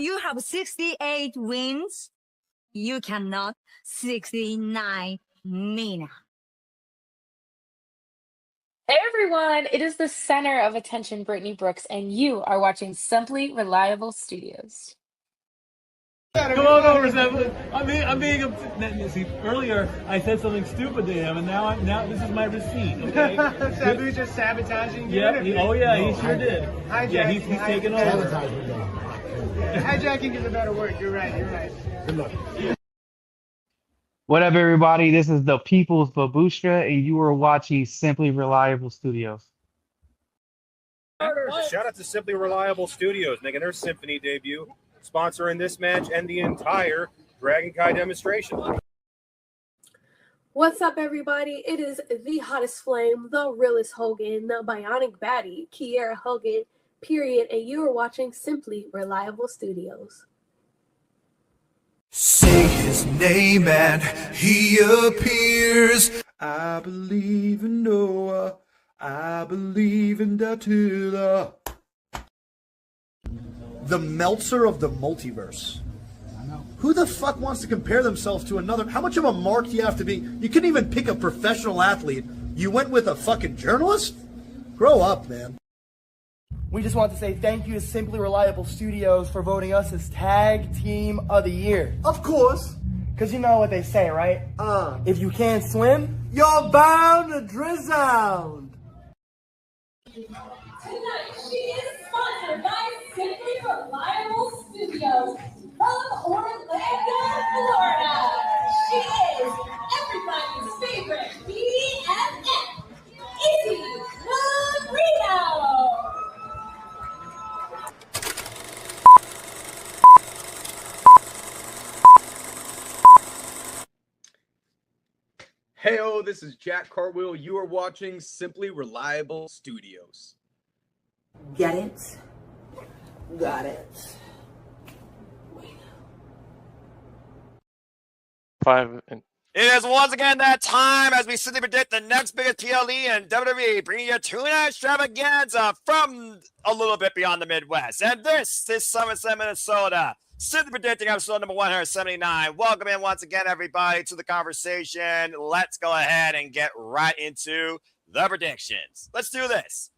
You have 68 wins. You cannot 69 Nina. Hey everyone, it is the center of attention, Brittany Brooks, and you are watching Simply Reliable Studios. Come on over, Seth. I'm being see, earlier I said something stupid to him, and now this is my receipt. Okay. Sabu's just sabotaging you. Yeah. He sure did. Yeah, he's taking over. Hijacking is a better word. You're right. Good luck. What up, everybody? This is the People's Babushka, and you are watching Simply Reliable Studios. Shout out to Simply Reliable Studios making their Symphony debut, sponsoring this match and the entire Dragon Kai demonstration. What's up, everybody? It is the hottest flame, the realest Hogan, the bionic baddie, Kiera Hogan, period, and you are watching Simply Reliable Studios. Say his name and he appears. I believe in Noah. I believe in Datula. The Meltzer of the multiverse. Who the fuck wants to compare themselves to another? How much of a mark do you have to be? You couldn't even pick a professional athlete. You went with a fucking journalist? Grow up, man. We just want to say thank you to Simply Reliable Studios for voting us as Tag Team of the Year. Of course. Because you know what they say, right? If you can't swim, you're bound to drown. Tonight, she is sponsored by Simply Reliable Studios from Orlando, Florida. She is everybody's favorite BFF, Izzy Marino. Heyo, this is Jack Cartwheel. You are watching Simply Reliable Studios. Get it? Got it. It is once again that time as we simply predict the next biggest PLE in WWE, bringing you tuna extravaganza from a little bit beyond the Midwest. And this is SummerSlam, Minnesota. Simply predicting episode number 179. Welcome in once again, everybody, to the conversation. Let's go ahead and get right into the predictions. Let's do this.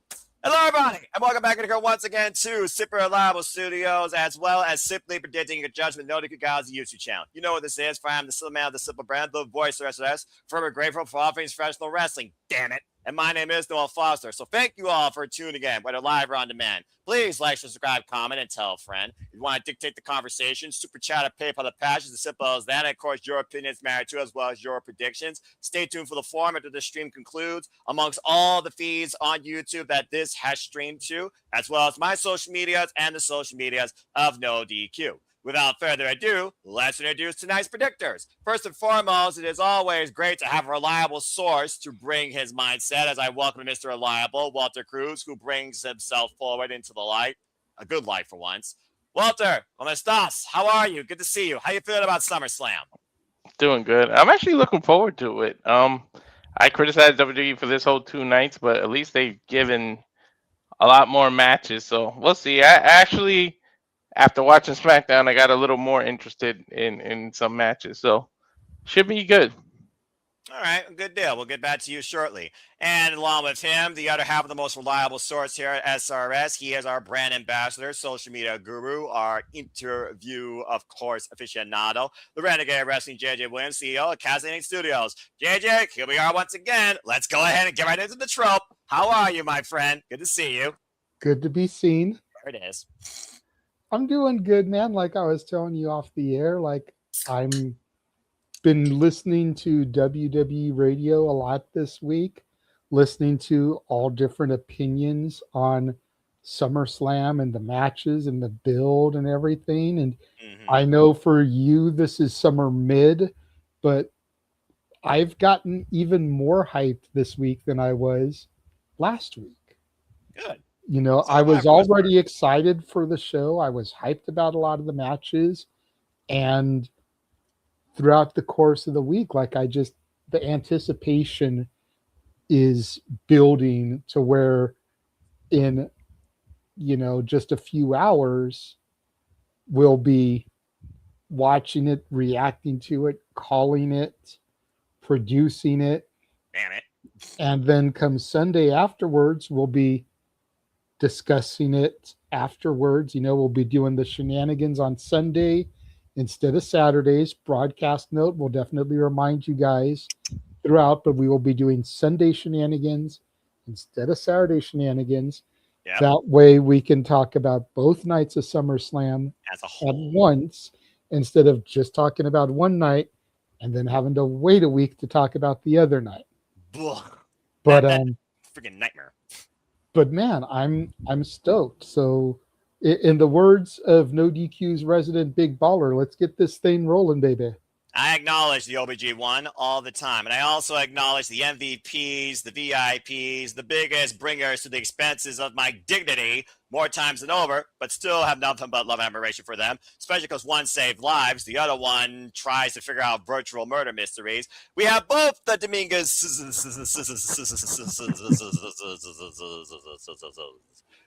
Hello, everybody, and welcome back once again to Simply Reliable Studios, as well as Simply Predicting Your Judgment. Noted you guys the YouTube channel. You know what this is. For I am the simple man of the simple brand, the voice of SOS, forever grateful for all things professional wrestling. Damn it. And my name is Noel Foster. So thank you all for tuning in, whether live or on demand. Please like, subscribe, comment, and tell a friend. If you want to dictate the conversation, super chat or PayPal the patch is as simple as that. And of course, your opinions matter too, as well as your predictions. Stay tuned for the forum after the stream concludes, amongst all the feeds on YouTube that this has streamed to, as well as my social medias and the social medias of No DQ. Without further ado, let's introduce tonight's predictors. First and foremost, it is always great to have a reliable source to bring his mindset, as I welcome Mr. Reliable, Walter Cruz, who brings himself forward into the light, a good light for once. Walter, ¿cómo estás? How are you? Good to see you. How you feeling about SummerSlam? Doing good. I'm actually looking forward to it. I criticized WWE for this whole 2 nights, but at least they've given a lot more matches, so we'll see. I actually, after watching SmackDown, I got a little more interested in some matches, so should be good. All right, good deal. We'll get back to you shortly. And along with him, the other half of the most reliable source here at SRS, he is our brand ambassador, social media guru, our interview, of course, aficionado, the Renegade Wrestling JJ Williams, CEO of Casting Studios. JJ, here we are once again. Let's go ahead and get right into the trope. How are you, my friend? Good to see you. Good to be seen. There it is. I'm doing good, man. Like I was telling you off the air, like I'm been listening to WWE radio a lot this week, listening to all different opinions on SummerSlam and the matches and the build and everything. And I know for you, this is summer mid, but I've gotten even more hyped this week than I was last week. Good. You know, I was already excited for the show. I was hyped about a lot of the matches. And throughout the course of the week, like the anticipation is building to where in, just a few hours, we'll be watching it, reacting to it, calling it, producing it. Damn it. And then come Sunday afterwards, we'll be discussing it afterwards. We'll be doing the shenanigans on Sunday instead of Saturdays. Broadcast note, we'll definitely remind you guys throughout, but we will be doing Sunday shenanigans instead of Saturday shenanigans. Yep. That way we can talk about both nights of SummerSlam as a whole at once, instead of just talking about one night and then having to wait a week to talk about the other night. Ugh. But that freaking nightmare. But man, I'm stoked. So in the words of No DQ's resident big baller, let's get this thing rolling, baby. I acknowledge the OBG1 all the time. And I also acknowledge the MVPs, the VIPs, the biggest bringers to the expenses of my dignity more times than over, but still have nothing but love and admiration for them, especially because one saved lives. The other one tries to figure out virtual murder mysteries. We have both the Dominguez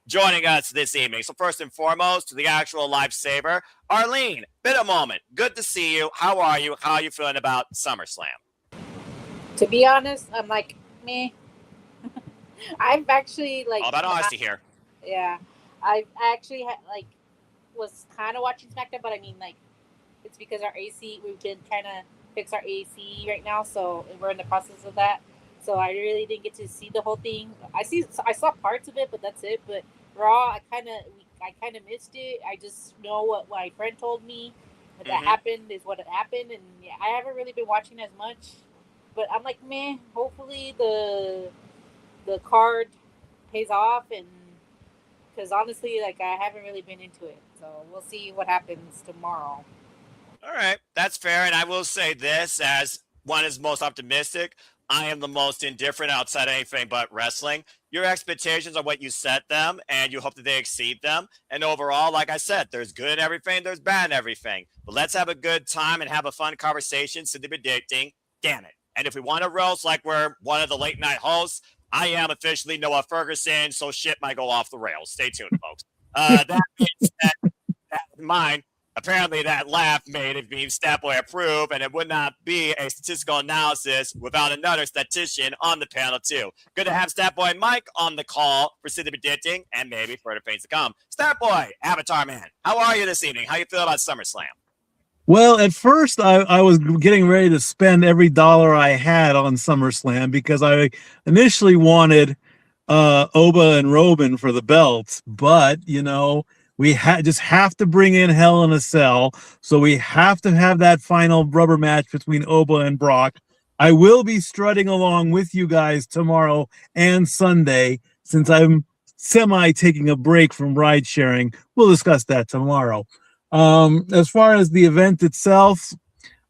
joining us this evening. So first and foremost, the actual lifesaver, Arlene, bit of moment. Good to see you. How are you? How are you feeling about SummerSlam? To be honest, I'm like, meh. I've actually like all about honesty here. Yeah, I've actually was kind of watching SmackDown, but I mean, like, it's because our AC, we've been trying to fix our AC right now, so we're in the process of that. So I really didn't get to see the whole thing. I saw parts of it, but that's it. But Raw, I kind of missed it. I just know what my friend told me that happened is what had happened, and yeah, I haven't really been watching as much. But I'm like, meh. Hopefully the card pays off, and because honestly, like, I haven't really been into it. So we'll see what happens tomorrow. All right, that's fair. And I will say this, as one is most optimistic, I am the most indifferent outside anything but wrestling. Your expectations are what you set them, and you hope that they exceed them. And overall, like I said, there's good in everything, there's bad in everything. But let's have a good time and have a fun conversation, simply predicting, damn it. And if we want to roast like we're one of the late night hosts, I am officially Noah Ferguson, so shit might go off the rails. Stay tuned, folks. That being said, that in mind, apparently that laugh made it being Statboy approved, and it would not be a statistical analysis without another statistician on the panel, too. Good to have Statboy Mike on the call for City Predicting, and maybe further things to come. Statboy, Avatar Man, how are you this evening? How you feel about SummerSlam? Well, at first, I was getting ready to spend every dollar I had on SummerSlam because I initially wanted Oba and Robin for the belts, but, we just have to bring in Hell in a Cell, so we have to have that final rubber match between Oba and Brock. I will be strutting along with you guys tomorrow and Sunday, since I'm taking a break from ride sharing. We'll discuss that tomorrow. As far as the event itself,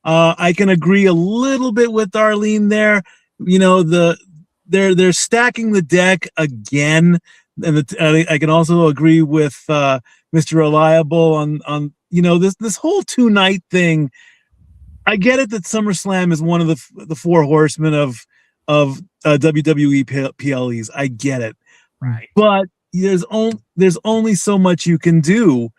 I can agree a little bit with Arlene there. They're stacking the deck again, and I can also agree with Mr. Reliable on this whole 2-night thing. I get it that SummerSlam is one of the four horsemen of WWE PLEs. I get it, right? But there's only so much you can do.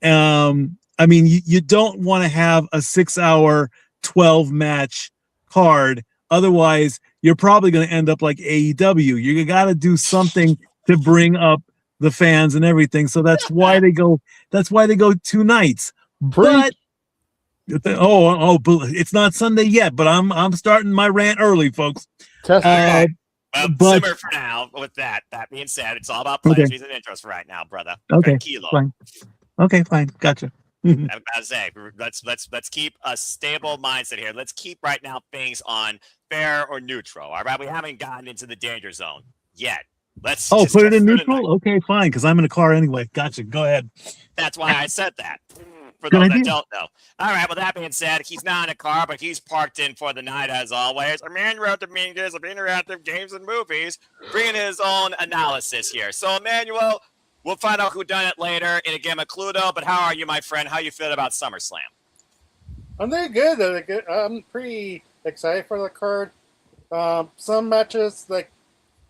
I mean, you don't want to have a 6-hour 12-match card. Otherwise, you're probably going to end up like AEW. You got to do something to bring up the fans and everything. So that's why they go 2 nights. But it's not Sunday yet. But I'm starting my rant early, folks. Simmer for now. With that being said, it's all about pleasures and interests for right now, brother. Okay, Kilo. fine. Okay, fine. Gotcha. I'm about to say, let's keep a stable mindset here. Let's keep right now things on fair or neutral. All right, we haven't gotten into the danger zone yet. Let's put it in neutral. Okay, fine, because I'm in a car anyway. Gotcha. Go ahead. That's why I said that. For Good those idea. that don't know. All right. Well, that being said, he's not in a car, but he's parked in for the night as always. Emmanuel Dominguez of Interactive Games and Movies, bringing his own analysis here. So, Emmanuel, we'll find out who done it later in a game of Cluedo. But how are you, my friend? How you feel about SummerSlam? I'm doing good. I'm pretty excited for the card. Some matches, like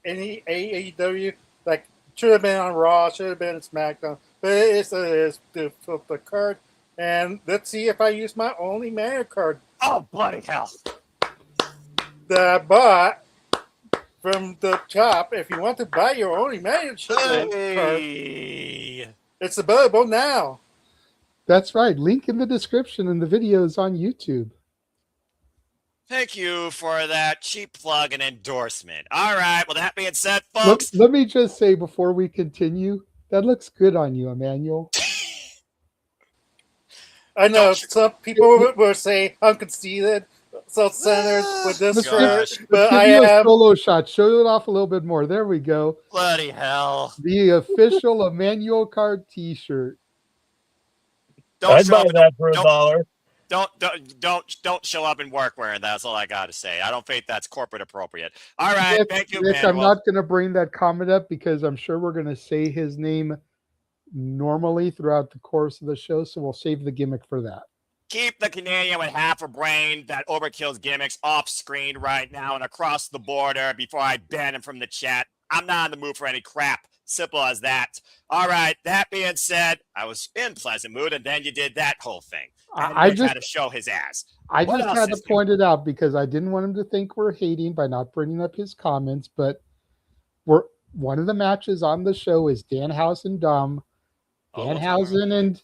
any AEW, like should have been on Raw, should have been on SmackDown. But it is the card And let's see if I use my Only Mania card Oh, bloody hell. that I bought from the shop. If you want to buy your Only Mania card, it's available now. That's right. Link in the description, and the video is on YouTube. Thank you for that cheap plug and endorsement. All right. Well, that being said, folks. Let me just say before we continue, that looks good on you, Emmanuel. I know some people will say I'm conceited, self-centered with this shirt, but Give I you a am. solo shot. Show it off a little bit more. There we go. Bloody hell. The official Emmanuel Card T-shirt. I'd buy that for $1. Don't show up in work wearing that. That's all I got to say. I don't think that's corporate appropriate. All right. Thank you, Nick, I'm Manuel. not going to bring that comment up because I'm sure we're going to say his name normally throughout the course of the show, so we'll save the gimmick for that. Keep the Canadian with half a brain that overkills gimmicks off screen right now and across the border before I ban him from the chat. I'm not in the mood for any crap. Simple as that. All right. That being said, I was in pleasant mood, and then you did that whole thing. And I Nick just had to show his ass. I What just else had to is point it out because I didn't want him to think we're hating by not bringing up his comments, but one of the matches on the show is Danhausen Dom. Danhausen and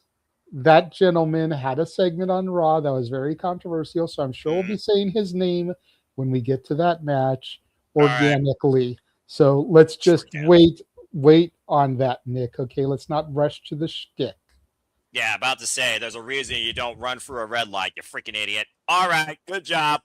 that gentleman had a segment on Raw that was very controversial, so I'm sure we'll be saying his name when we get to that match organically. So let's just wait on that, Nick. Okay, let's not rush to the shtick. Yeah, about to say, there's a reason you don't run through a red light, you freaking idiot. All right, good job.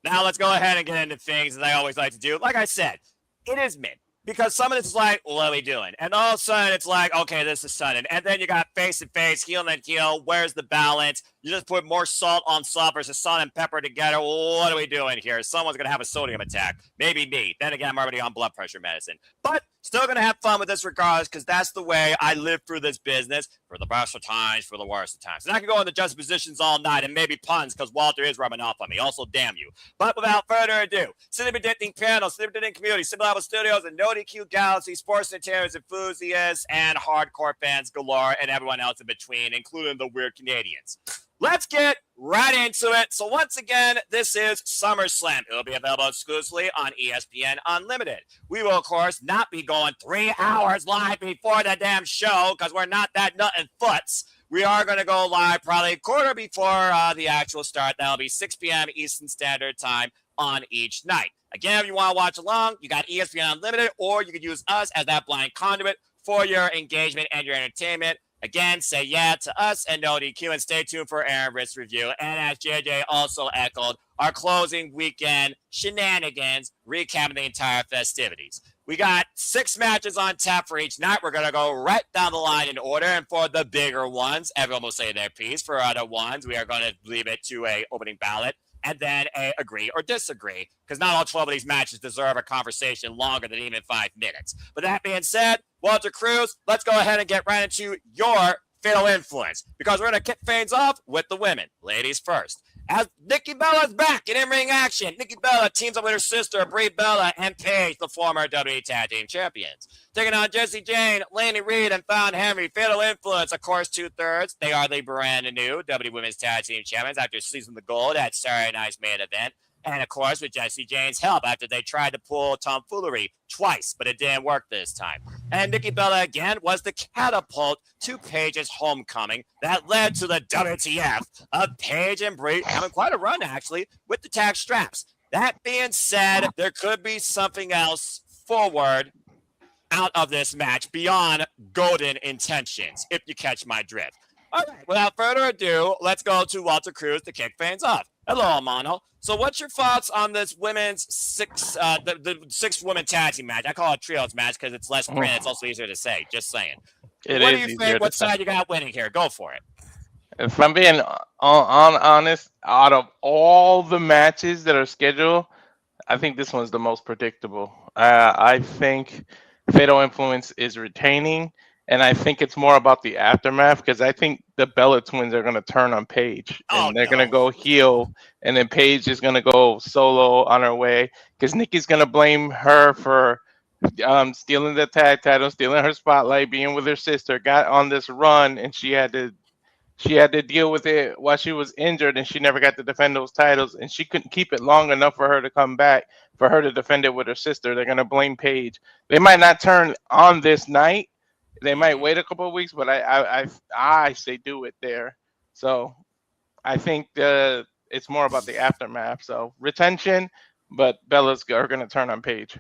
Now let's go ahead and get into things that I always like to do. Like I said, it is mid. Because some of this is like, what are we doing? And all of a sudden, it's like, okay, this is sudden. And then you got face and face, heel and heel. Where's the balance? You just put more salt on salt versus salt and pepper together. What are we doing here? Someone's going to have a sodium attack. Maybe me. Then again, I'm already on blood pressure medicine. But still going to have fun with this regardless because that's the way I live through this business for the best of times, for the worst of times. And I can go into juxtapositions all night and maybe puns because Walter is rubbing off on me. Also, damn you. But without further ado, City Predicting Panel, City Predicting Community, Simple Level Studios, and No DQ Galaxy, sports entertainers, enthusiasts, and hardcore fans galore, and everyone else in between, including the weird Canadians. Let's get right into it. So once again, this is SummerSlam. It'll be available exclusively on ESPN Unlimited. We will, of course, not be going 3 hours live before the damn show because we're not that nut and foots. We are going to go live probably a quarter before the actual start. That'll be 6 p.m. Eastern Standard Time on each night. Again, if you want to watch along, you got ESPN Unlimited, or you could use us as that blind conduit for your engagement and your entertainment. Again, say yeah to us and no DQ, and stay tuned for Aaron Ritt's review. And as JJ also echoed, our closing weekend shenanigans, recapping the entire festivities. We got 6 matches on tap for each night. We're going to go right down the line in order. And for the bigger ones, everyone will say their piece. For other ones, we are going to leave it to a opening ballot and then a agree or disagree, because not all 12 of these matches deserve a conversation longer than even 5 minutes. But that being said, Walter Cruz, let's go ahead and get right into your fatal influence, because we're going to kick things off with the women. Ladies first. As Nikki Bella's back in in-ring action, Nikki Bella teams up with her sister, Brie Bella, and Paige, the former WWE Tag Team Champions. Taking on Jessie Jane, Laney Reed, and Fallon Henry. Fatal influence, of course, 2/3. They are the brand new WWE Women's Tag Team Champions after seizing the gold at Saturday Night's main event. And, of course, with Jessie Jane's help after they tried to pull tomfoolery twice, but it didn't work this time. And Nikki Bella, again, was the catapult to Paige's homecoming that led to the WTF of Paige and Brie having quite a run, actually, with the tag straps. That being said, there could be something else forward out of this match beyond golden intentions, if you catch my drift. All right, without further ado, let's go to Walter Cruz to kick things off. Hello, Mono. So what's your thoughts on this women's the 6-woman tag team match? I call it trios match because it's less print. It's also easier to say. Just saying. What do you think? What side you got winning here? Go for it. If I'm being honest, out of all the matches that are scheduled, I think this one's the most predictable. I think Fatal Influence is retaining, and I think it's more about the aftermath because I think the Bella twins are going to turn on Paige, and they're going to go heel, and then Paige is going to go solo on her way because Nikki's going to blame her for stealing the tag title, stealing her spotlight, being with her sister, got on this run, and she had to She had to deal with it while she was injured, and she never got to defend those titles, and she couldn't keep it long enough for her to come back, for her to defend it with her sister. They're gonna blame Paige. They might not turn on this night. They might wait a couple of weeks, but I say do it there. So I think it's more about the aftermath. So retention, but Bella's are gonna turn on Paige.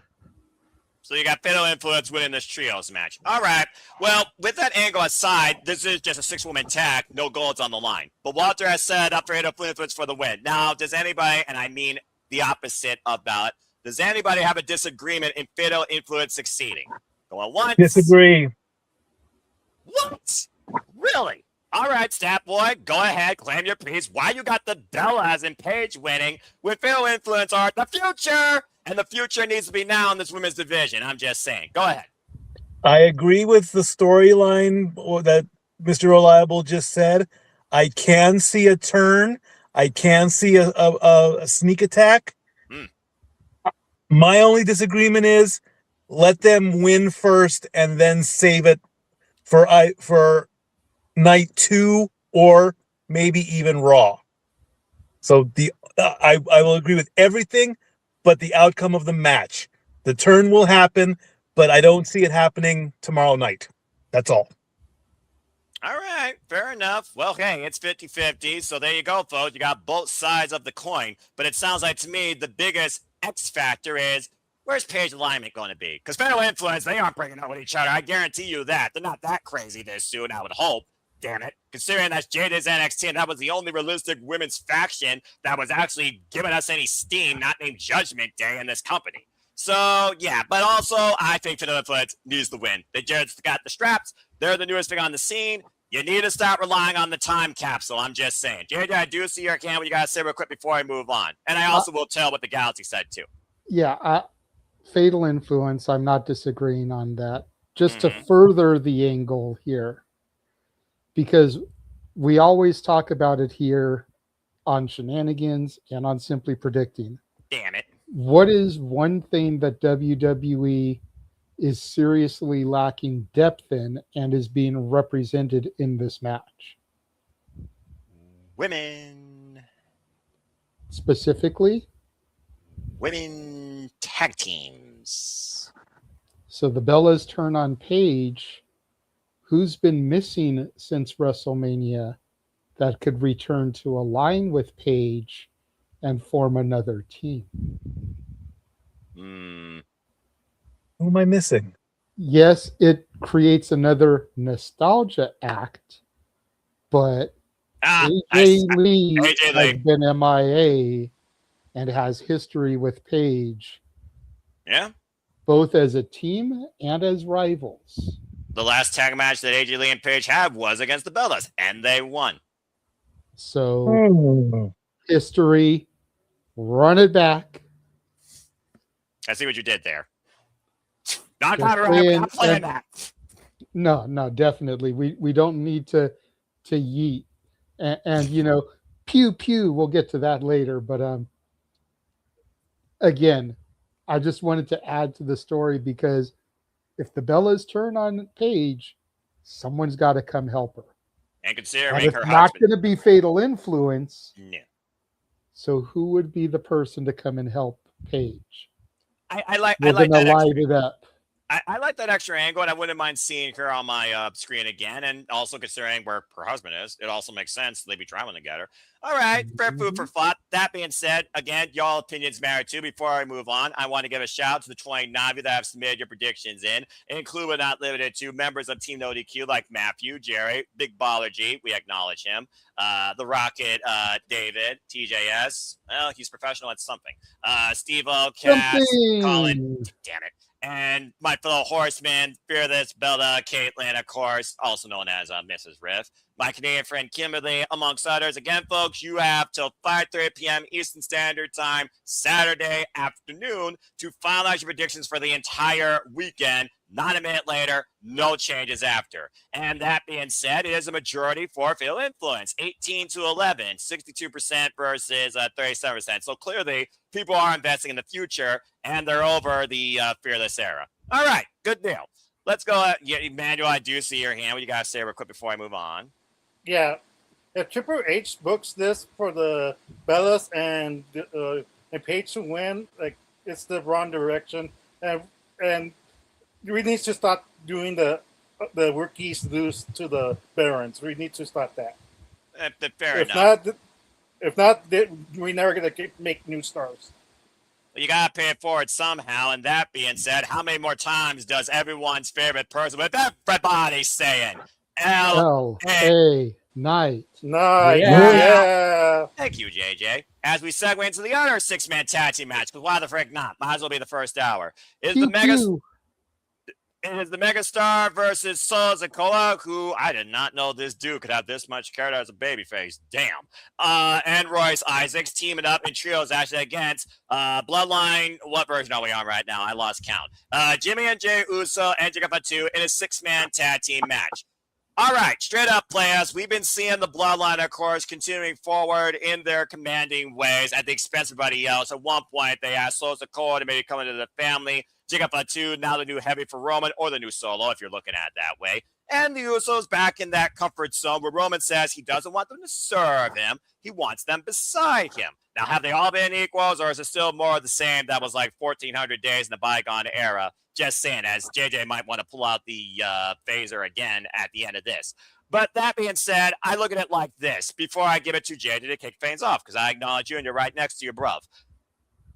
So you got Fatal Influence winning this trios match. All right. Well, with that angle aside, this is just a 6-woman tag. No golds on the line. But Walter has set up Fatal Influence for the win. Now, does anybody, and I mean the opposite of that, does anybody have a disagreement in Fatal Influence succeeding? Going once. Disagree. What? Really? All right, Stat Boy, go ahead, claim your piece. Why you got the Bellas and Paige winning with Fatal Influence are the future, and the future needs to be now in this women's division. I'm just saying. Go ahead. I agree with the storyline that Mr. Reliable just said. I can see a turn. I can see a sneak attack. My only disagreement is let them win first and then save it for night 2 or maybe even Raw. So I will agree with everything but the outcome of the match. The turn will happen, but I don't see it happening tomorrow night. That's all. All right, fair enough. Well, hey, it's 50-50, so there you go, folks. You got both sides of the coin, but it sounds like to me the biggest X factor is where's Paige alignment going to be? Because Fatal Influence, they aren't breaking up with each other. I guarantee you that. They're not that crazy this soon, I would hope. Damn it. Considering that Jade is NXT, and that was the only realistic women's faction that was actually giving us any steam, not named Judgment Day in this company. So, yeah, but also, I think Fatal Influence needs the win. They just got the straps. They're the newest thing on the scene. You need to stop relying on the time capsule. I'm just saying. JJ, I do see your hand. You got to say real quick before I move on. And I also will tell what the Galaxy said, too. Yeah, Fatal Influence, I'm not disagreeing on that. Just to further the angle here, because we always talk about it here on Shenanigans and on Simply Predicting. Damn it. What is one thing that WWE is seriously lacking depth in and is being represented in this match? Women. Specifically? Women tag teams. So the Bellas turn on Paige. Who's been missing since WrestleMania that could return to align with Paige and form another team? Who am I missing? Yes, it creates another nostalgia act, but AJ Lee has been MIA and has history with Paige. Yeah. Both as a team and as rivals. The last tag match that AJ Lee and Paige had was against the Bellas, and they won. So, history, run it back. I see what you did there. Not playing that. No, definitely. We don't need to yeet. And you know, pew pew, we'll get to that later. But again, I just wanted to add to the story because if the Bellas turn on Paige, someone's got to come help her. And consider And it's not going to be Fatal Influence. No. So who would be the person to come and help Paige? I like that. Light it up. I like that extra angle, and I wouldn't mind seeing her on my screen again. And also considering where her husband is, it also makes sense they'd be traveling together. All right, fair food for thought. That being said, again, y'all opinions matter too. Before I move on, I want to give a shout out to the 29 of you that have submitted your predictions in, include but not limited to members of Team ODQ like Matthew, Jerry, Big Baller G, we acknowledge him, the Rocket, David, TJS, well, he's professional at something, Steve-O, Cass, Colin, damn it, and my fellow horseman, Fearless, Bella, Caitlin, of course, also known as Mrs. Riff, my Canadian friend Kimberly, amongst others. Again, folks, you have till 5:30 p.m. Eastern Standard Time, Saturday afternoon, to finalize your predictions for the entire weekend. Not a minute later, no changes after. And that being said, it is a majority for Fatal Influence, 18-11, 62% versus 37%. So clearly, people are investing in the future, and they're over the Fearless era. All right, good deal. Let's go. Yeah, Emmanuel, I do see your hand. What you got to say real quick before I move on? Yeah, if Triple H books this for the Bellas and Paige to win, like it's the wrong direction, and we need to stop doing the rookies lose to the Barons. We need to stop that. Fair enough. If not, we're never gonna make new stars. You gotta pay it forward somehow. And that being said, how many more times does everyone's favorite person, with everybody saying L.A. Knight? Yeah. Thank you, JJ. As we segue into the other six-man tag team match, because why the frick not? Might as well be the first hour. It is the Megastar versus Sikoa, who I did not know this dude could have this much character as a babyface. Damn. And Royce Isaacs teaming up in trios actually against Bloodline. What version are we on right now? I lost count. Jimmy and Jay Uso and Fatu in a six-man tag team match. All right, straight up, players. We've been seeing the Bloodline, of course, continuing forward in their commanding ways at the expense of everybody else. At one point, they asked Sikoa to maybe come into the family. Fatu, now the new heavy for Roman, or the new Solo, if you're looking at it that way. And the Usos back in that comfort zone where Roman says he doesn't want them to serve him. He wants them beside him. Now, have they all been equals, or is it still more of the same that was like 1,400 days in the bygone era? Just saying, as JJ might want to pull out the phaser again at the end of this. But that being said, I look at it like this before I give it to JJ to kick things off, because I acknowledge you and you're right next to your bruv.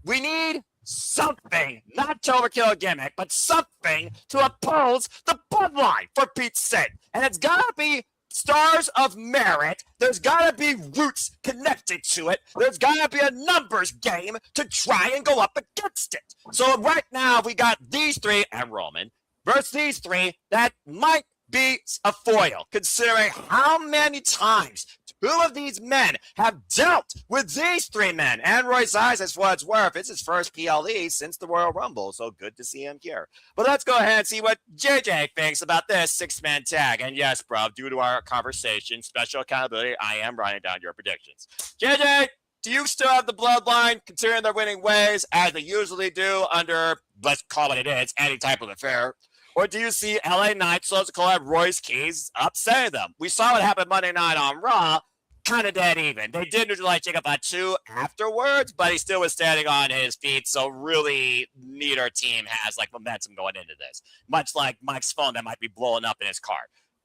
We need something, not to overkill a gimmick, but something to oppose the Bloodline, for Pete's sake. And it's got to be stars of merit. There's got to be roots connected to it. There's got to be a numbers game to try and go up against it. So right now, we got these three, and Roman, versus these three that might be a foil, considering how many times two of these men have dealt with these three men. And Royce Isaacs, for what it's worth, it's his first PLE since the Royal Rumble, so good to see him here. But let's go ahead and see what JJ thinks about this six-man tag. And yes, bro, due to our conversation, special accountability, I am writing down your predictions. JJ, do you still have the Bloodline, considering their winning ways, as they usually do under, let's call it is, any type of affair? Or do you see LA Knight, Sikoa, and Royce Keys upsetting them? We saw what happened Monday night on Raw, kind of dead even. They did neutralize Fatu afterwards, but he still was standing on his feet, so really neither team has like momentum going into this. Much like Mike's phone that might be blowing up in his car.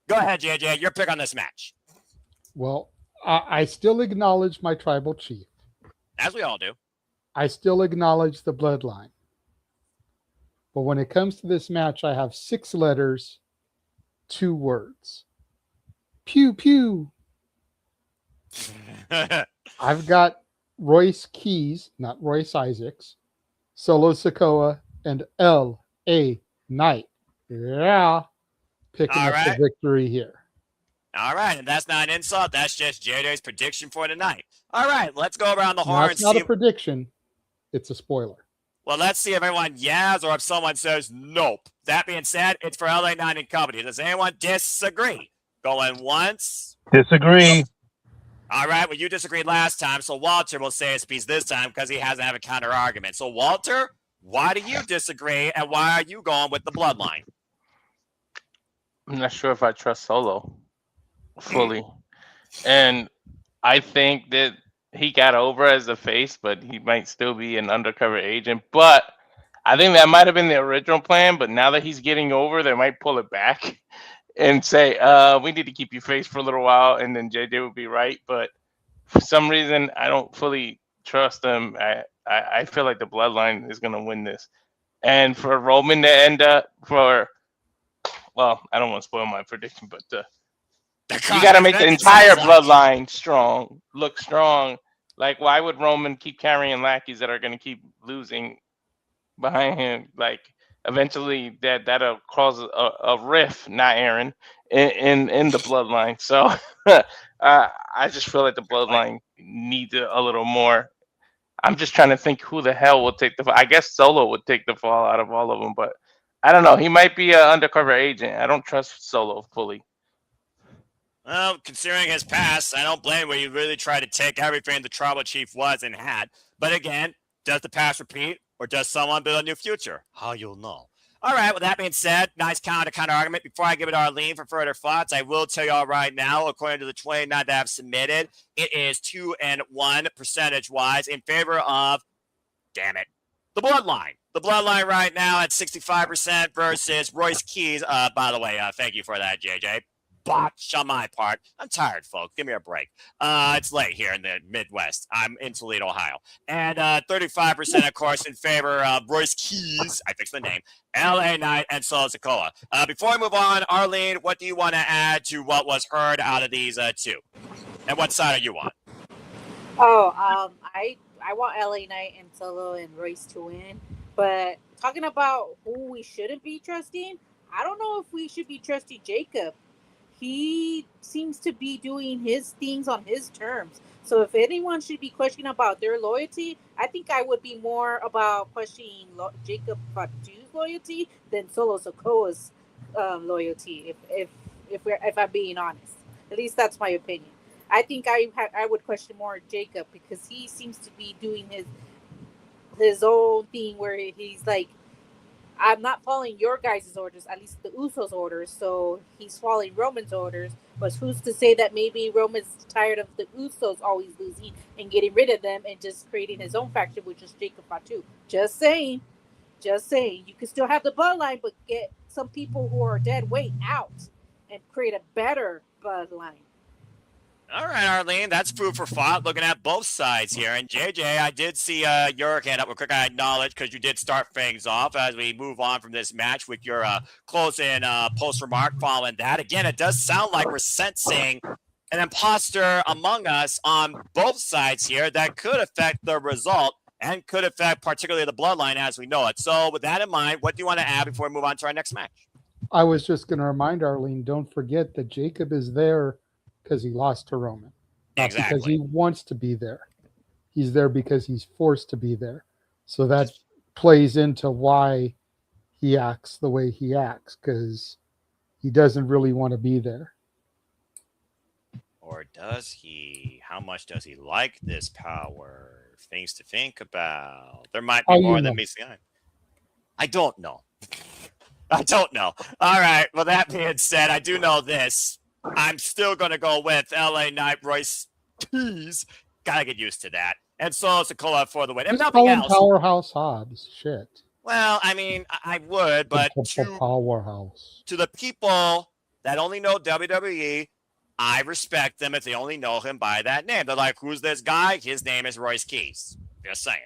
Go ahead, JJ, your pick on this match. Well, I still acknowledge my tribal chief. As we all do. I still acknowledge the Bloodline. But when it comes to this match, I have 6 letters, 2 words. Pew, pew. I've got Royce Keys, not Royce Isaacs, Solo Sikoa, and L.A. Knight. Yeah. Picking up the victory here. All right, and that's not an insult. That's just JJ's prediction for tonight. All right, let's go around the horn. That's not a prediction. It's a spoiler. Well, let's see if everyone yas or if someone says nope. That being said, it's for LA Knight and Company. Does anyone disagree? Going once? Disagree. All right, well, you disagreed last time, so Walter will say his piece this time because he hasn't had a counter argument. So, Walter, why do you disagree, and why are you going with the Bloodline? I'm not sure if I trust Solo fully. And I think that he got over as a face, but he might still be an undercover agent. But I think that might have been the original plan, but now that he's getting over, they might pull it back and say, we need to keep you face for a little while, and then JJ would be right. But for some reason, I don't fully trust them. I feel like the Bloodline is going to win this. And for Roman to end up well, I don't want to spoil my prediction, but you got to make the entire Bloodline strong, look strong. Like, why would Roman keep carrying lackeys that are going to keep losing behind him? Like, eventually that'll cause a rift, not Aaron, in the Bloodline. So I just feel like the Bloodline needs a little more. I'm just trying to think who the hell will take the fall. I guess Solo would take the fall out of all of them, but I don't know. He might be an undercover agent. I don't trust Solo fully. Well, considering his past, I don't blame where you really try to take everything the tribal chief was and had. But again, does the past repeat, or does someone build a new future? How you'll know. All right, with that being said, nice counter argument. Before I give it Arlene for further thoughts, I will tell y'all right now, according to the 29 that I've submitted, it is 2-1 percentage-wise in favor of, damn it, the Bloodline. The Bloodline right now at 65% versus Royce Keys. By the way, thank you for that, JJ. Botch on my part. I'm tired, folks. Give me a break. It's late here in the Midwest. I'm in Toledo, Ohio. And 35%, of course, in favor of Royce Keys. I fixed the name. LA Knight and Sikoa. Before we move on, Arlene, what do you want to add to what was heard out of these two? And what side are you on? I want LA Knight and Solo and Royce to win. But talking about who we shouldn't be trusting, I don't know if we should be trusting Jacob. He seems to be doing his things on his terms. So if anyone should be questioning about their loyalty, I think I would be more about questioning Jacob Fatu's loyalty than Solo Sikoa's loyalty. If I'm being honest, at least that's my opinion. I think I would question more Jacob because he seems to be doing his own thing where he's like, I'm not following your guys' orders, at least the Usos' orders, so he's following Roman's orders. But who's to say that maybe Roman's tired of the Usos always losing and getting rid of them and just creating his own faction, which is Jacob Fatu. Just saying. You can still have the bloodline, but get some people who are dead weight out and create a better bloodline. All right, Arlene, that's food for thought, looking at both sides here. And JJ, I did see your hand up real quick. I acknowledge because you did start things off as we move on from this match with your closing post remark following that. Again, it does sound like we're sensing an imposter among us on both sides here that could affect the result and could affect particularly the bloodline as we know it. So with that in mind, what do you want to add before we move on to our next match? I was just going to remind Arlene, don't forget that Jacob is there because he lost to Roman. Not because he wants to be there. He's there because he's forced to be there. So that plays into why he acts the way he acts, because he doesn't really want to be there. Or does he? How much does he like this power? Things to think about. There might be more than meets the eye. I don't know. I don't know. All right. Well, that being said, I do know this. I'm still going to go with LA Knight, Royce Keys. Got to get used to that. And Solo Sikoa for the win. If nothing else. Powerhouse Hobbs. Shit. Well, I mean, I would, but Powerhouse. To the people that only know WWE, I respect them if they only know him by that name. They're like, who's this guy? His name is Royce Keys. Just saying.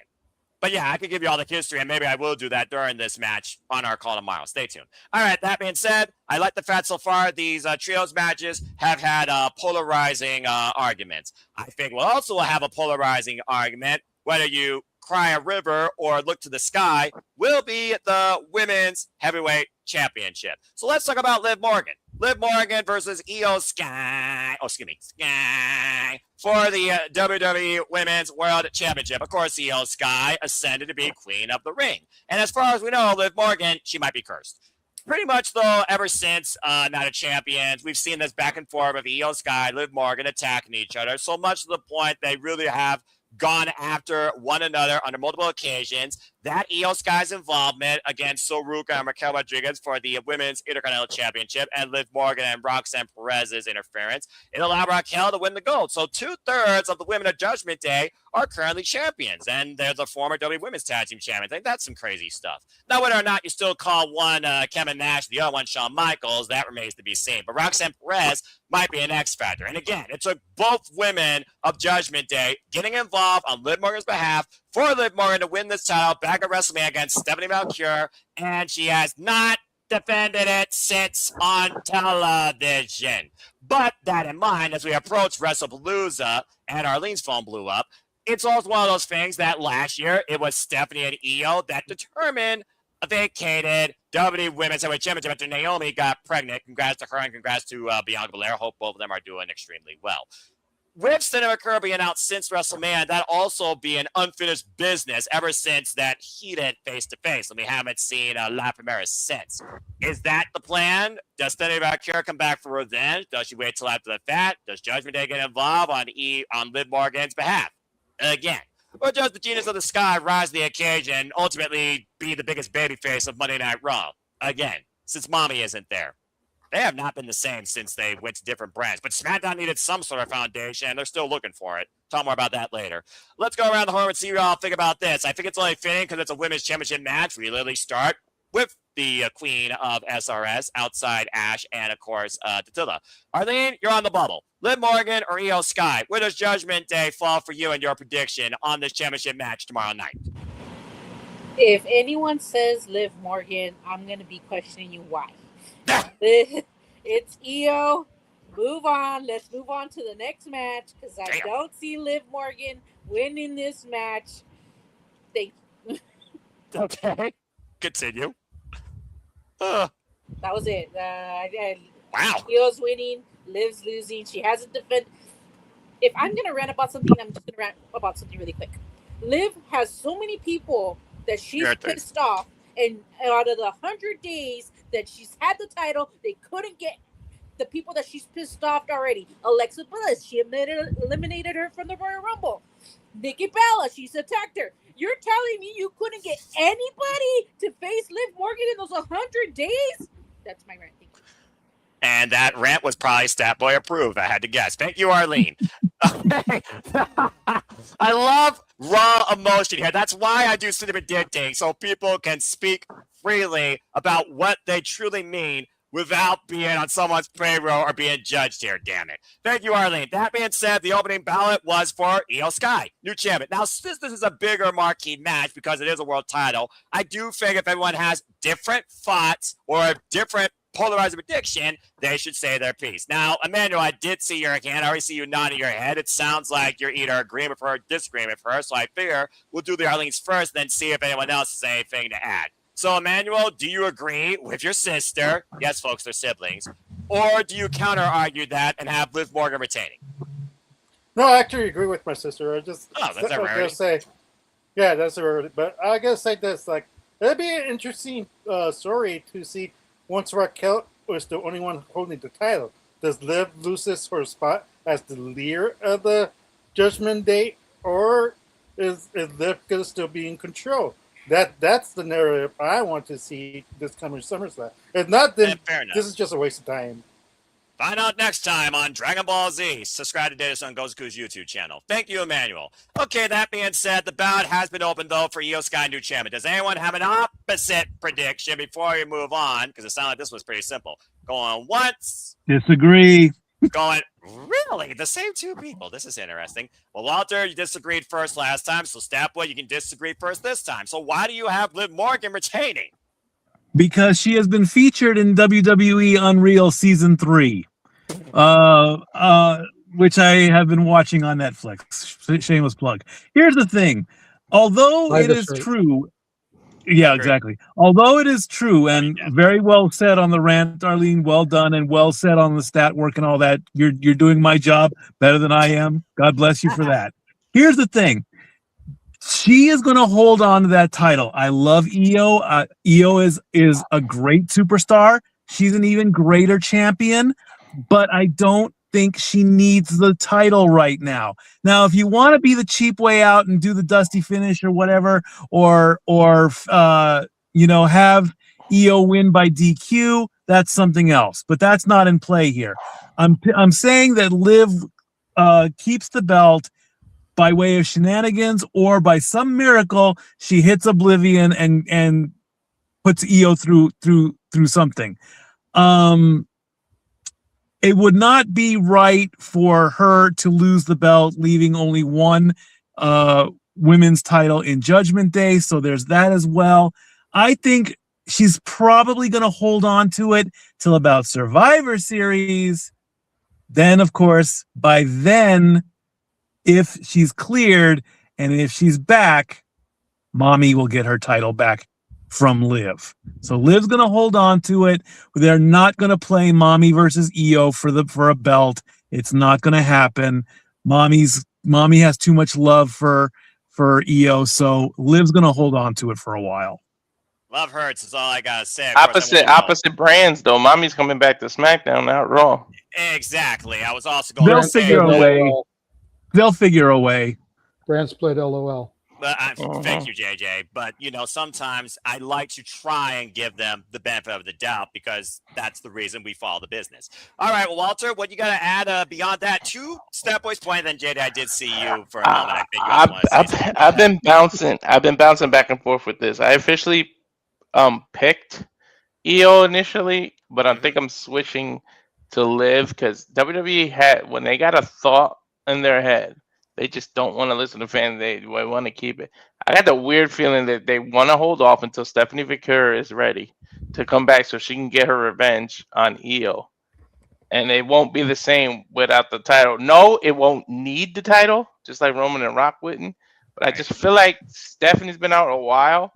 But yeah, I could give you all the history, and maybe I will do that during this match on our call tomorrow. Stay tuned. All right, that being said, I like the fact so far these trios matches have had polarizing arguments. I think we'll also have a polarizing argument, whether you cry a river or look to the sky, will be the Women's Heavyweight Championship. So let's talk about Liv Morgan. Liv Morgan versus Io Sky. Sky for the WWE Women's World Championship. Of course, Io Sky ascended to be Queen of the Ring. And as far as we know, Liv Morgan, she might be cursed. Pretty much, though, ever since Night of Champions, we've seen this back and forth of Io Sky, Liv Morgan attacking each other. So much to the point they really have gone after one another on multiple occasions. That Io Sky's involvement against Soruka and Raquel Rodriguez for the Women's Intercontinental Championship and Liv Morgan and Roxanne Perez's interference, it allowed Raquel to win the gold. So 2/3 of the women of Judgment Day are currently champions, and they're the former WWE Women's Tag Team Champions. I think that's some crazy stuff. Now, whether or not you still call one Kevin Nash, the other one Shawn Michaels, that remains to be seen. But Roxanne Perez might be an X factor. And again, it took both women of Judgment Day getting involved on Liv Morgan's behalf for Liv Morgan to win this title back at WrestleMania against Stephanie McMahon, and she has not defended it since on television. But that in mind, as we approach WrestlePalooza and Arlene's phone blew up, it's also one of those things that last year it was Stephanie and Io that determined a vacated WWE Women's Heavyweight Championship after Naomi got pregnant. Congrats to her and congrats to Bianca Belair. Hope both of them are doing extremely well. With Cinema Kirby announced since WrestleMania, that also be an unfinished business ever since that heated face-to-face, and we haven't seen La Primera since. Is that the plan? Does Stephanie McMahon come back for revenge? Does she wait till after the fact? Does Judgment Day get involved on Liv Morgan's behalf? Again, or does the genius of the sky rise to the occasion and ultimately be the biggest babyface of Monday Night Raw? again, since Mommy isn't there. They have not been the same since they went to different brands. But SmackDown needed some sort of foundation, and they're still looking for it. Talk more about that later. Let's go around the horn and see what y'all think about this. I think it's only fitting because it's a women's championship match. We literally start with the queen of SRS, outside Ash, and, of course, Tatilla. Arlene, you're on the bubble. Liv Morgan or Io Sky? Where does Judgment Day fall for you and your prediction on this championship match tomorrow night? If anyone says Liv Morgan, I'm going to be questioning you why. It's Io. Move on. Let's move on to the next match because I don't see Liv Morgan winning this match. Thank you. Okay. Continue. That was it. Wow. Io's winning. Liv's losing. She hasn't defended. If I'm going to rant about something, I'm just going to rant about something really quick. Liv has so many people that she's pissed off. And out of the 100 days that she's had the title, they couldn't get the people that she's pissed off already. Alexa Bliss, she eliminated her from the Royal Rumble. Nikki Bella, she's attacked her. You're telling me you couldn't get anybody to face Liv Morgan in those 100 days? That's my rant. And that rant was probably Statboy approved, I had to guess. Thank you, Arlene. Okay. I love raw emotion here. That's why I do cinema dictating, so people can speak freely about what they truly mean without being on someone's payroll or being judged here, damn it. Thank you, Arlene. That being said, the opening ballot was for Io Sky, new champion. Now, since this is a bigger marquee match because it is a world title, I do think if everyone has different thoughts or a different polarizing prediction, they should say their piece. Now, Emmanuel, I did see your hand. I already see you nodding your head. It sounds like you're either agreeing with her or disagreeing with her, so I figure we'll do the Arlene's first, then see if anyone else has anything to add. So, Emmanuel, do you agree with your sister? Yes, folks, they're siblings. Or do you counter-argue that and have Liv Morgan retaining? No, I actually agree with my sister. That's a rarity. Yeah, that's a rarity. But I gotta say this, like, that'd be an interesting story to see once Raquel was the only one holding the title. Does Liv lose her spot as the leader of the Judgment Day, or is Liv gonna still be in control? That's the narrative I want to see this coming SummerSlam. If not, then this is just a waste of time. Find out next time on Dragon Ball Z. Subscribe to Data Son Gozuku's YouTube channel. Thank you, Emmanuel. Okay, that being said, the ballot has been opened, though, for Io Sky new champion. Does anyone have an opposite prediction before we move on? Because it sounded like this was pretty simple. Going once. Disagree. Going, really? The same two people. This is interesting. Well, Walter, you disagreed first last time, so Statboy, you can disagree first this time. So why do you have Liv Morgan retaining? Because she has been featured in WWE Unreal Season 3, which I have been watching on Netflix. Shameless plug. Here's the thing. Although it is true... Yeah, exactly. Although it is true and very well said on the rant, Arlene, well done, and well said on the stat work and all that. You're doing my job better than I am. God bless you for that. Here's the thing. She is going to hold on to that title. I love Io. Io is a great superstar. She's an even greater champion, but I don't think she needs the title right now. Now, if you want to be the cheap way out and do the dusty finish or whatever, or have Io win by DQ, that's something else. But that's not in play here. I'm saying that Liv keeps the belt by way of shenanigans, or by some miracle she hits Oblivion and puts Io through something. It would not be right for her to lose the belt, leaving only one women's title in Judgment Day. So there's that as well. I think she's probably going to hold on to it till about Survivor Series. Then, of course, by then, if she's cleared and if she's back, Mommy will get her title back from Liv. So Liv's going to hold on to it. They're not going to play Mommy versus Io for a belt. It's not going to happen. Mommy has too much love for Io, so Liv's going to hold on to it for a while. Love hurts is all I got to say. Opposite brands, though. Mommy's coming back to SmackDown, not Raw. Exactly. I was also going to say... They'll figure a way. Brand split, LOL. But thank you, JJ. But sometimes I like to try and give them the benefit of the doubt because that's the reason we follow the business. All right, well, Walter, what you got to add beyond that? To Step Boy's point, then JJ, I did see you for a moment. I think you also want to say something. I've been bouncing. I've been bouncing back and forth with this. I officially picked EO initially, but I think I'm switching to Liv because WWE had when they got a thought in their head, they just don't want to listen to fans. They want to keep it. I got the weird feeling that they want to hold off until Stephanie Vicur is ready to come back so she can get her revenge on EO. And it won't be the same without the title. No, it won't need the title, just like Roman and Rock wouldn't. But I just feel like Stephanie's been out a while.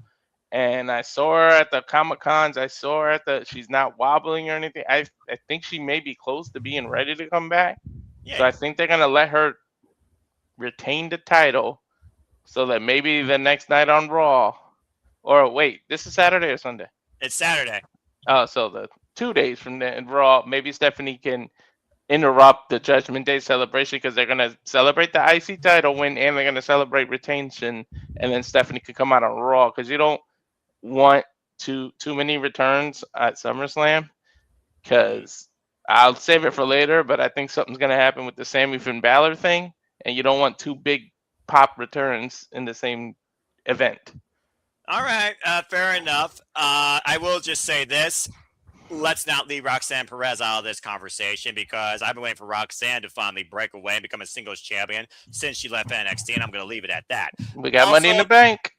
And I saw her at the Comic Cons. I saw her she's not wobbling or anything. I think she may be close to being ready to come back. Yeah. So I think they're going to let her retain the title so that maybe the next night on Raw, or wait, this is Saturday or Sunday? It's Saturday. Oh, so the 2 days from then, Raw, maybe Stephanie can interrupt the Judgment Day celebration because they're going to celebrate the IC title win and they're going to celebrate retention, and then Stephanie could come out on Raw because you don't want too many returns at SummerSlam because I'll save it for later, but I think something's going to happen with the Sami Finn Balor thing, and you don't want two big pop returns in the same event. All right, fair enough. I will just say this. Let's not leave Roxanne Perez out of this conversation because I've been waiting for Roxanne to finally break away and become a singles champion since she left NXT, and I'm going to leave it at that. We got Money in the Bank.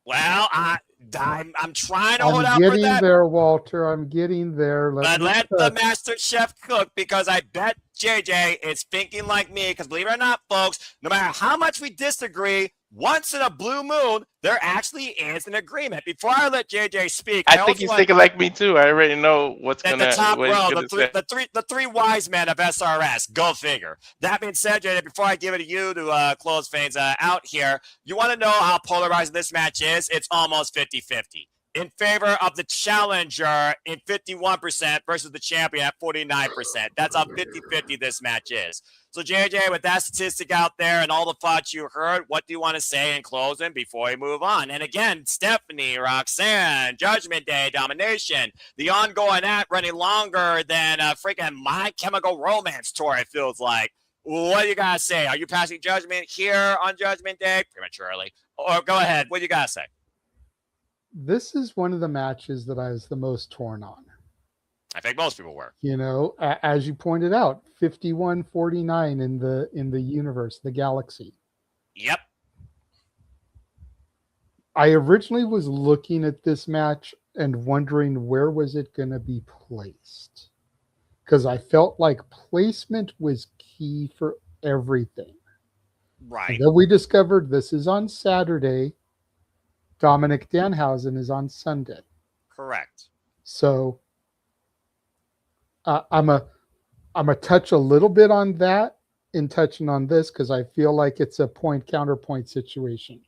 Well, I'm trying to hold out for that. I'm getting there, Walter. I'm getting there. But let the master chef cook because I bet JJ is thinking like me because believe it or not, folks, no matter how much we disagree, once in a blue moon, there actually is an agreement. Before I let JJ speak, I think he's thinking like me too. I already know what's going to the top row, the three wise men of SRS. Go figure. That being said, JJ, before I give it to you to close things out here, you want to know how polarizing this match is? It's almost 50-50. In favor of the challenger in 51% versus the champion at 49%. That's how 50-50 this match is. So, JJ, with that statistic out there and all the thoughts you heard, what do you want to say in closing before we move on? And again, Stephanie, Roxanne, Judgment Day, Domination, the ongoing act running longer than freaking My Chemical Romance tour, it feels like. What do you got to say? Are you passing judgment here on Judgment Day? Prematurely. Or go ahead. What do you got to say? This is one of the matches that I was the most torn on. I think most people were. As you pointed out, 51-49 in the universe, the galaxy. Yep. I originally was looking at this match and wondering where was it going to be placed. Because I felt like placement was key for everything. Right. And then we discovered this is on Saturday. Dominic Danhausen is on Sunday. Correct. So I'm a touch a little bit on that in touching on this because I feel like it's a point counterpoint situation.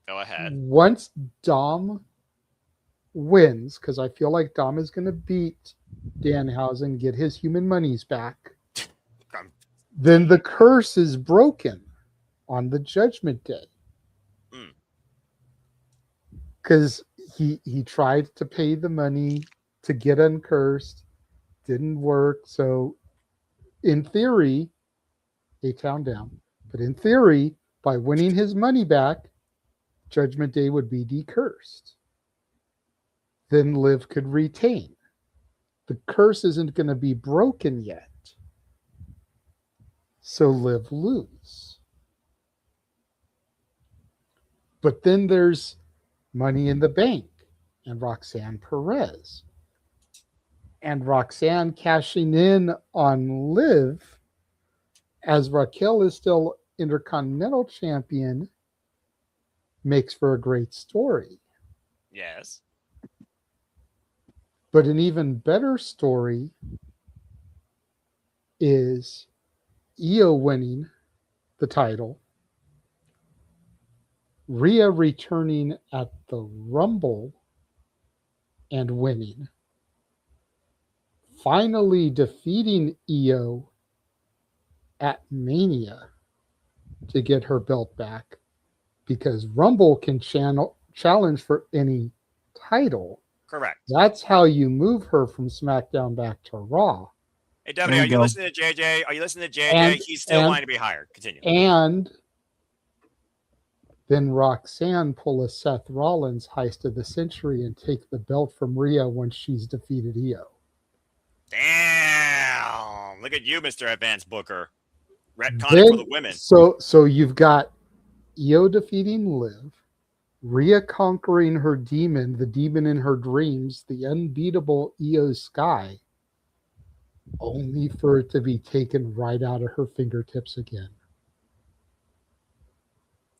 Go ahead. Once Dom wins, because I feel like Dom is going to beat Danhausen, get his human monies back, then the curse is broken on the Judgment Day. Because he tried to pay the money to get uncursed, didn't work. So in theory, A-Town down, but in theory, by winning his money back, Judgment Day would be decursed. Then Liv could retain. The curse isn't going to be broken yet. So Liv lose. But then there's Money in the Bank and Roxanne Perez. And Roxanne cashing in on Liv as Raquel is still Intercontinental Champion makes for a great story. Yes. But an even better story is Io winning the title, Rhea returning at the Rumble and winning, finally defeating Io at Mania to get her belt back, because Rumble can challenge for any title. Correct. That's how you move her from SmackDown back to Raw. Hey, Debbie, are you listening to JJ? Are you listening to JJ? And- He's still and- wanting to be hired. Continue. And then Roxanne pull a Seth Rollins heist of the century and take the belt from Rhea when she's defeated Io. Damn. Look at you, Mr. Advanced Booker. Retconning for the women. So you've got Io defeating Liv, Rhea conquering her demon, the demon in her dreams, the unbeatable Io Sky, only for it to be taken right out of her fingertips again.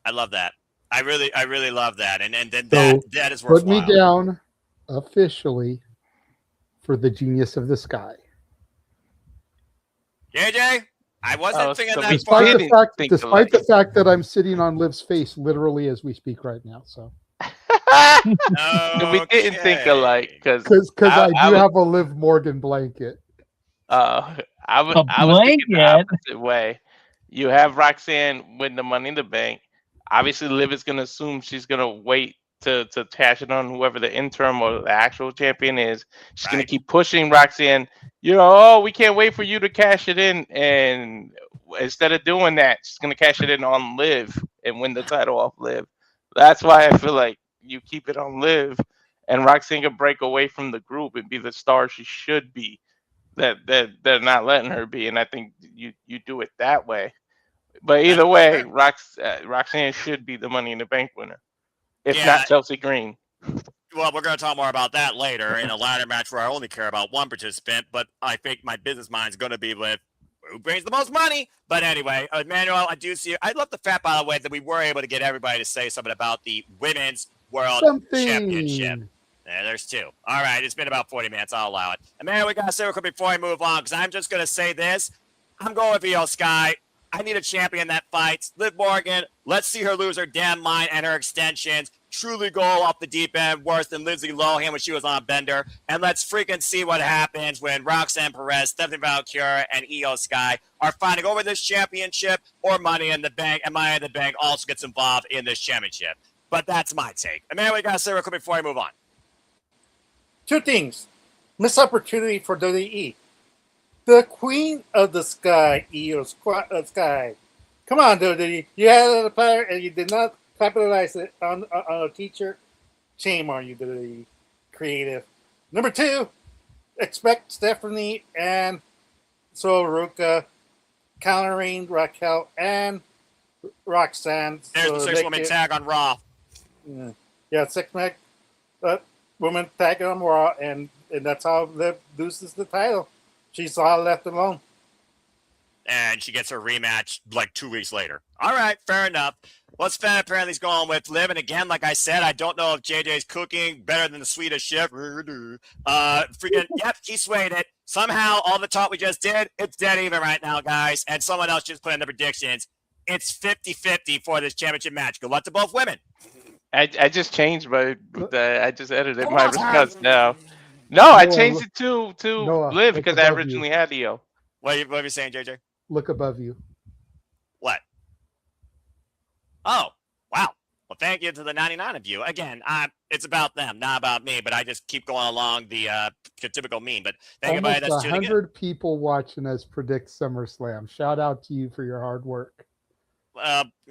I love that. I really love that. And then So that is worthwhile. put me down officially for the genius of the sky. JJ, I wasn't thinking that Despite far. despite the fact that I'm sitting on Liv's face literally as we speak right now. So We didn't think alike because I do have a Liv Morgan blanket. I was thinking the opposite way. You have Roxanne win the Money in the Bank. Obviously, Liv is going to assume she's going to wait to cash it on whoever the interim or the actual champion is. She's going to keep pushing Roxanne. Oh, we can't wait for you to cash it in. And instead of doing that, she's going to cash it in on Liv and win the title off Liv. That's why I feel like you keep it on Liv, and Roxanne can break away from the group and be the star she should be. That they're not letting her be, and I think you do it that way. But either way, Roxanne should be the Money in the Bank winner, if not Chelsea Green. Well, we're going to talk more about that later in a ladder match where I only care about one participant, but I think my business mind is going to be with who brings the most money. But anyway, Emmanuel, I love the fact, by the way, that we were able to get everybody to say something about the Women's World Championship. Yeah, there's two. All right, it's been about 40 minutes. I'll allow it. Emmanuel, we got to say real quick before I move on, because I'm just going to say this. I'm going with Io Sky. I need a champion that fights. Liv Morgan, let's see her lose her damn mind and her extensions. Truly go off the deep end, worse than Lindsay Lohan when she was on a bender. And let's freaking see what happens when Roxanne Perez, Stephanie Valkyria, and Io Sky are fighting over this championship or Money in the Bank. And Money in the Bank also gets involved in this championship. But that's my take. Emmanuel, we got to say real quick before I move on. Two things. Missed opportunity for WWE. The Queen of the Sky, Io Sky. Come on, WWE. You had a player and you did not capitalize it on a teacher. Shame on you, WWE. Creative. Number two, expect Stephanie and Soroka countering Raquel and Roxanne. There's the six-woman tag on Raw. Yeah, six-man woman tag on Raw, and that's how Liv loses the title. She's all left alone. And she gets her rematch like 2 weeks later. All right, fair enough. Well, Sven apparently is going with Liv. And again, like I said, I don't know if JJ's cooking better than the Swedish chef. Yep, he swayed it. Somehow, all the talk we just did, it's dead even right now, guys. And someone else just put in the predictions. It's 50-50 for this championship match. Good luck to both women. I just changed I just edited my response now. No, I changed it to Liv because I originally had Io. What are you saying, JJ? Look above you. What? Oh, wow. Well, thank you to the 99 of you. Again, it's about them, not about me, but I just keep going along the typical mean. But thank you, everybody that's tuning in. 100 people watching us predict SummerSlam. Shout out to you for your hard work.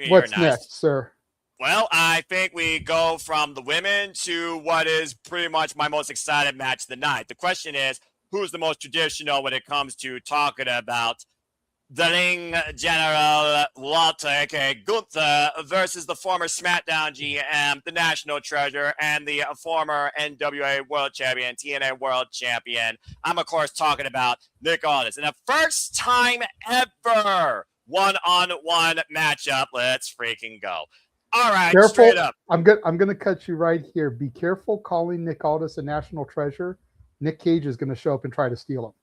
What's next, sir? Well, I think we go from the women to what is pretty much my most excited match of the night. The question is, who's the most traditional when it comes to talking about the ring general Walter, aka Gunther, versus the former SmackDown GM, the National Treasure, and the former NWA World Champion, TNA World Champion. I'm, of course, talking about Nick Aldis. And the first time ever one-on-one matchup. Let's freaking go. All right, careful. Straight up. I'm going to cut you right here. Be careful calling Nick Aldis a national treasure. Nick Cage is going to show up and try to steal him.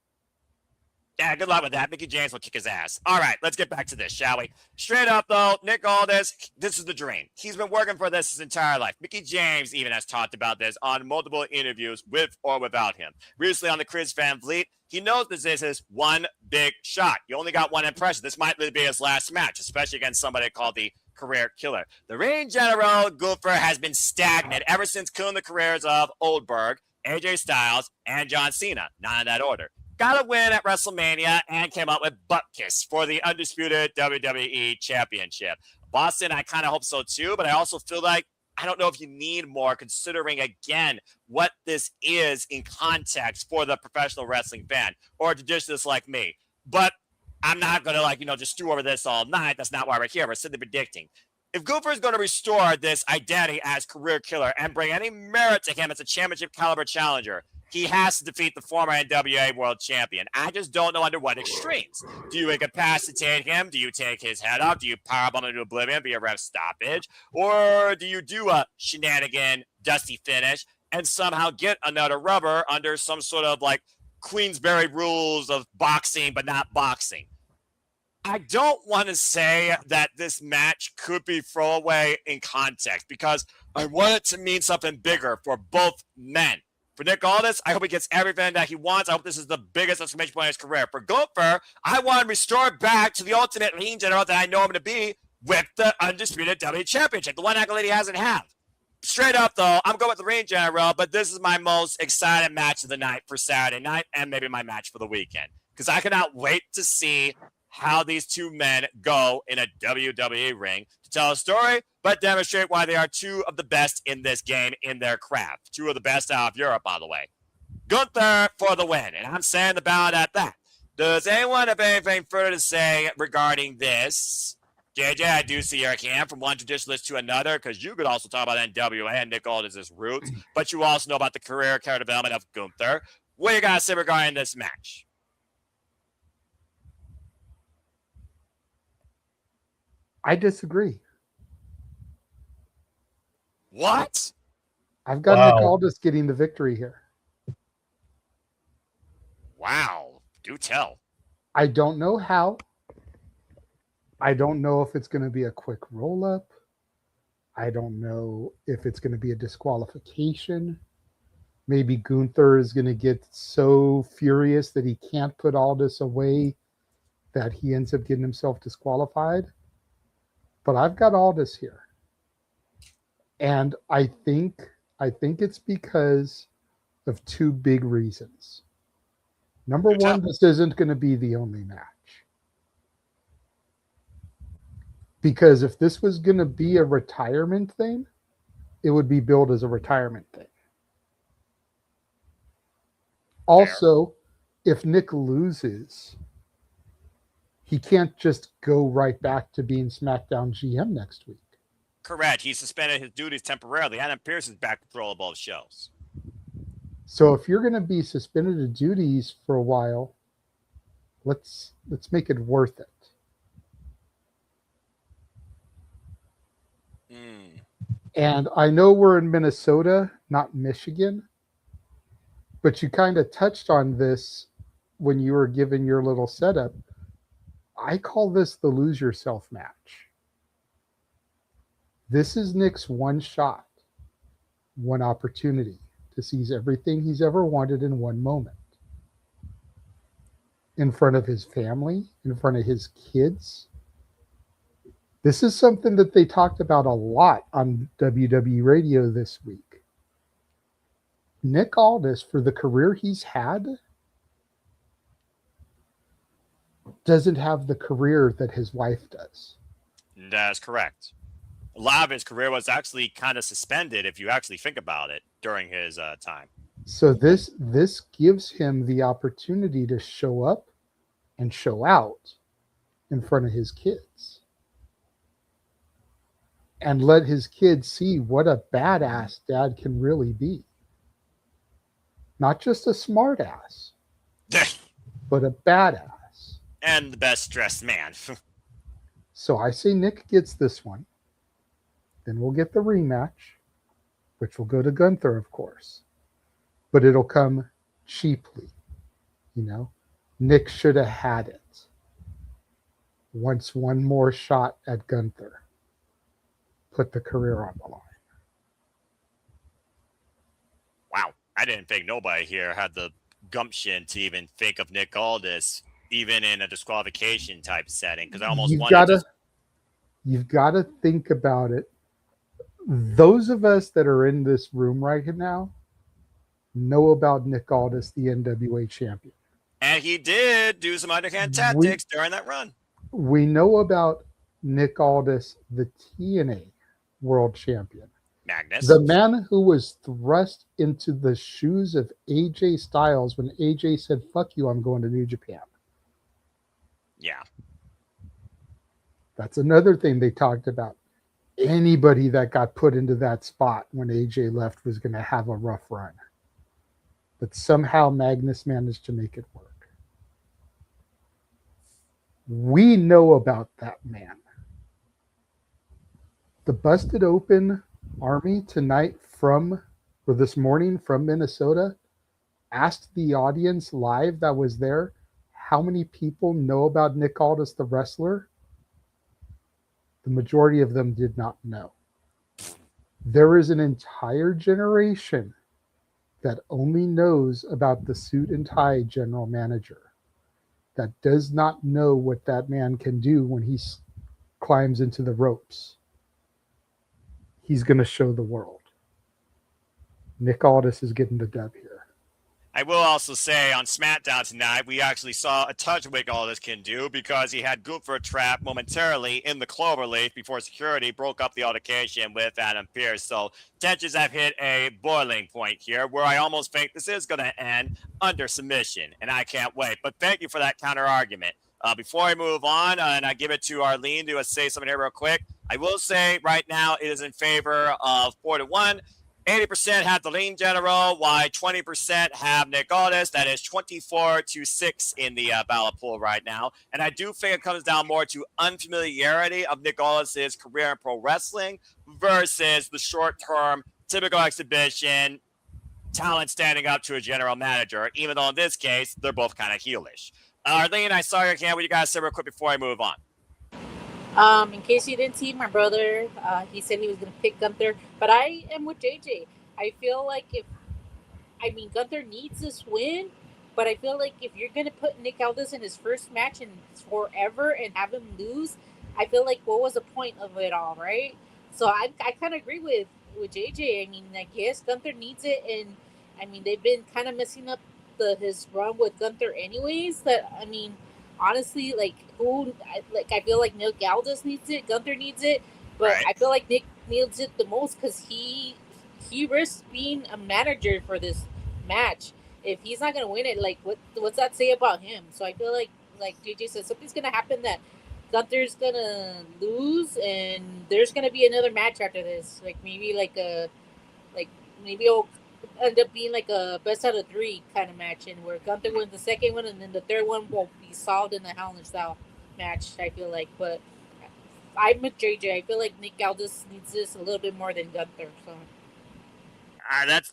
Yeah, good luck with that. Mickey James will kick his ass. All right, let's get back to this, shall we? Straight up, though, Nick Aldis, this is the dream. He's been working for this his entire life. Mickey James even has talked about this on multiple interviews with or without him. Recently on the Chris Van Vliet, he knows this is his one big shot. You only got one impression. This might be his last match, especially against somebody called the career killer. The Reign General Gunther has been stagnant ever since killing the careers of Oldberg, AJ Styles, and John Cena. Not in that order. Got a win at WrestleMania and came out with butt kiss for the undisputed WWE Championship. Boston, I kind of hope so too, but I also feel like I don't know if you need more, considering, again, what this is in context for the professional wrestling fan or a traditionalist like me. But I'm not going to, just stew over this all night. That's not why we're here. We're simply predicting. If Gunther is going to restore this identity as career killer and bring any merit to him as a championship caliber challenger, he has to defeat the former NWA World Champion. I just don't know under what extremes. Do you incapacitate him? Do you take his head off? Do you powerbomb him into oblivion via ref stoppage? Or do you do a shenanigan, dusty finish and somehow get another rubber under some sort of Queensberry rules of boxing, but not boxing? I don't want to say that this match could be throwaway in context because I want it to mean something bigger for both men. For Nick Aldis, I hope he gets everything that he wants. I hope this is the biggest exclamation point in his career. For Gunther, I want him restored back to the ultimate Reign General that I know him to be with the undisputed WWE Championship, the one accolade he hasn't had. Straight up, though, I'm going with the Reign General, but this is my most excited match of the night for Saturday night and maybe my match for the weekend because I cannot wait to see how these two men go in a WWE ring to tell a story, but demonstrate why they are two of the best in this game in their craft. Two of the best out of Europe, by the way. Gunther for the win, and I'm saying the ballot at that. Does anyone have anything further to say regarding this? JJ, I do see your hand from one traditionalist to another, because you could also talk about NWA and Nick Aldis' roots, but you also know about the career development of Gunther. What do you got to say regarding this match? I disagree. What? I've got Nick Aldis getting the victory here. Wow. Do tell. I don't know how. I don't know if it's going to be a quick roll-up. I don't know if it's going to be a disqualification. Maybe Gunther is going to get so furious that he can't put Aldis away that he ends up getting himself disqualified. But I've got Aldis here. And I think it's because of two big reasons. Number one, this isn't going to be the only match. Because if this was going to be a retirement thing, it would be billed as a retirement thing. Also, if Nick loses, he can't just go right back to being SmackDown GM next week. Correct. He suspended his duties temporarily. Adam Pearce is back to control of both shows. So if you're going to be suspended of duties for a while, let's make it worth it. And I know we're in Minnesota, not Michigan, but you kind of touched on this when you were giving your little setup. I call this the lose yourself match. This is Nick's one shot, one opportunity to seize everything he's ever wanted in one moment. In front of his family, in front of his kids. This is something that they talked about a lot on WWE radio this week. Nick Aldis, for the career he's had, doesn't have the career that his wife does. That's correct. A lot of his career was actually kind of suspended, if you actually think about it, during his time. So this gives him the opportunity to show up and show out in front of his kids. And let his kids see what a badass dad can really be. Not just a smart ass, but a badass. And the best dressed man. So I say Nick gets this one. Then we'll get the rematch, which will go to Gunther, of course. But it'll come cheaply. You know, Nick should have had it. Wants one more shot at Gunther. Put the career on the line. Wow. I didn't think nobody here had the gumption to even think of Nick Aldis, even in a disqualification type setting, because I almost wanted to... You've got to think about it. Those of us that are in this room right now know about Nick Aldis, the NWA champion. And he did do some underhand tactics during that run. We know about Nick Aldis, the TNA world champion. Magnus. The man who was thrust into the shoes of AJ Styles when AJ said, "Fuck you, I'm going to New Japan." Yeah. That's another thing they talked about. Anybody that got put into that spot when AJ left was going to have a rough run. But somehow Magnus managed to make it work. We know about that man. The Busted Open Army tonight this morning from Minnesota asked the audience live that was there how many people know about Nick Aldis, the wrestler. The majority of them did not know. There is an entire generation that only knows about the suit and tie general manager, that does not know what that man can do when he climbs into the ropes. He's going to show the world. Nick Aldis is getting the dub here. I will also say on SmackDown tonight, we actually saw a touch of what Aldis can do because he had Gunther trapped momentarily in the cloverleaf before security broke up the altercation with Adam Pearce. So tensions have hit a boiling point here where I almost think this is going to end under submission, and I can't wait. But thank you for that counter argument. Before I move on, and I give it to Arlene to say something here real quick, I will say right now it is in favor of 4-1. 80% have the lean general, while 20% have Nick Aldis. That is 24-6 in the ballot pool right now. And I do think it comes down more to unfamiliarity of Nick Aldis' career in pro wrestling versus the short-term typical exhibition talent standing up to a general manager, even though in this case, they're both kind of heelish. Arlene, I saw your hand. What you guys say real quick before I move on? In case you didn't see my brother, he said he was going to pick Gunther, but I am with JJ. I feel like Gunther needs this win, but I feel like if you're going to put Nick Aldis in his first match in forever and have him lose, I feel like what was the point of it all, right? So I kind of agree with JJ. I mean, I guess Gunther needs it, and I mean, they've been kind of messing up his run with Gunther anyways. Honestly, I feel like Nick Aldis needs it, Gunther needs it, but right. I feel like Nick needs it the most because he risks being a manager for this match. If he's not gonna win it, what's that say about him? So I feel like JJ said, something's gonna happen that Gunther's gonna lose, and there's gonna be another match after this. Maybe it'll end up being like a best out of 3 kind of match, and where Gunther wins the second one, and then the third one will be solved in the Hell in a Cell match, I feel like. But I'm with JJ. I feel like Nick Aldis needs this a little bit more than Gunther. So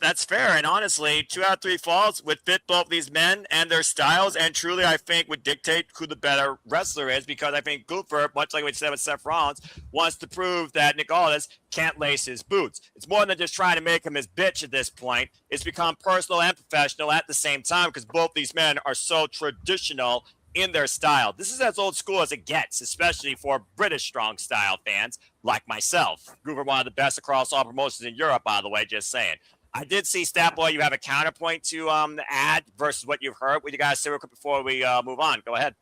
that's fair, and honestly, 2 out of 3 falls would fit both these men and their styles, and truly, I think would dictate who the better wrestler is, because I think Gunther, much like we said with Seth Rollins, wants to prove that Nick Aldis can't lace his boots. It's more than just trying to make him his bitch at this point. It's become personal and professional at the same time, because both these men are so traditional in their style. This is as old school as it gets, especially for British strong style fans like myself. Gunther, one of the best across all promotions in Europe, by the way, just saying. I did see, Statboy, you have a counterpoint to add versus what you've heard. What you guys say real quick before we move on? Go ahead.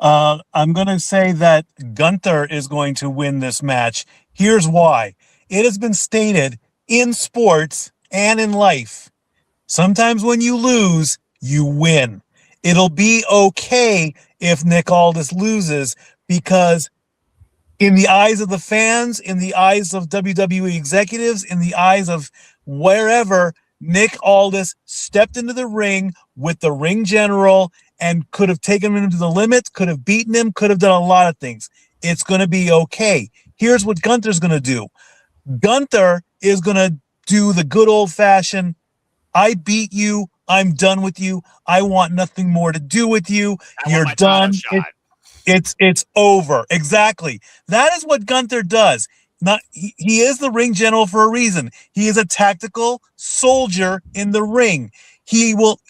I'm going to say that Gunther is going to win this match. Here's why. It has been stated in sports and in life, sometimes when you lose, you win. It'll be okay if Nick Aldis loses, because in the eyes of the fans, in the eyes of WWE executives, in the eyes of wherever, Nick Aldis stepped into the ring with the ring general and could have taken him to the limits, could have beaten him, could have done a lot of things. It's going to be okay. Here's what Gunther's going to do. Gunther is going to do the good old-fashioned, I beat you, I'm done with you, I want nothing more to do with you, you're done, it's over. Exactly. That is what Gunther does. He is the ring general for a reason. He is a tactical soldier in the ring. He will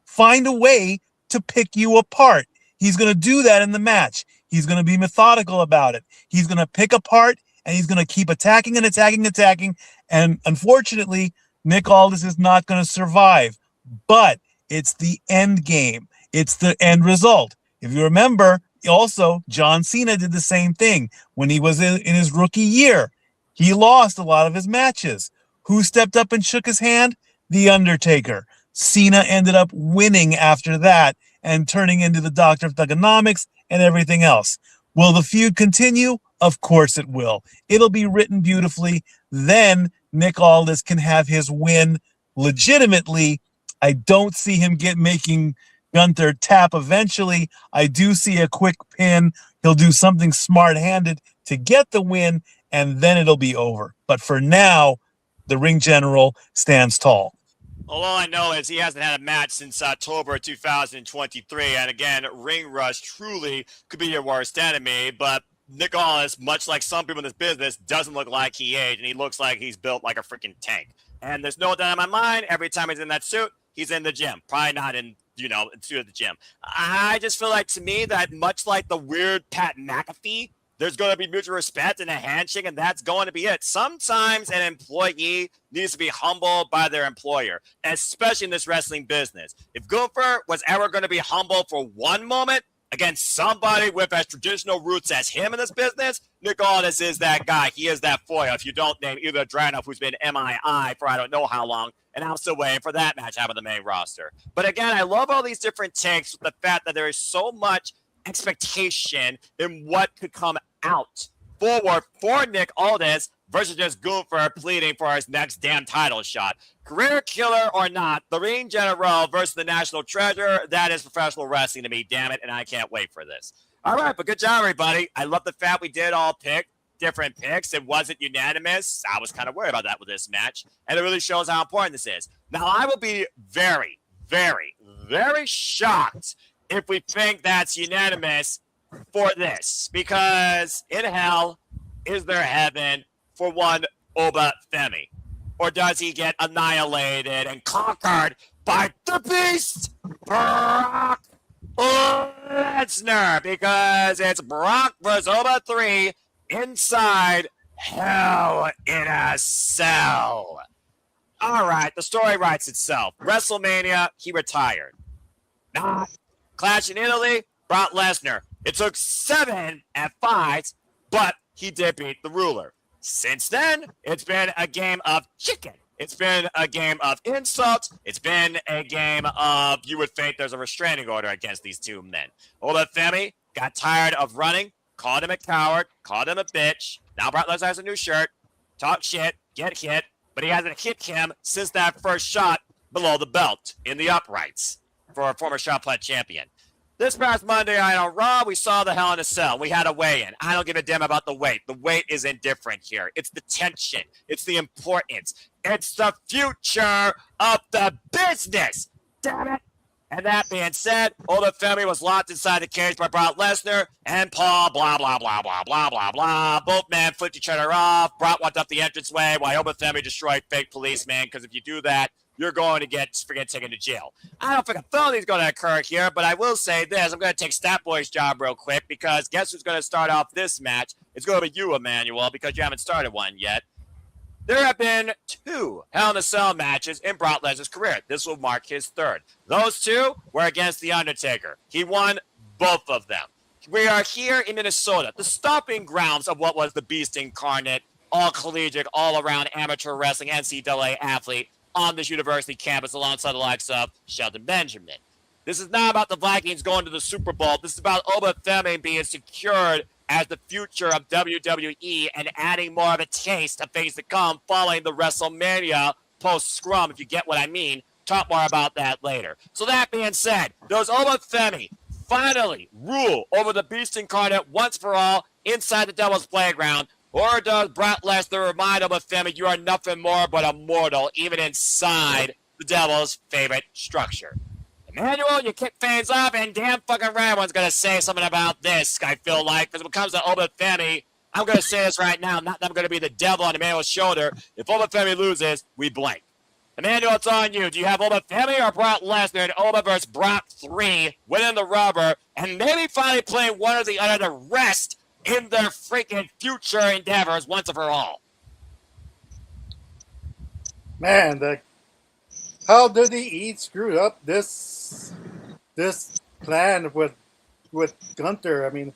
find a way to pick you apart. He's going to do that in the match. He's going to be methodical about it. He's going to pick apart, and he's going to keep attacking and attacking and attacking. And unfortunately, Nick Aldis is not going to survive. But it's the end game. It's the end result. If you remember, also, John Cena did the same thing when he was in his rookie year. He lost a lot of his matches. Who stepped up and shook his hand? The Undertaker. Cena ended up winning after that and turning into the Doctor of Thugonomics and everything else. Will the feud continue? Of course it will. It'll be written beautifully. Then Nick Aldis can have his win legitimately. I don't see him making Gunther tap eventually. I do see a quick pin. He'll do something smart-handed to get the win, and then it'll be over. But for now, the ring general stands tall. Well, all I know is he hasn't had a match since October 2023. And again, Ring Rust truly could be your worst enemy. But Nick Aldis, much like some people in this business, doesn't look like he aged. And he looks like he's built like a freaking tank. And there's no doubt in my mind, every time he's in that suit, he's in the gym. Probably not in, in suit at the gym. I just feel like, to me, that much like the weird Pat McAfee, there's going to be mutual respect and a handshake, and that's going to be it. Sometimes an employee needs to be humbled by their employer, especially in this wrestling business. If Gunther was ever going to be humble for one moment against somebody with as traditional roots as him in this business, Nick Aldis is that guy. He is that foil. If you don't name either Dragunov, who's been MII for I don't know how long, and I'm still waiting for that match out of the main roster. But again, I love all these different takes with the fact that there is so much expectation in what could come out forward for Nick Aldis versus just Gunther pleading for his next damn title shot. Career killer or not, the Ring General versus the National Treasure, that is professional wrestling to me, damn it, and I can't wait for this. All right, but good job, everybody. I love the fact we did all pick different picks. It wasn't unanimous. I was kind of worried about that with this match, and it really shows how important this is. Now, I will be very, very, very shocked if we think that's unanimous for this, because in hell is there heaven for one Oba Femi? Or does he get annihilated and conquered by the beast, Brock Lesnar? Because it's Brock versus Oba 3 inside Hell in a Cell. All right, the story writes itself. WrestleMania, he retired. Not Clash in Italy, Brock Lesnar. It took 7 F5s, but he did beat the ruler. Since then, it's been a game of chicken. It's been a game of insults. It's been a game of, you would think there's a restraining order against these two men. Oba Femi got tired of running, called him a coward, called him a bitch. Now Brock Lesnar has a new shirt, talk shit, get hit, but he hasn't hit him since that first shot below the belt in the uprights for a former Shotplat champion. This past Monday night on Raw, we saw the Hell in a Cell. We had a weigh-in. I don't give a damn about the weight. The weight is indifferent here. It's the tension. It's the importance. It's the future of the business. Damn it. And that being said, Oba Femi was locked inside the cage by Brock Lesnar and Paul, blah, blah, blah, blah, blah, blah, blah. Both men flipped each other off. Brock walked up the entranceway while Oba Femi destroyed fake policemen, because if you do that, you're going to get freaking taken to jail. I don't think a felony is going to occur here, but I will say this. I'm going to take Statboy's job real quick, because guess who's going to start off this match? It's going to be you, Emmanuel, because you haven't started one yet. There have been 2 Hell in a Cell matches in Brock Lesnar's career. This will mark his 3rd. Those 2 were against The Undertaker. He won both of them. We are here in Minnesota, the stomping grounds of what was the Beast Incarnate, all collegiate, all-around amateur wrestling NCAA athlete, on this university campus alongside the likes of Shelton Benjamin. This is not about the Vikings going to the Super Bowl. This is about Oba Femi being secured as the future of WWE and adding more of a taste of things to come following the WrestleMania post-scrum, if you get what I mean. Talk more about that later. So that being said, does Oba Femi finally rule over the Beast Incarnate once for all inside the Devil's Playground? Or does Brock Lesnar remind Oba Femi you are nothing more but a mortal, even inside the Devil's favorite structure? Emmanuel, you kick things off, and damn fucking right one's going to say something about this, I feel like. Because when it comes to Oba Femi, I'm going to say this right now. Not that I'm going to be the devil on Emmanuel's shoulder. If Oba Femi loses, we blink. Emmanuel, it's on you. Do you have Oba Femi or Brock Lesnar and Oba versus Brock 3 winning the rubber and maybe finally playing one or the other to rest in their freaking future endeavors once and for all? Man, how did he screw up this plan with Gunther? I mean,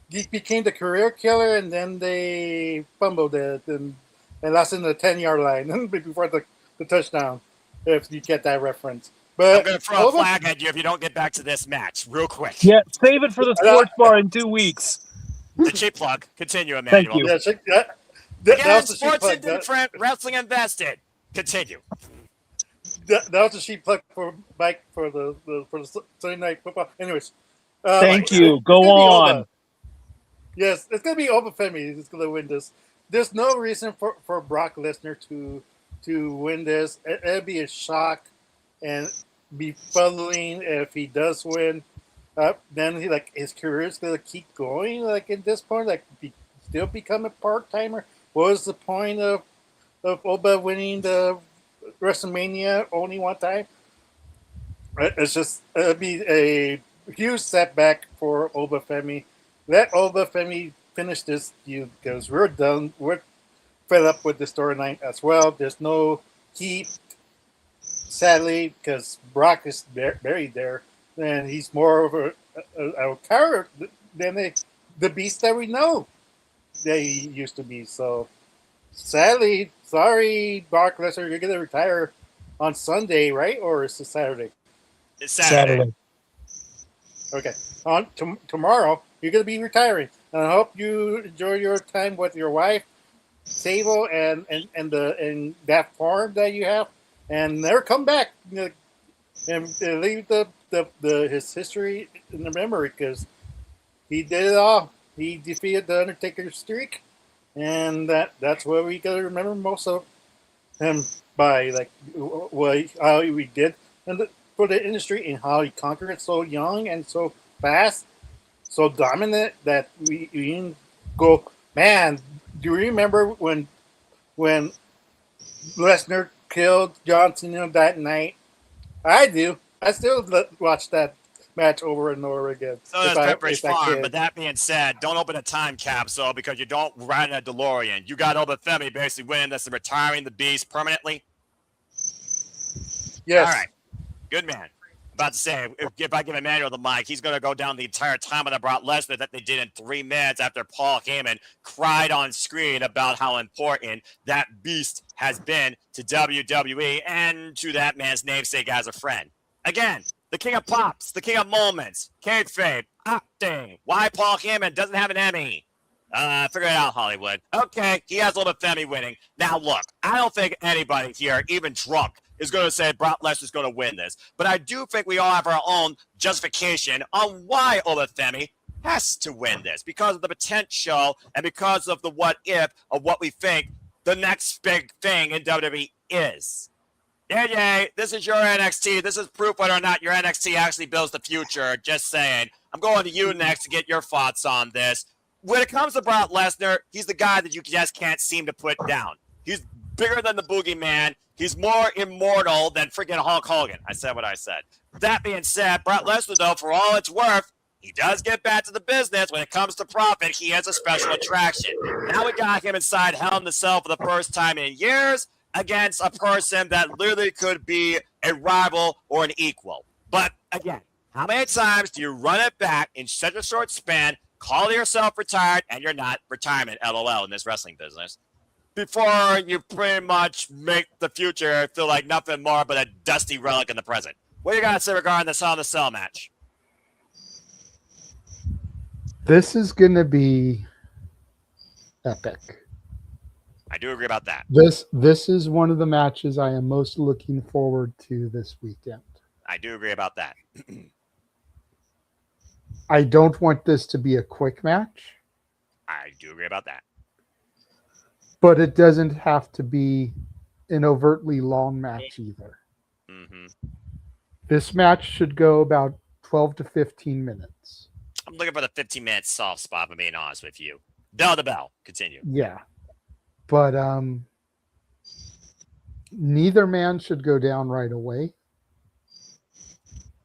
he became the career killer, and then they fumbled it and lost in the 10-yard line before the touchdown. If you get that reference, but I'm going to throw a flag at you if you don't get back to this match real quick. Yeah, save it for the sports bar in 2 weeks. The cheap plug. Continue, Emmanuel. Thank you. Again, sports indifferent, wrestling invested. Continue. That was a cheap plug for Mike for the Sunday Night Football. Anyways, Thank you. Go on. Yes, it's gonna be Oba Femi who's gonna win this. There's no reason for Brock Lesnar to win this. It'd be a shock and befuddling if he does win. Then his career is gonna keep going. Like at this point, still become a part timer. What was the point of Oba winning the WrestleMania only one time? It'll be a huge setback for Oba Femi. Let Oba Femi finish this feud because we're done. We're fed up with the storyline as well. There's no heat, sadly, because Brock is buried there, and he's more of a character than the beast that we know that he used to be. So, sadly, sorry, Brock Lesnar, you're gonna retire on Sunday, right? Or is it Saturday? It's Saturday. Okay. On tomorrow, you're going to be retiring. And I hope you enjoy your time with your wife, Sable, and that farm that you have, and never come back. And leave his history in the memory because he did it all. He defeated the Undertaker's streak, and that's what we got to remember most of him by, how he did for the industry and how he conquered it so young and so fast, so dominant that we even go, man, do you remember when Lesnar killed John Cena that night? I do. I still watch that match over and over again. So does Pepperidge Farm, but that being said, don't open a time capsule because you don't ride in a DeLorean. You got Oba Femi basically winning this and retiring the beast permanently. Yes. All right. Good man. About to say, if I give Emmanuel the mic, he's going to go down the entire time when I brought Lesnar that they did in 3 minutes after Paul Heyman cried on screen about how important that beast has been to WWE and to that man's namesake as a friend. Again, the king of pops, the king of moments, kayfabe, acting. Why Paul Heyman doesn't have an Emmy? Figure it out, Hollywood. Okay, he has a little Femi winning. Now, look, I don't think anybody here, even drunk, is going to say Brock Lesnar's going to win this. But I do think we all have our own justification on why Oba Femi has to win this because of the potential and because of the what if of what we think the next big thing in WWE is. Yay, this is your NXT. This is proof whether or not your NXT actually builds the future. Just saying. I'm going to you next to get your thoughts on this. When it comes to Brock Lesnar, he's the guy that you just can't seem to put down. He's bigger than the boogeyman. He's more immortal than freaking Hulk Hogan. I said what I said. That being said, Brock Lesnar, though, for all it's worth, he does get back to the business. When it comes to profit, he has a special attraction. Now we got him inside Hell in the Cell for the first time in years against a person that literally could be a rival or an equal. But again, how many times do you run it back in such a short span, call yourself retired, and you're not retirement, LOL, in this wrestling business, before you pretty much make the future feel like nothing more but a dusty relic in the present? What do you got to say regarding this Hell in the Cell match? This is going to be epic. I do agree about that. This is one of the matches I am most looking forward to this weekend. I do agree about that. I don't want this to be a quick match. I do agree about that. But it doesn't have to be an overtly long match either. Mm-hmm. This match should go about 12 to 15 minutes. I'm looking for the 15-minute soft spot, if I'm being honest with you. Bell to bell. Continue. Yeah. But neither man should go down right away.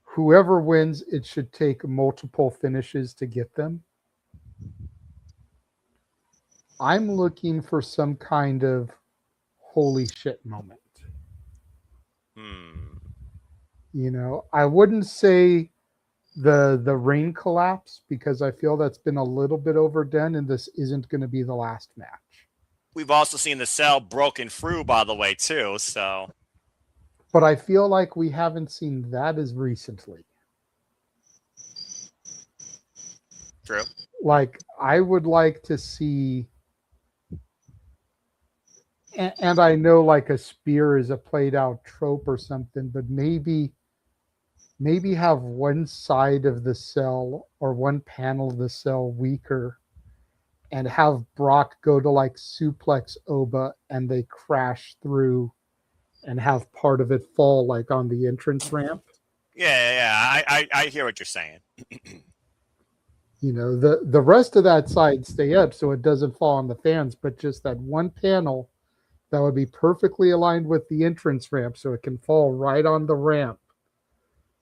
Whoever wins, it should take multiple finishes to get them. I'm looking for some kind of holy shit moment. You know, I wouldn't say the ring collapse, because I feel that's been a little bit overdone, and this isn't going to be the last match. We've also seen the cell broken through, by the way, too. So, but I feel like we haven't seen that as recently. True. Like, I would like to see, and I know like a spear is a played out trope or something, but maybe have one side of the cell or one panel of the cell weaker, and have Brock go to like suplex Oba and they crash through, and have part of it fall like on the entrance ramp. Yeah. I hear what you're saying. You know, the rest of that side stay up so it doesn't fall on the fans, but just that one panel that would be perfectly aligned with the entrance ramp so it can fall right on the ramp.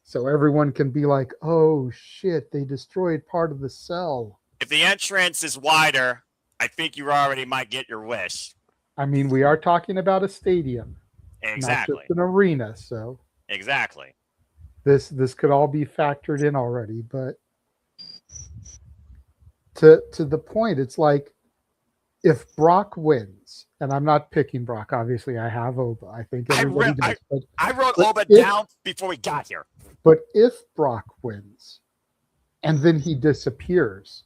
So everyone can be like, oh shit, they destroyed part of the cell. If the entrance is wider, I think you already might get your wish. I mean, we are talking about a stadium, Exactly. not just an arena. So Exactly. this could all be factored in already. But to the point, it's like, if Brock wins, and I'm not picking Brock, obviously I have Oba. I think everybody does. I wrote Oba down before we got here. But if Brock wins and then he disappears,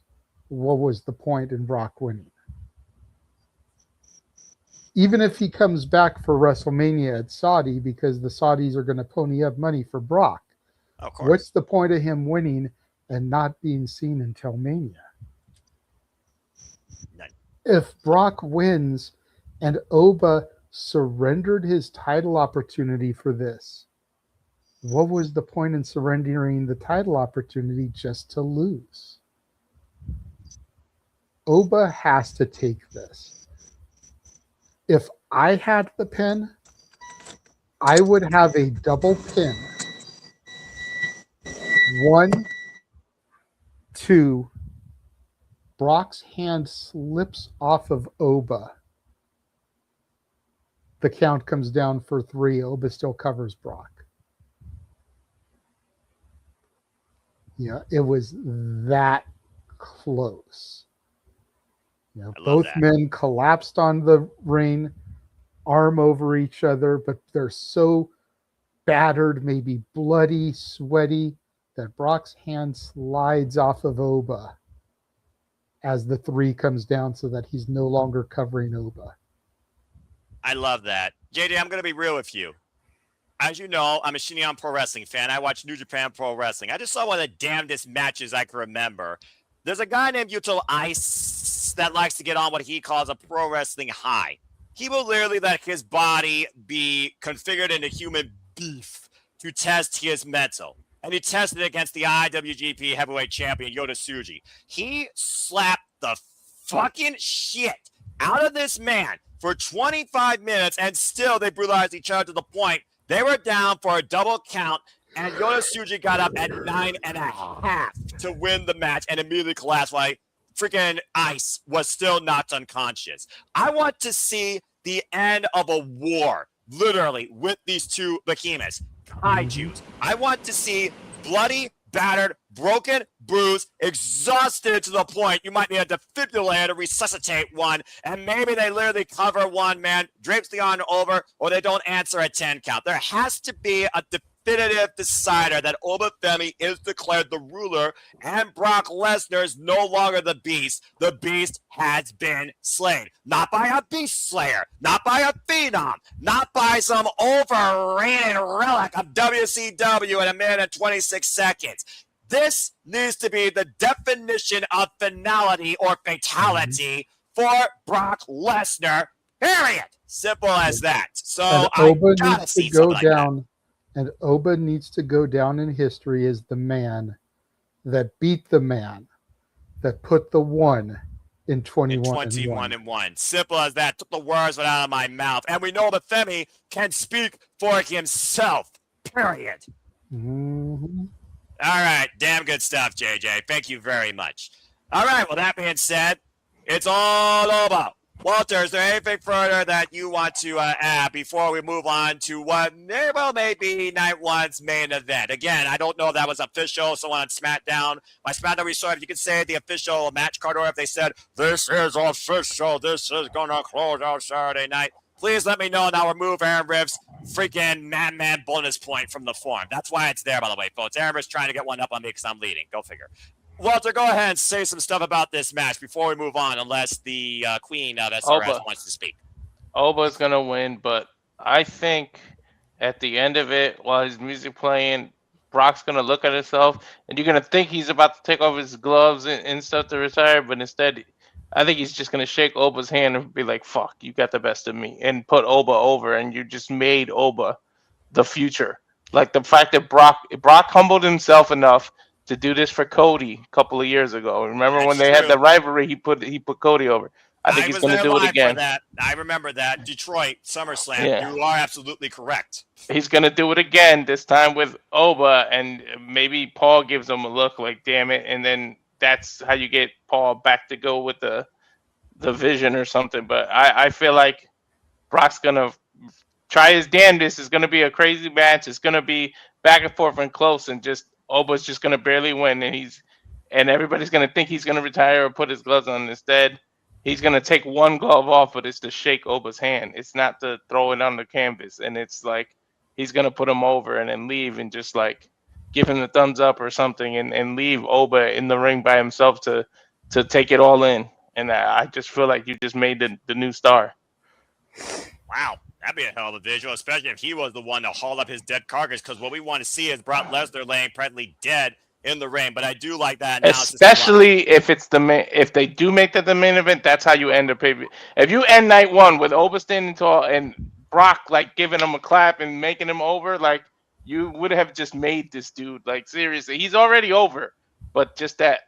what was the point in Brock winning? Even if he comes back for WrestleMania at Saudi, because the Saudis are going to pony up money for Brock, of course, what's the point of him winning and not being seen until Mania? None. If Brock wins and Oba surrendered his title opportunity for this, what was the point in surrendering the title opportunity just to lose? Oba has to take this. If I had the pin, I would have a double pin. 1, 2, Brock's hand slips off of Oba. The count comes down for 3. Oba still covers Brock. Yeah, it was that close. You know, both men collapsed on the ring, arm over each other, but they're so battered, maybe bloody, sweaty, that Brock's hand slides off of Oba as the 3 comes down so that he's no longer covering Oba. I love that. JD, I'm going to be real with you. As you know, I'm a Shinyan Pro Wrestling fan. I watch New Japan Pro Wrestling. I just saw one of the damnedest matches I can remember. There's a guy named Yuto Ice that likes to get on what he calls a pro wrestling high. He will literally let his body be configured into human beef to test his mental. And he tested it against the IWGP Heavyweight Champion, Yota Tsuji. He slapped the fucking shit out of this man for 25 minutes, and still they brutalized each other to the point they were down for a double count, and Yota Tsuji got up at 9.5 to win the match and immediately collapsed while freaking Ice was still knocked unconscious. I want to see the end of a war, literally, with these two behemoths, kaijus. I want to see bloody, battered, broken, bruised, exhausted to the point you might need a defibrillator to resuscitate one, and maybe they literally cover one man, drapes the arm over, or they don't answer a 10 count. There has to be a definitive decider that Oba Femi is declared the ruler and Brock Lesnar is no longer the beast. The beast has been slain. Not by a beast slayer, not by a phenom, not by some overrated relic of WCW in 1:26. This needs to be the definition of finality or fatality for Brock Lesnar, period. Simple as that. So I gotta see something like that. And Oba needs to go down in history as the man that beat the man, that put the 1 in 21 and 1. Simple as that. Took the words right out of my mouth. And we know that Femi can speak for himself. Period. Mm-hmm. All right. Damn good stuff, JJ. Thank you very much. All right. Well, that being said, it's all over. Walter, is there anything further that you want to add before we move on to what may be night one's main event? Again, I don't know if that was official. Someone on SmackDown, my SmackDown we saw, if you could say the official match card, or if they said, this is official, this is going to close out Saturday night, please let me know, and I'll remove Aaron Riff's freaking man bonus point from the form. That's why it's there, by the way, folks. Aaron Riff's trying to get one up on me because I'm leading. Go figure. Walter, go ahead and say some stuff about this match before we move on, unless the queen of SRS wants to speak. Oba's going to win, but I think at the end of it, while his music playing, Brock's going to look at himself, and you're going to think he's about to take off his gloves and stuff to retire, but instead, I think he's just going to shake Oba's hand and be like, fuck, you got the best of me, and put Oba over, and you just made Oba the future. Like the fact that Brock humbled himself enough to do this for Cody a couple of years ago. Remember when they had the rivalry, he put Cody over. I think he's going to do it again. I remember that. Detroit, SummerSlam. Yeah. You are absolutely correct. He's going to do it again, this time with Oba, and maybe Paul gives him a look like, damn it, and then that's how you get Paul back to go with the vision or something. But I feel like Brock's going to try his damnedest. It's going to be a crazy match. It's going to be back and forth and close, and just Oba's just going to barely win, and everybody's going to think he's going to retire or put his gloves on. Instead, he's going to take one glove off, but it's to shake Oba's hand. It's not to throw it on the canvas, and it's like he's going to put him over and then leave and just like give him the thumbs up or something and leave Oba in the ring by himself to take it all in. And I just feel like you just made the new star. Wow. That'd be a hell of a visual, especially if he was the one to haul up his dead carcass, because what we want to see is Brock Lesnar laying presently dead in the ring. But I do like that analysis. Especially if it's if they do make that the main event, that's how you end the pay-per-view. If you end night one with Oba standing tall and Brock like giving him a clap and making him over, like you would have just made this dude, like seriously, he's already over. But just that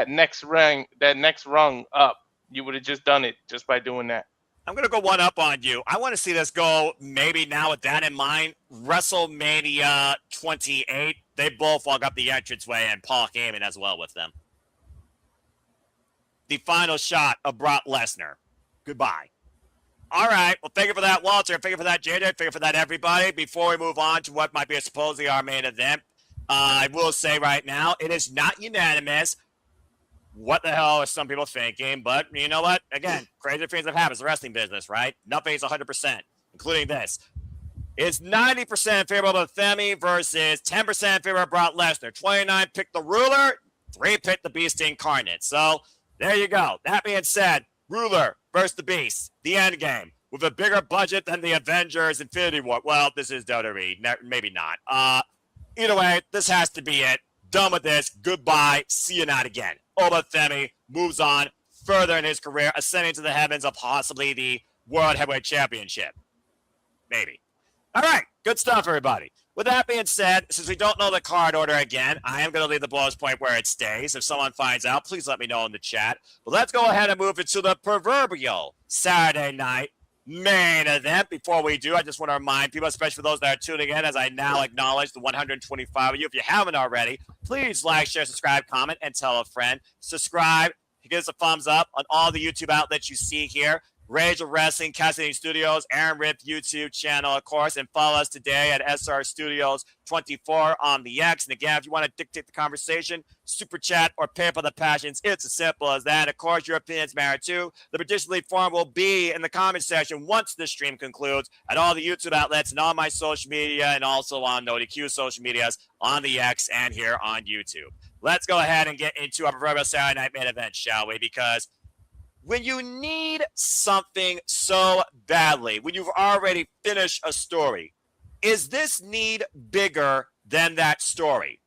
next rung up, you would have just done it just by doing that. I'm going to go one up on you. I want to see this go, maybe now with that in mind, WrestleMania 28. They both walk up the entranceway, and Paul Heyman as well with them. The final shot of Brock Lesnar. Goodbye. All right. Well, thank you for that, Walter. Thank you for that, JJ. Thank you for that, everybody. Before we move on to what might be supposedly our main event, I will say right now, it is not unanimous. What the hell are some people thinking? But you know what? Again, crazy things have happened. It's the wrestling business, right? Nothing's 100%, including this. It's 90% in favor of Femi versus 10% in favor of Brock Lesnar. 29 picked the ruler, 3 picked the beast incarnate. So there you go. That being said, ruler versus the beast, the end game, with a bigger budget than the Avengers Infinity War. Well, this is WWE. Maybe not. Either way, this has to be it. Done with this. Goodbye. See you not again. Oba Femi moves on further in his career, ascending to the heavens of possibly the World Heavyweight Championship. Maybe. All right. Good stuff, everybody. With that being said, since we don't know the card order again, I am going to leave the bonus point where it stays. If someone finds out, please let me know in the chat. But let's go ahead and move into the proverbial Saturday night main event. Before we do, I just want to remind people, especially for those that are tuning in, as I now acknowledge the 125 of you. If you haven't already, please like, share, subscribe, comment, and tell a friend. Subscribe. Give us a thumbs up on all the YouTube outlets you see here. Rage of Wrestling, Cassidy Studios, Aaron Rip YouTube channel, of course, and follow us today at SR Studios 24 on the X. And again, if you want to dictate the conversation, super chat or pay for the passions. It's as simple as that. Of course, your opinions matter too. The Petition League forum will be in the comment section once the stream concludes at all the YouTube outlets and all my social media, and also on NoDQ social medias on the X and here on YouTube. Let's go ahead and get into our proverbial Saturday night main event, shall we? Because when you need something so badly, when you've already finished a story, is this need bigger than that story?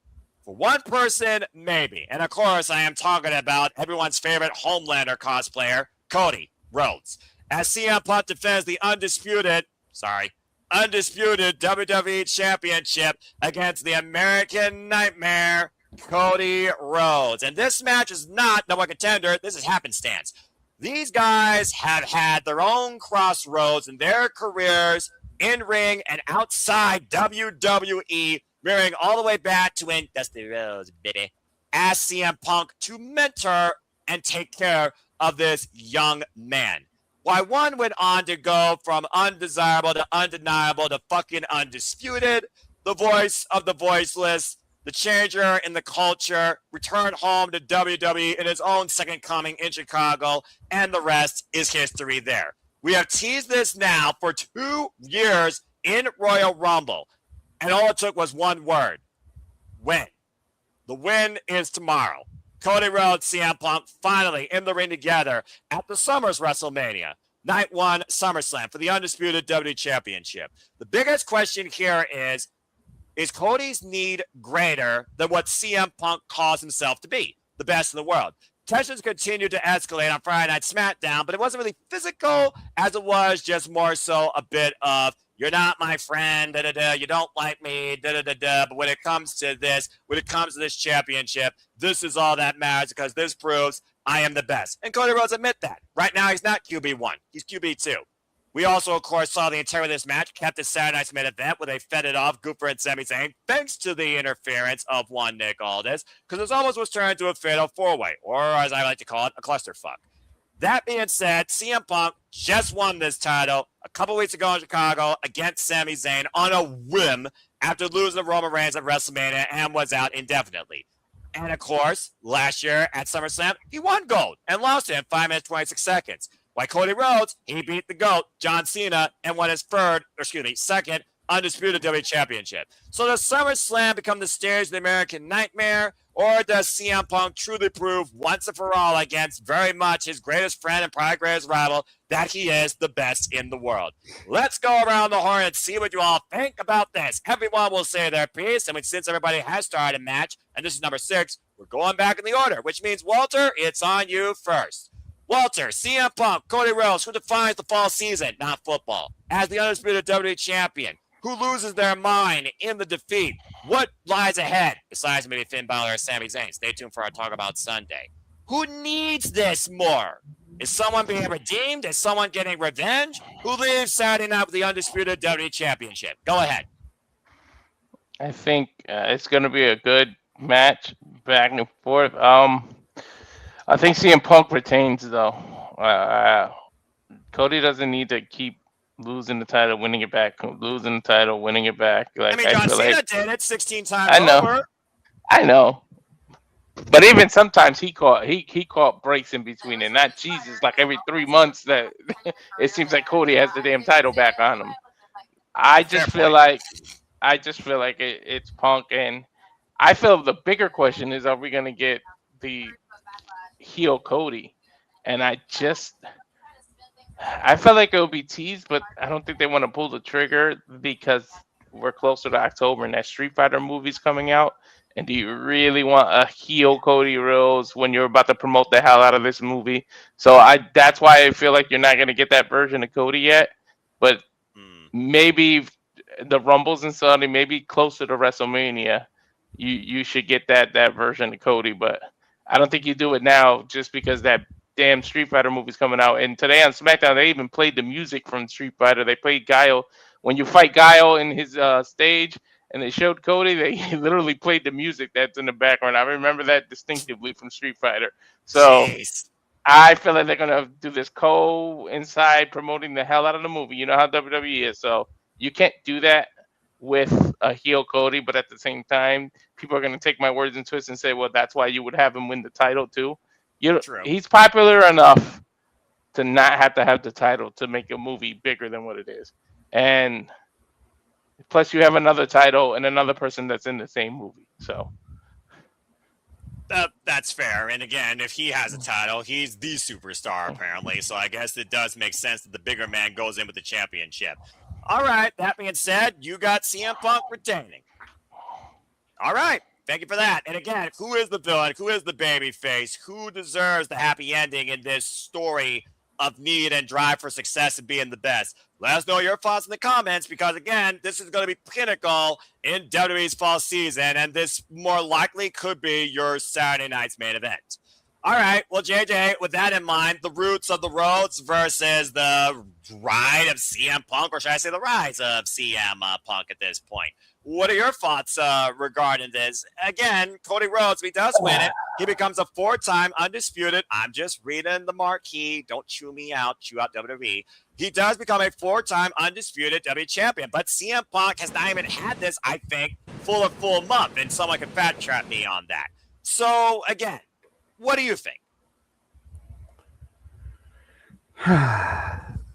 For one person, maybe. And of course, I am talking about everyone's favorite Homelander cosplayer, Cody Rhodes. As CM Punk defends the undisputed WWE Championship against the American Nightmare, Cody Rhodes. And this match is not number one contender. This is happenstance. These guys have had their own crossroads in their careers, in ring and outside WWE, mirroring all the way back to when Dusty Rhodes, baby, asked CM Punk to mentor and take care of this young man. Why one went on to go from undesirable to undeniable to fucking undisputed, the voice of the voiceless, the changer in the culture, returned home to WWE in his own second coming in Chicago, and the rest is history there. We have teased this now for 2 years in Royal Rumble, and all it took was one word: win. The win is tomorrow. Cody Rhodes, CM Punk, finally in the ring together at the Summer's WrestleMania. Night 1 SummerSlam for the Undisputed WWE Championship. The biggest question here is Cody's need greater than what CM Punk calls himself to be, the best in the world? Tensions continued to escalate on Friday Night SmackDown, but it wasn't really physical as it was just more so a bit of, you're not my friend, da-da-da, you don't like me, da-da-da-da, but when it comes to this championship, this is all that matters because this proves I am the best. And Cody Rhodes admit that. Right now, he's not QB1. He's QB2. We also, of course, saw the integrity of this match kept at Saturday Night's main event where they fed it off Gunther and Sami Zayn thanks to the interference of one Nick Aldis, because this almost was turned into a fatal four-way, or as I like to call it, a clusterfuck. That being said, CM Punk just won this title a couple weeks ago in Chicago against Sami Zayn on a whim after losing to Roman Reigns at WrestleMania and was out indefinitely. And of course, last year at SummerSlam, he won gold and lost it in 5 minutes, 26 seconds. Like Cody Rhodes, he beat the GOAT, John Cena, and won his second Undisputed WWE Championship. So does SummerSlam become the stage of the American Nightmare, or does CM Punk truly prove once and for all against very much his greatest friend and probably greatest rival that he is the best in the world? Let's go around the horn and see what you all think about this. Everyone will say their piece, and since everybody has started a match, and this is number 6, we're going back in the order, which means, Walter, it's on you first. Walter, CM Punk, Cody Rhodes, who defines the fall season, not football, as the Undisputed WWE Champion, who loses their mind in the defeat. What lies ahead, besides maybe Finn Balor or Sami Zayn? Stay tuned for our Talk About Sunday. Who needs this more? Is someone being redeemed? Is someone getting revenge? Who leaves Saturday night with the Undisputed WWE Championship? Go ahead. I think it's going to be a good match, back and forth. I think CM Punk retains, though. Cody doesn't need to keep losing the title, winning it back, losing the title, winning it back. Like, John Cena did it 16 times over. I know. But even sometimes he caught breaks in between it. Not Jesus, like every 3 months that it seems like Cody has the damn title back on him. I just feel like it's Punk, and I feel the bigger question is, are we gonna get the heel Cody? And I feel like it will be teased, but I don't think they want to pull the trigger because we're closer to October and that Street Fighter movie's coming out. And do you really want a heel Cody Rhodes when you're about to promote the hell out of this movie? So that's why I feel like you're not going to get that version of Cody yet. But maybe the Rumbles and Sunday, maybe closer to WrestleMania, you should get that version of Cody. But I don't think you do it now just because that damn Street Fighter movie's coming out. And today on SmackDown, they even played the music from Street Fighter. They played Guile. When you fight Guile in his stage and they showed Cody, they literally played the music that's in the background. I remember that distinctively from Street Fighter. So I feel like they're going to do this inside promoting the hell out of the movie. You know how WWE is. So you can't do that with a heel Cody, but at the same time, people are going to take my words and twist and say, well, that's why you would have him win the title too. He's popular enough to not have to have the title to make a movie bigger than what it is. And plus you have another title and another person that's in the same movie. So that's fair. And again, if he has a title, he's the superstar apparently. So I guess it does make sense that the bigger man goes in with the championship. All right. That being said, you got CM Punk retaining. All right. Thank you for that. And again, who is the villain? Who is the baby face? Who deserves the happy ending in this story of need and drive for success and being the best? Let us know your thoughts in the comments because, again, this is going to be pinnacle in WWE's fall season, and this more likely could be your Saturday night's main event. All right. Well, JJ, with that in mind, the roots of the Rhodes versus the ride of CM Punk, or should I say the rise of CM Punk at this point? What are your thoughts regarding this? Again, Cody Rhodes, if he does win it, he becomes a 4-time undisputed. I'm just reading the marquee. Don't chew me out. Chew out WWE. He does become a 4-time undisputed WWE champion. But CM Punk has not even had this, I think, full month. And someone can fat trap me on that. So, again, what do you think?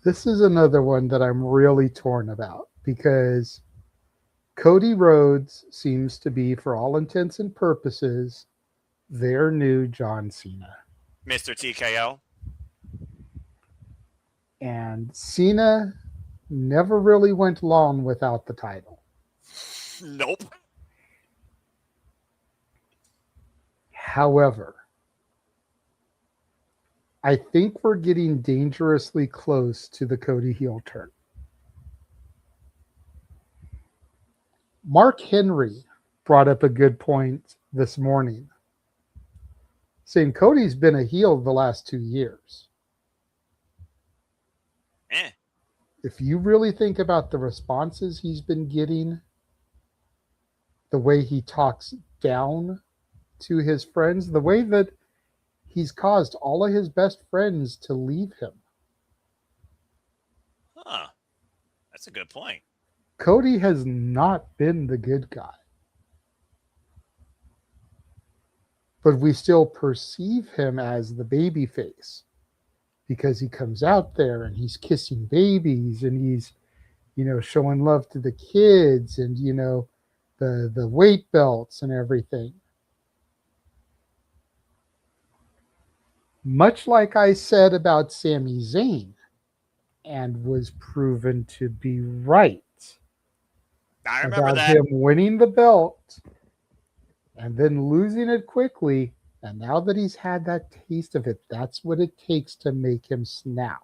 This is another one that I'm really torn about because Cody Rhodes seems to be, for all intents and purposes, their new John Cena. Mr. TKO. And Cena never really went long without the title. Nope. However, I think we're getting dangerously close to the Cody heel turn. Mark Henry brought up a good point this morning, saying Cody's been a heel the last 2 years. If you really think about the responses he's been getting, the way he talks down to his friends, the way that he's caused all of his best friends to leave him. Huh. That's a good point. Cody has not been the good guy. But we still perceive him as the baby face because he comes out there and he's kissing babies and he's, showing love to the kids and, the weight belts and everything. Much like I said about Sami Zayn and was proven to be right. I remember about that. him winning the belt and then losing it quickly. And now that he's had that taste of it, that's what it takes to make him snap.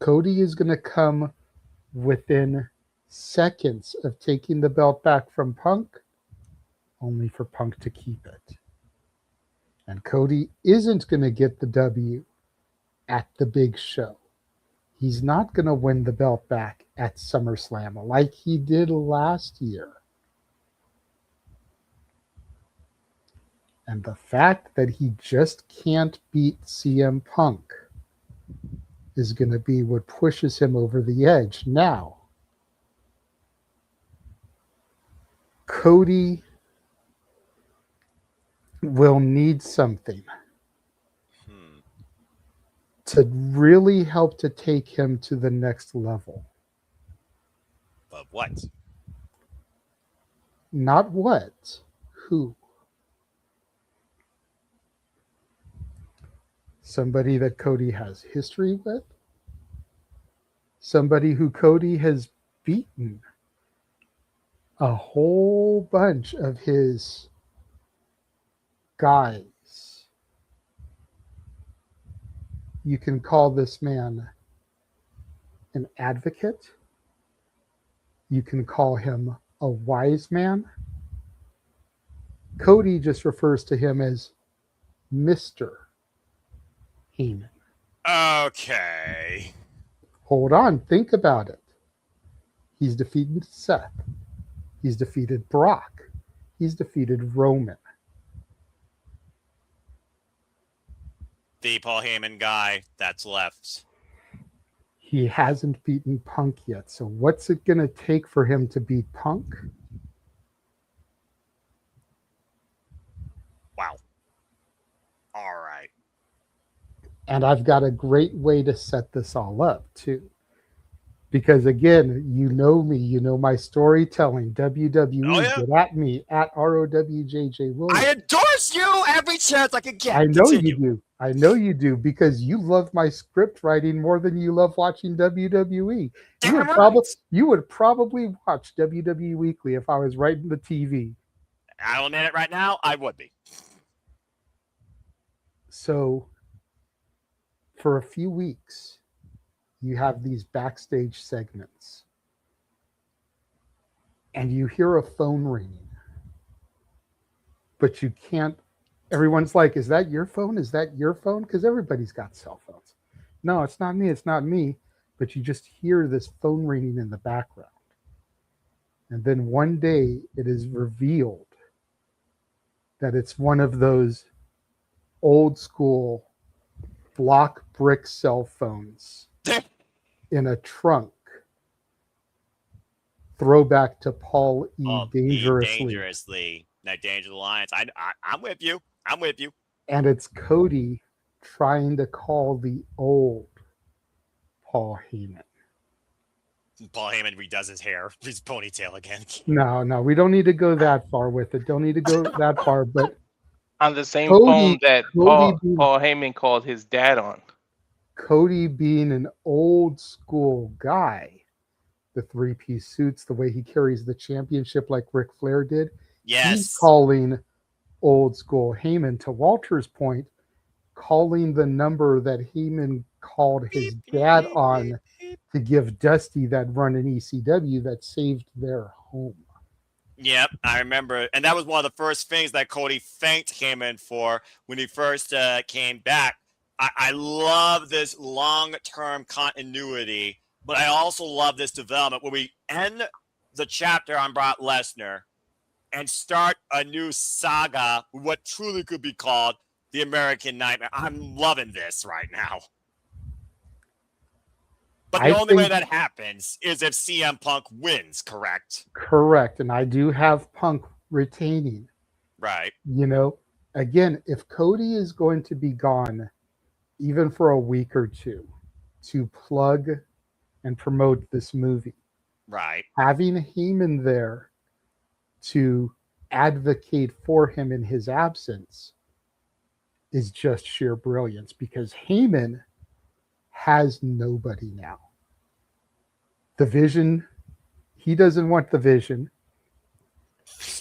Cody is going to come within seconds of taking the belt back from Punk, only for Punk to keep it. And Cody isn't going to get the W at the big show. He's not going to win the belt back at SummerSlam like he did last year. And the fact that he just can't beat CM Punk is going to be what pushes him over the edge. Now, Cody will need something to really help to take him to the next level. But what? Not what. Who? Somebody that Cody has history with. Somebody who Cody has beaten a whole bunch of his guys. You can call this man an advocate. You can call him a wise man. Cody just refers to him as Mr. Heyman. Okay. Hold on, think about it. He's defeated Seth. He's defeated Brock. He's defeated Roman. The Paul Heyman guy that's left. He hasn't beaten Punk yet. So what's it going to take for him to beat Punk? Wow. All right. And I've got a great way to set this all up, too. Because, again, you know me. You know my storytelling. WWE, get at me, at ROWJJ Williams. I endorse you every chance I can get. I know Continue. you do. I know you do, because you love my script writing more than you love watching WWE. You would probably watch WWE Weekly if I was writing the TV. I'll admit it right now, I would be. So, for a few weeks, you have these backstage segments, and you hear a phone ringing, but you can't everyone's like, is that your phone? Is that your phone? Because everybody's got cell phones. No, it's not me. It's not me. But you just hear this phone ringing in the background. And then one day it is revealed that it's one of those old school block brick cell phones in a trunk. Throwback to Paul E. Dangerously. That Danger Alliance. I'm with you. I'm with you. And it's Cody trying to call the old Paul Heyman. Paul Heyman redoes his hair, his ponytail again. No, we don't need to go that far with it. Don't need to go that far, but On the same Cody- phone that Cody Paul Heyman called his dad on. Cody being an old school guy, the three-piece suits, the way he carries the championship like Ric Flair did. Yes. He's calling old school Heyman, to Walter's point, calling the number that Heyman called his dad on to give Dusty that run in ECW that saved their home. Yep, I remember. And that was one of the first things that Cody thanked Heyman for when he first came back. I love this long-term continuity, but I also love this development where we end the chapter on Brock Lesnar and start a new saga, what truly could be called the American Nightmare. I'm loving this right now. But the only way that happens is if CM Punk wins, correct? Correct. And I do have Punk retaining. Right. You know, again, if Cody is going to be gone even for a week or two to plug and promote this movie, right, having Heyman there to advocate for him in his absence is just sheer brilliance, because Heyman has nobody now. The Vision, he doesn't want the Vision.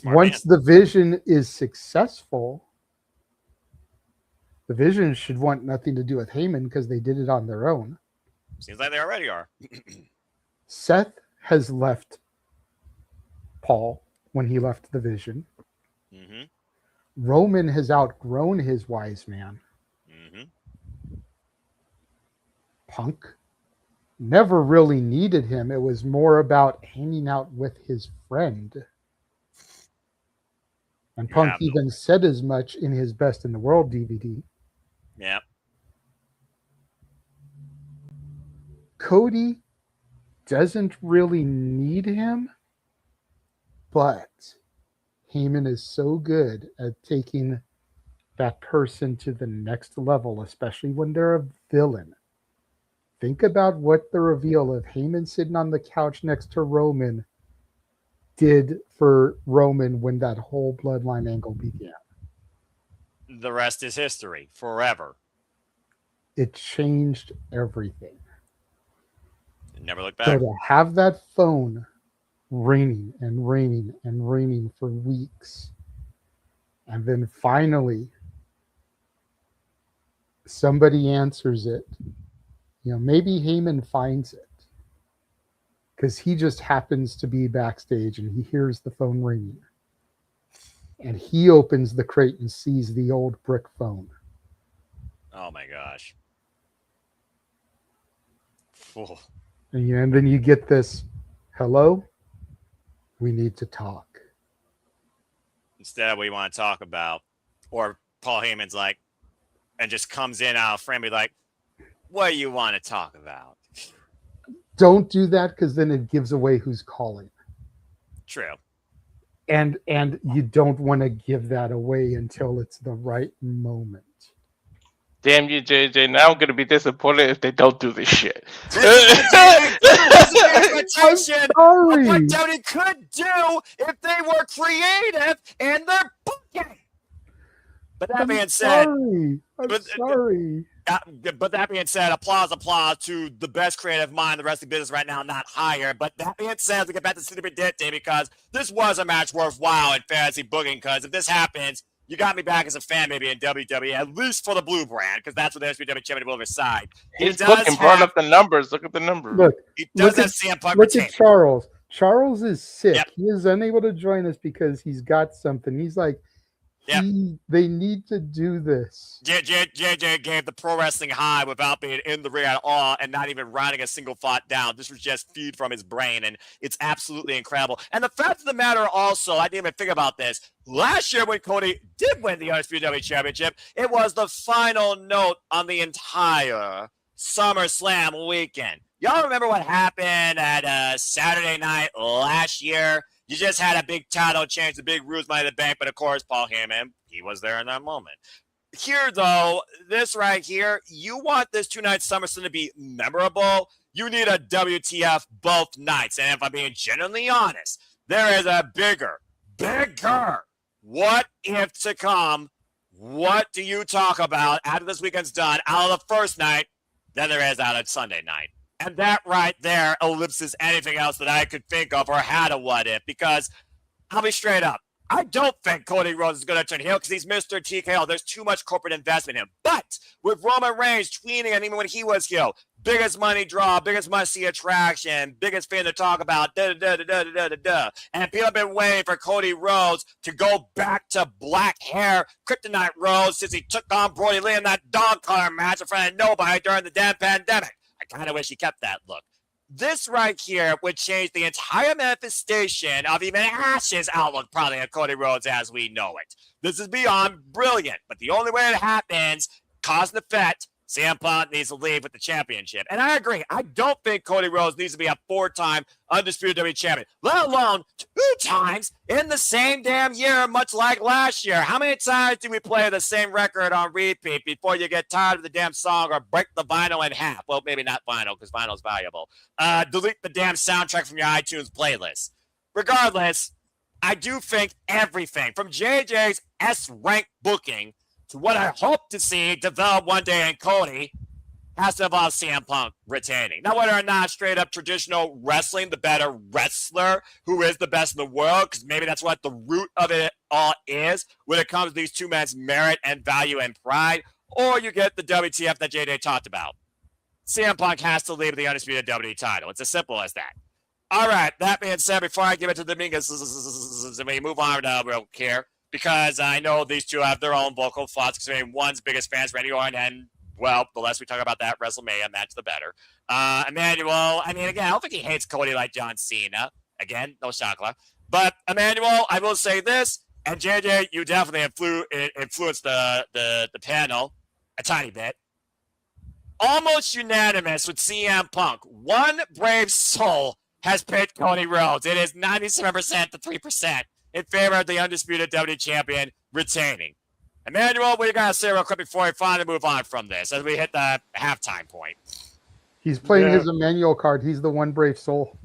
Once the Vision is successful, the Vision should want nothing to do with Heyman because they did it on their own. Seems like they already are. Seth has left Paul when he left the Vision. Mm-hmm. Roman has outgrown his wise man. Mm-hmm. Punk never really needed him. It was more about hanging out with his friend. And Punk even said as much in his Best in the World DVD. Yeah. Cody doesn't really need him, but Heyman is so good at taking that person to the next level, especially when they're a villain. Think about what the reveal of Heyman sitting on the couch next to Roman did for Roman when that whole bloodline angle began. The rest is history forever. It changed everything. Never look So back. to have that phone ringing and ringing and ringing for weeks, and then finally somebody answers it. You know, maybe Heyman finds it because he just happens to be backstage and he hears the phone ringing. And he opens the crate and sees the old brick phone. Oh my gosh. Ooh. And then you get this, hello, we need to talk. Instead of what you want to talk about. Or Paul Heyman's like, and just comes in out of frame, be like, what do you want to talk about? Don't do that because then it gives away who's calling. True. And you don't want to give that away until it's the right moment. Damn you, JJ. Now I'm going to be disappointed if they don't do this shit. I'm sorry. What WWE could do if they were creative in their booking. But that being said, I'm sorry. But that being said, applause to the best creative mind in the wrestling business right now, not higher. But that being said, we get back to Sleepy Dit Day because this was a match worthwhile in fantasy booking. Because if this happens, you got me back as a fan, maybe in WWE, at least for the blue brand, because that's what the SPW champion will reside. He's booking, brought up the numbers. Look at the numbers. Look, he does have CM Punk look at retained. Charles. Charles is sick. Yep. He is unable to join us because he's got something. He's like, Yeah. They need to do this. JJ gave the pro wrestling high without being in the ring at all and not even writing a single thought down. This was just feed from his brain, and it's absolutely incredible. And the fact of the matter also, I didn't even think about this. Last year when Cody did win the Undisputed WWE Championship, it was the final note on the entire SummerSlam weekend. Y'all remember what happened at Saturday night last year? You just had a big title change, the big rules, Money in the Bank, but of course, Paul Heyman, he was there in that moment. Here, though, this right here, you want this two-night SummerSlam to be memorable, you need a WTF both nights. And if I'm being genuinely honest, there is a bigger what if to come. What do you talk about after this weekend's done out of the first night than there is out of Sunday night? And that right there ellipses anything else that I could think of or had a what if, because I'll be straight up. I don't think Cody Rhodes is going to turn heel because he's Mr. TKO. There's too much corporate investment in him. But with Roman Reigns tweeting, and even when he was heel, biggest money draw, biggest must-see attraction, biggest fan to talk about, and people have been waiting for Cody Rhodes to go back to black hair, kryptonite Rhodes, since he took on Brody Lee in that dog collar match in front of nobody during the damn pandemic. I kind of wish he kept that look. This right here would change the entire manifestation of even Ash's outlook probably of Cody Rhodes as we know it. This is beyond brilliant, but the only way it happens, cause and effect, CM Punk needs to leave with the championship. And I agree. I don't think Cody Rhodes needs to be a 4-time Undisputed WWE champion, let alone 2 times in the same damn year, much like last year. How many times do we play the same record on repeat before you get tired of the damn song or break the vinyl in half? Well, maybe not vinyl because vinyl's valuable. Delete the damn soundtrack from your iTunes playlist. Regardless, I do think everything from JJ's S-rank booking to what I hope to see develop one day in Cody has to involve CM Punk retaining. Now, whether or not straight up traditional wrestling, the better wrestler who is the best in the world, because maybe that's what the root of it all is when it comes to these two men's merit and value and pride, or you get the WTF that JJ talked about. CM Punk has to leave the Undisputed WWE title. It's as simple as that. All right, that being said, before I give it to Dominguez, we move on to real care. Because I know these two have their own vocal thoughts. Because one's biggest fans, Randy Orton, and well, the less we talk about that WrestleMania match, the better. Emmanuel, I mean, again, I don't think he hates Cody like John Cena. Again, no chakra. But Emmanuel, I will say this, and JJ, you definitely influenced the panel a tiny bit. Almost unanimous with CM Punk. One brave soul has picked Cody Rhodes. It is 97% to 3%. In favor of the Undisputed WWE Champion retaining. Emmanuel, what you got to say real quick before we finally move on from this as we hit the halftime point? He's playing his Emmanuel card. He's the one brave soul.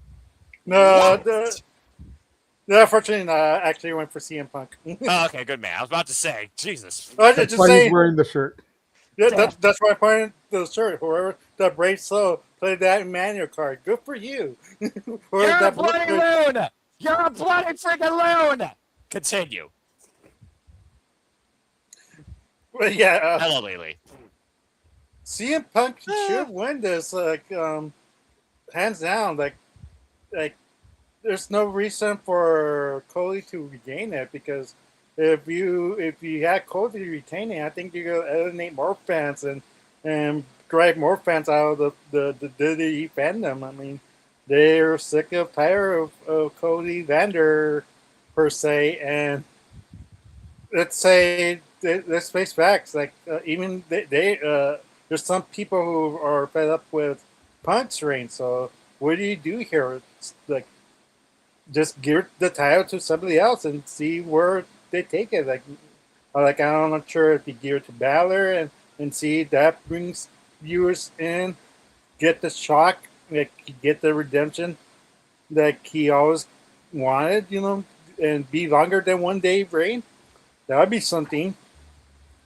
No, unfortunately, I actually went for CM Punk. Oh, okay, good man. I was about to say, Jesus. That's why he's wearing the shirt. Yeah, that's why I'm wearing the shirt. Whoever the brave soul played that Emmanuel card. Good for you. You're a bloody loon! You're a bloody freaking loon! Continue. Well, yeah. Hello, Lily. CM Punk should win this, hands down. Like, there's no reason for Cody to regain it because if you had Cody retaining, I think you're gonna alienate more fans and drive more fans out of the WWE fandom. I mean, they're sick of tired of Cody Vander per se, and let's face facts. Like even there's some people who are fed up with Punk's reign. So what do you do here? It's like just give the title to somebody else and see where they take it. Like I'm not sure if you give it to Balor and see if that brings viewers in, get the shock. Like get the redemption that he always wanted, and be longer than 1 day reign. That would be something.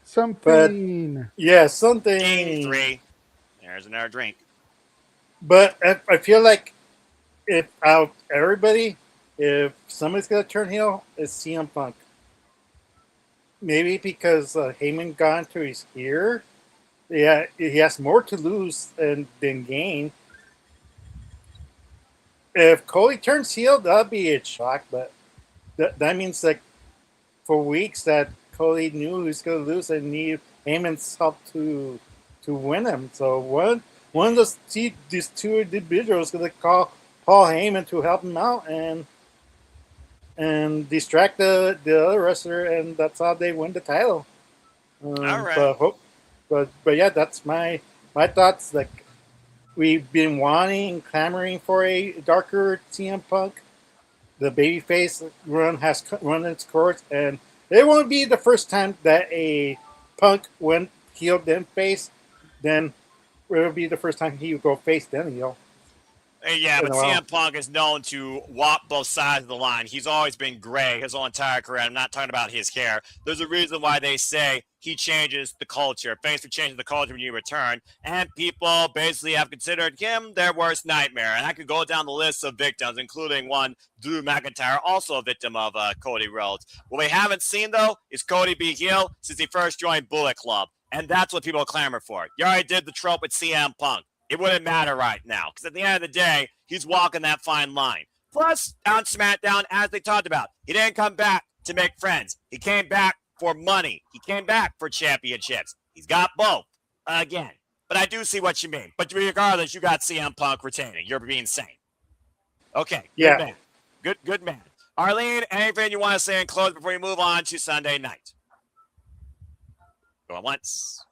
Something. But, yeah, something. Game 3. There's another drink. But I feel like if out everybody, if somebody's gonna turn heel, it's CM Punk. Maybe because Heyman got into his ear. Yeah, he has more to lose than gain. If Cody turns heel, that'd be a shock, but that means like for weeks that Cody knew he was going to lose and need Heyman's help to win him. So one of these two individuals going to call Paul Heyman to help him out and distract the other wrestler, and that's how they win the title. All right. But yeah, that's my thoughts. Like, we've been wanting and clamoring for a darker CM Punk. The babyface run has run its course, and it won't be the first time that a Punk went heel then face. Then it'll be the first time he would go face then heel. Yeah, but CM Punk is known to walk both sides of the line. He's always been gray his whole entire career. I'm not talking about his hair. There's a reason why they say he changes the culture. Thanks for changing the culture when you return. And people basically have considered him their worst nightmare. And I could go down the list of victims, including one, Drew McIntyre, also a victim of Cody Rhodes. What we haven't seen, though, is Cody be heel since he first joined Bullet Club. And that's what people clamor for. You already did the trope with CM Punk. It wouldn't matter right now because at the end of the day, he's walking that fine line. Plus, on SmackDown, as they talked about, he didn't come back to make friends. He came back for money. He came back for championships. He's got both again. But I do see what you mean. But regardless, you got CM Punk retaining. You're being sane. Okay. Good man. Good man. Arlene, anything you want to say in close before we move on to Sunday night? Going once.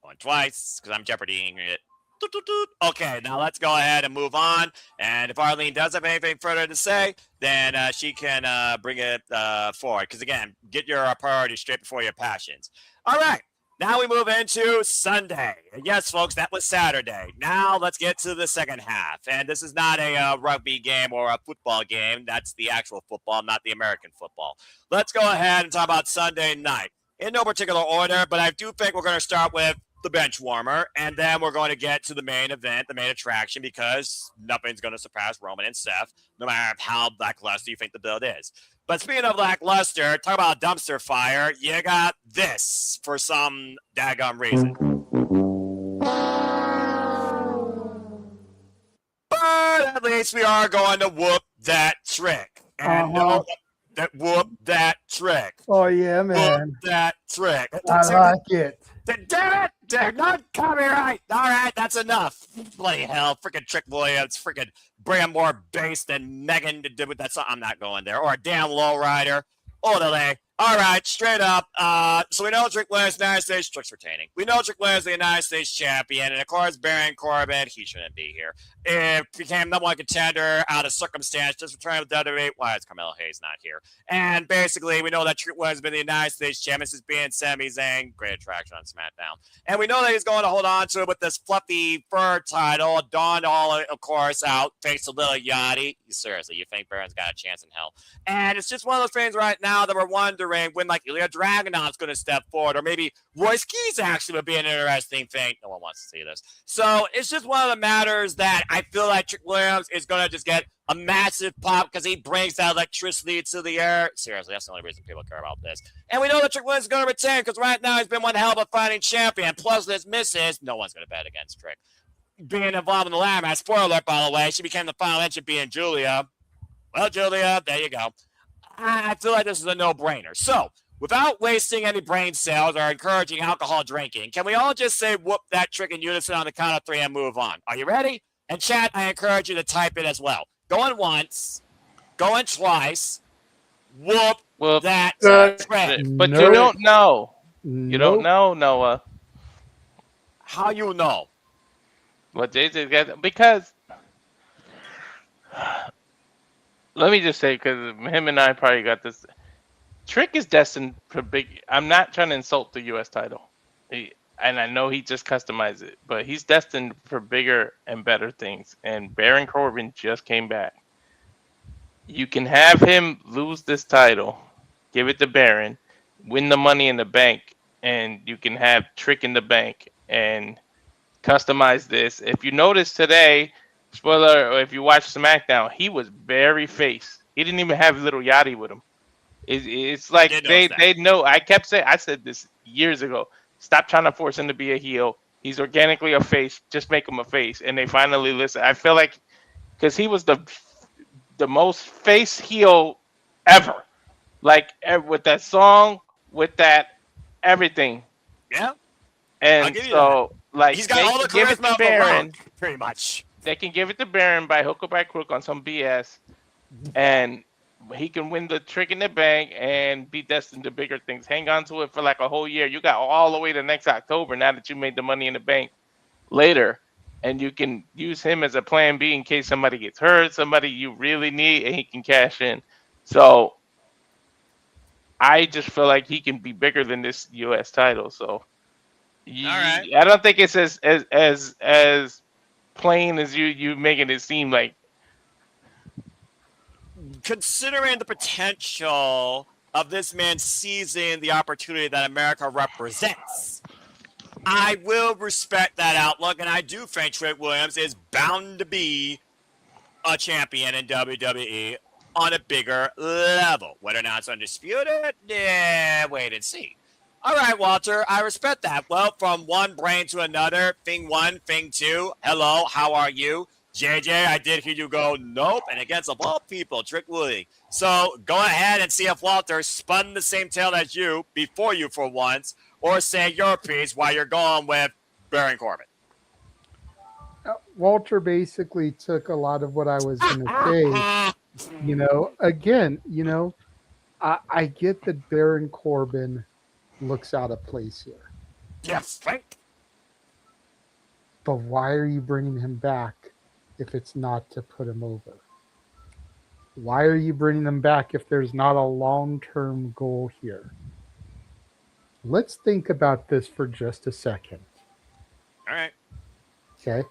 Going twice because I'm Jeopardying it. Okay, now let's go ahead and move on. And if Arlene does have anything further to say, then she can bring it forward. Because, again, get your priorities straight before your passions. All right, now we move into Sunday. And yes, folks, that was Saturday. Now let's get to the second half. And this is not a rugby game or a football game. That's the actual football, not the American football. Let's go ahead and talk about Sunday night. In no particular order, but I do think we're going to start with the bench warmer, and then we're going to get to the main event, the main attraction, because nothing's going to surpass Roman and Seth, no matter how lackluster you think the build is. But speaking of lackluster, talk about a dumpster fire, you got this for some daggum reason. But at least we are going to whoop that trick. And whoop that trick. Oh, yeah, man. Whoop that trick. I like it. Damn it! They're not copyright. All right, that's enough. Bloody hell, freaking Trick Williams, freaking bring more bass than Megan to do with that song. I'm not going there. Or a damn lowrider. Orderly. All right, straight up. So we know Trick Williams, United States, Trick's retaining. We know Trick Williams, the United States champion, and of course, Baron Corbin, he shouldn't be here. It became number one contender out of circumstance, just returning with WWE. Why is Carmelo Hayes not here? And basically, we know that Trick Williams has been the United States champion since being Sami Zayn. Great attraction on SmackDown. And we know that he's going to hold on to it with this fluffy fur title. Don All, of course, out thanks to Lil Yachty. Seriously, you think Baron's got a chance in hell? And it's just one of those things right now that we're wondering when like Ilya Dragunov's going to step forward, or maybe Royce Keys actually would be an interesting thing. No one wants to see this. So it's just one of the matters that I feel like Trick Williams is going to just get a massive pop because he brings that electricity to the air. Seriously, that's the only reason people care about this. And we know that Trick Williams is going to retain because right now he's been one hell of a fighting champion. Plus, this misses. No one's going to bet against Trick. Being involved in the ladder match, spoiler alert, by the way, she became the final entrant being Julia. Well, Julia, there you go. I feel like this is a no-brainer. So, without wasting any brain cells or encouraging alcohol drinking, can we all just say whoop that trick in unison on the count of three and move on? Are you ready? And chat, I encourage you to type it as well. Going once, going twice, whoop that trick. But you don't know. You don't know, Noah. How you know? What Jade got, because let me just say, because him and I probably got this. Trick is destined for big. I'm not trying to insult the U.S. title, and I know he just customized it, but he's destined for bigger and better things. And Baron Corbin just came back. You can have him lose this title, give it to Baron, win the Money in the Bank, and you can have Trick in the bank and customize this. If you notice today, spoiler, or if you watch SmackDown, he was very face. He didn't even have little Yachty with him. It's like they know. I said this years ago. Stop trying to force him to be a heel. He's organically a face. Just make him a face. And they finally listen. I feel like because he was the most face heel ever. Like with that song, with that everything. Yeah. I'll And give you so, like, he's got they all the can give it charisma to of the Baron. world, pretty much. They can give it to Baron by hook or by crook on some BS, and he can win the Trick in the Bank and be destined to bigger things. Hang on to it for like a whole year. You got all the way to next October now that you made the Money in the Bank later, and you can use him as a plan B in case somebody gets hurt, somebody you really need, and he can cash in. So I just feel like he can be bigger than this U.S. title. So I don't think it's as plain as you making it seem like. Considering the potential of this man seizing the opportunity that America represents, I will respect that outlook, and I do think Trick Williams is bound to be a champion in WWE on a bigger level. Whether or not it's undisputed, yeah, wait and see. All right, Walter, I respect that. Well, from one brain to another, thing one, thing two, hello, how are you? JJ, I did hear you go, nope, and against of all people, Trick Willie. So go ahead and see if Walter spun the same tale as you before you for once, or say your piece while you're going with Baron Corbin. Walter basically took a lot of what I was going to say. Again, I get that Baron Corbin looks out of place here. Yes, right. But why are you bringing him back if it's not to put him over? Why are you bringing him back if there's not a long-term goal here? Let's think about this for just a second. All right. Okay.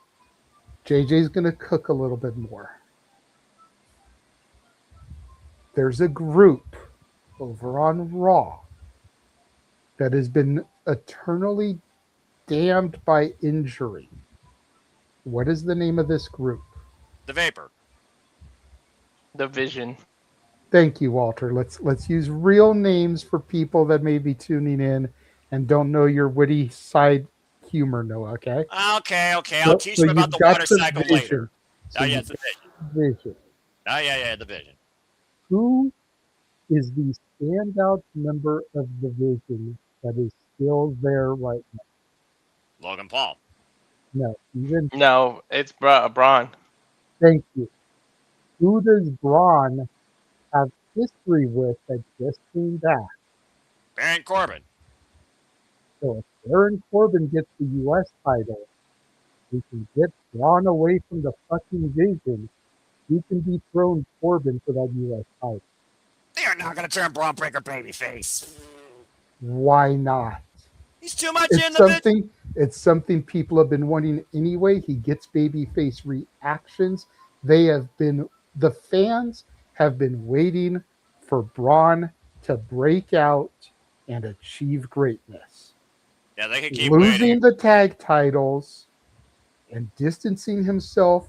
JJ's going to cook a little bit more. There's a group over on Raw that has been eternally damned by injury. What is the name of this group? The Vapor. The Vision. Thank you, Walter. Let's use real names for people that may be tuning in and don't know your witty side humor, Noah, okay? Okay. I'll teach them about the water cycle later. So It's the Vision. The Vision. Who is the standout member of the Vision that is still there right now? Logan Paul. No, it's Braun. Thank you. Who does Braun have history with that just came back? Baron Corbin. So if Baron Corbin gets the U.S. title, we can get Braun away from the fucking Vision. We can dethrone Corbin for that U.S. title. They are not going to turn Braun Breaker babyface. Why not? He's too much It's in the something. It's something people have been wanting anyway. He gets babyface reactions. The fans have been waiting for Braun to break out and achieve greatness. Yeah, they can keep losing waiting. the tag titles and distancing himself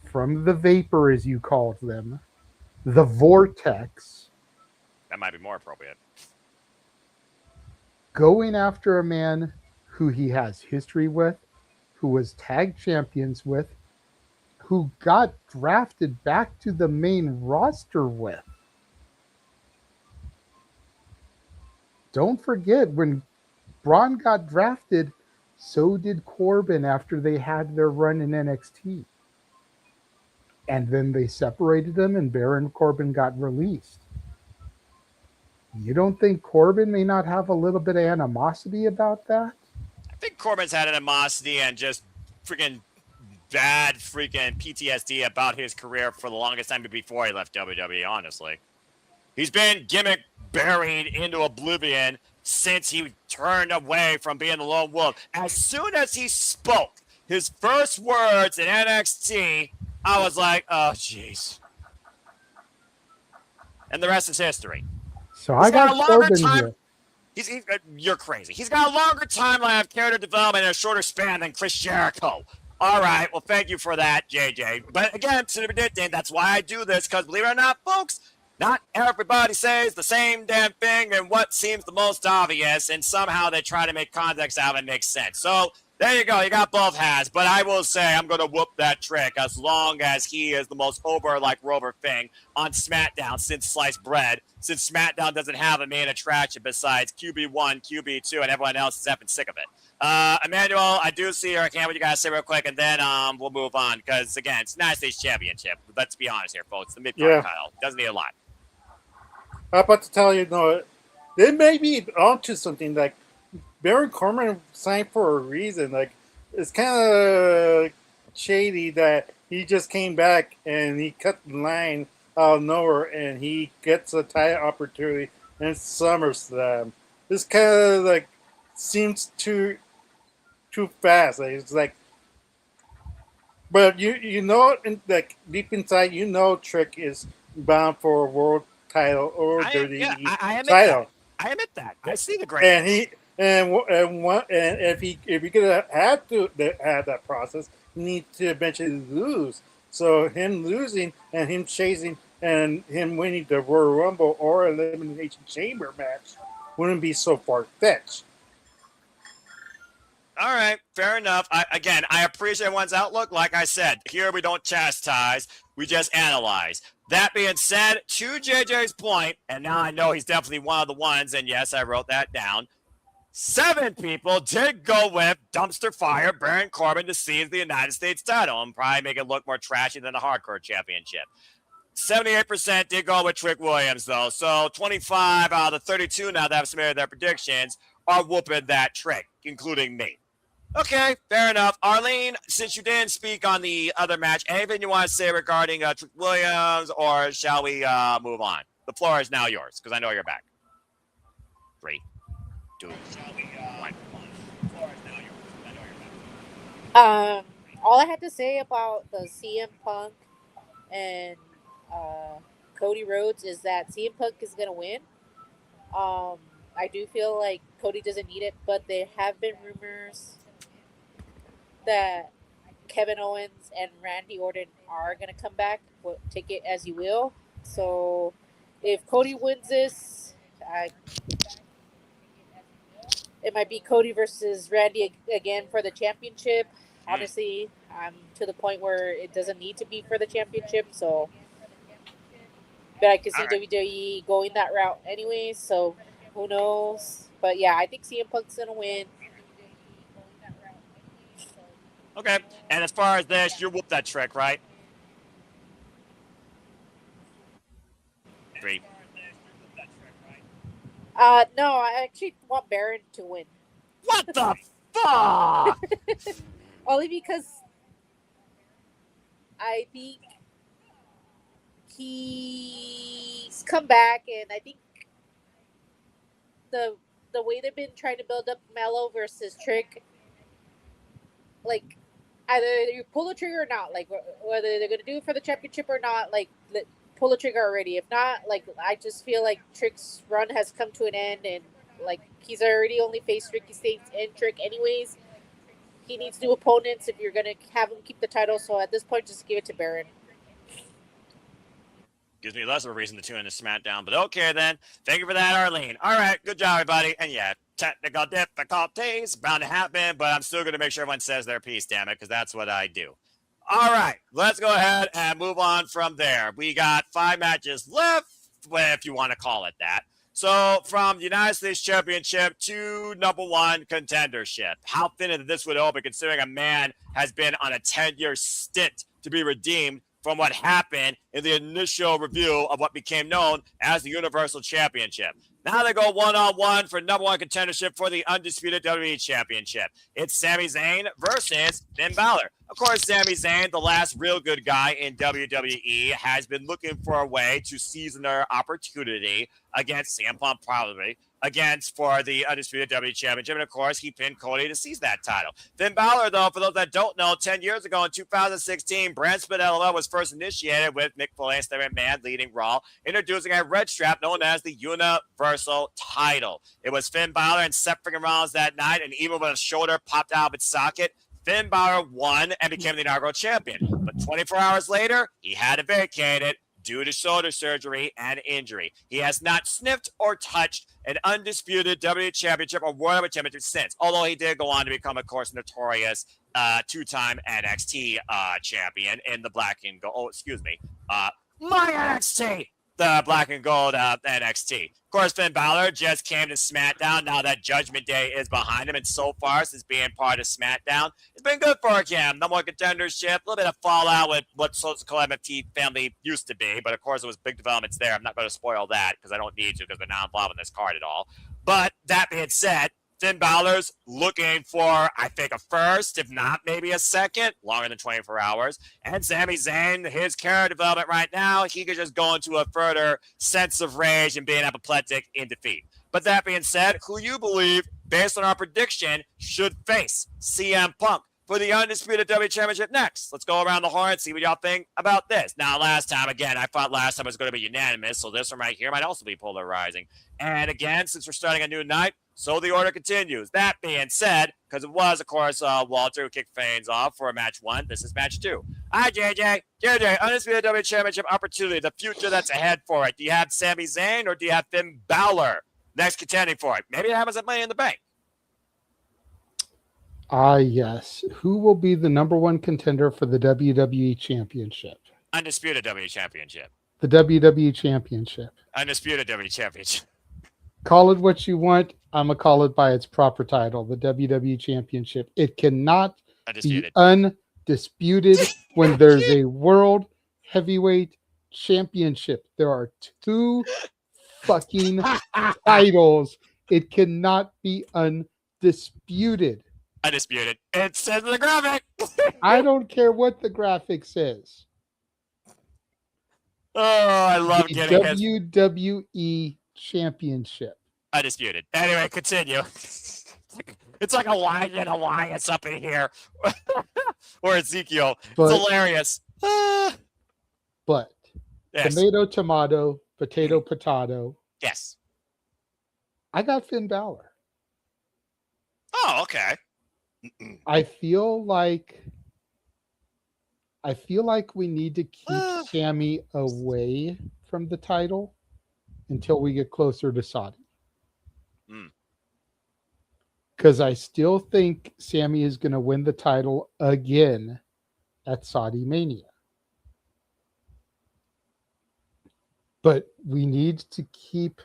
from the Vapor, as you called them, the Vortex. That might be more appropriate. Going after a man who he has history with, who was tag champions with, who got drafted back to the main roster with. Don't forget, when Braun got drafted, so did Corbin after they had their run in NXT. And then they separated them and Baron Corbin got released. You don't think Corbin may not have a little bit of animosity about that? I think Corbin's had animosity and just freaking bad freaking PTSD about his career for the longest time before he left WWE, honestly. He's been gimmick buried into oblivion since he turned away from being the lone wolf. As soon as he spoke his first words in NXT, I was like, oh, jeez. And the rest is history. So I got Corbin here. You're crazy. He's got a longer timeline of character development and a shorter span than Chris Jericho. All right, well, thank you for that, JJ. But again, that's why I do this, because believe it or not, folks, not everybody says the same damn thing and what seems the most obvious, and somehow they try to make context out of it make sense. So There you go. You got both hats. But I will say I'm going to whoop that trick as long as he is the most over like Rover thing on SmackDown since sliced bread. Since SmackDown doesn't have a main attraction besides QB1, QB2, and everyone else is effing sick of it. Emmanuel, I do see her. I can't what you guys say real quick, and then we'll move on because again, it's United States Championship. Let's be honest here, folks. The mid-card title doesn't need a lot. I'm about to tell you, no, they may be onto something. Like Baron Corbin signed for a reason. Like it's kind of shady that he just came back and he cut the line out of nowhere and he gets a title opportunity in SummerSlam. This kind of like seems too fast. Like it's like, but you know, like deep inside, you know, Trick is bound for a world title or WWE title. I admit that. I see the greatness. And he and if he could have to have that process, he needs to eventually lose. So him losing and him chasing and him winning the Royal Rumble or Elimination Chamber match wouldn't be so far fetched. All right, fair enough. I appreciate everyone's outlook. Like I said, here we don't chastise, we just analyze. That being said, to JJ's point, and now I know he's definitely one of the ones, and yes, I wrote that down. 7 people did go with dumpster fire Baron Corbin to seize the United States title and probably make it look more trashy than the Hardcore Championship. 78% did go with Trick Williams, though. So 25 out of the 32 now that have submitted their predictions are whooping that trick, including me. Okay, fair enough. Arlene, since you didn't speak on the other match, anything you want to say regarding Trick Williams, or shall we move on? The floor is now yours, because I know you're back. 3, 2, 1. The floor is now yours, I know you're back. All I had to say about the CM Punk and Cody Rhodes is that CM Punk is going to win. I do feel like Cody doesn't need it, but there have been rumors that Kevin Owens and Randy Orton are going to come back. Well, take it as you will. So if Cody wins this, it might be Cody versus Randy again for the championship. Honestly, I'm to the point where it doesn't need to be for the championship. So, but I could see WWE going that route anyway. So who knows? But yeah, I think CM Punk's going to win. Okay, and as far as this, you whoop that trick, right? 3. No, I actually want Baron to win. What the fuck? Only because I think he's come back, and I think the way they've been trying to build up Mello versus Trick, like either you pull the trigger or not, like whether they're gonna do it for the championship or not, like pull the trigger already. If not, like I just feel like Trick's run has come to an end, and like he's already only faced Ricky Starks and Trick anyways. He needs new opponents if you're gonna have him keep the title. So at this point, just give it to Baron. Gives me less of a reason to tune into SmackDown, but okay then. Thank you for that, Arlene. All right, good job, everybody. And yeah, technical difficulties bound to happen, but I'm still going to make sure everyone says their piece, damn it, because that's what I do. All right, let's go ahead and move on from there. We got 5 matches left, if you want to call it that. So from the United States Championship to #1 contendership. How thin this would open, considering a man has been on a 10-year stint to be redeemed from what happened in the initial review of what became known as the Universal Championship. Now they go one-on-one for #1 contendership for the Undisputed WWE Championship. It's Sami Zayn versus Finn Balor. Of course, Sami Zayn, the last real good guy in WWE, has been looking for a way to seize their opportunity against CM Punk, probably, for the Undisputed WWE Championship. And, of course, he pinned Cody to seize that title. Finn Balor, though, for those that don't know, 10 years ago in 2016, Brand Split LOL was first initiated with Mick Foley and Stephanie McMahon leading Raw, introducing a red strap known as the Universal title. It was Finn Balor and Seth freaking Rollins that night, and even when a shoulder popped out of its socket, Finn Balor won and became the inaugural champion. But 24 hours later, he had to vacate it due to shoulder surgery and injury. He has not sniffed or touched an undisputed WWE Championship or World Heavyweight Championship since, although he did go on to become, of course, notorious two-time NXT champion in the black and gold. Oh, excuse me. My NXT! The black and gold NXT. Of course, Finn Balor just came to SmackDown now that Judgment Day is behind him, and so far since being part of SmackDown, it's been good for him. No more contendership, a little bit of fallout with what Social MFT family used to be, but of course, there was big developments there. I'm not going to spoil that because I don't need to because we're not involved in this card at all. But that being said, Finn Balor's looking for, I think, a first, if not maybe a second, longer than 24 hours. And Sami Zayn, his character development right now, he could just go into a further sense of rage and being apoplectic in defeat. But that being said, who you believe, based on our prediction, should face CM Punk for the Undisputed WWE Championship next? Let's go around the horn and see what y'all think about this. Now, last time, again, I thought last time was going to be unanimous, so this one right here might also be polarizing. And again, since we're starting a new night, so the order continues. That being said, because it was, of course, Walter who kicked things off for match 1. This is match 2. Hi, JJ. JJ, Undisputed WWE Championship opportunity, the future that's ahead for it. Do you have Sami Zayn or do you have Finn Balor next contending for it? Maybe it happens at Money in the Bank. Yes. Who will be the number 1 contender for the WWE Championship? Undisputed WWE Championship. The WWE Championship. Undisputed WWE Championship. Call it what you want. I'm going to call it by its proper title, the WWE Championship. It cannot be undisputed when there's a World Heavyweight Championship. There are 2 fucking titles. It cannot be undisputed. Undisputed. It says in the graphic. I don't care what the graphic says. Oh, I love the getting WWE Championship. Undisputed. Anyway, continue. It's like a lion and Elias up in here. Or Ezekiel. It's hilarious. But yes. tomato, potato. Yes. I got Finn Balor. Oh, okay. I feel like we need to keep Sami away from the title until we get closer to Saudi. Because I still think Sami is going to win the title again at Saudi Mania. But we need to keep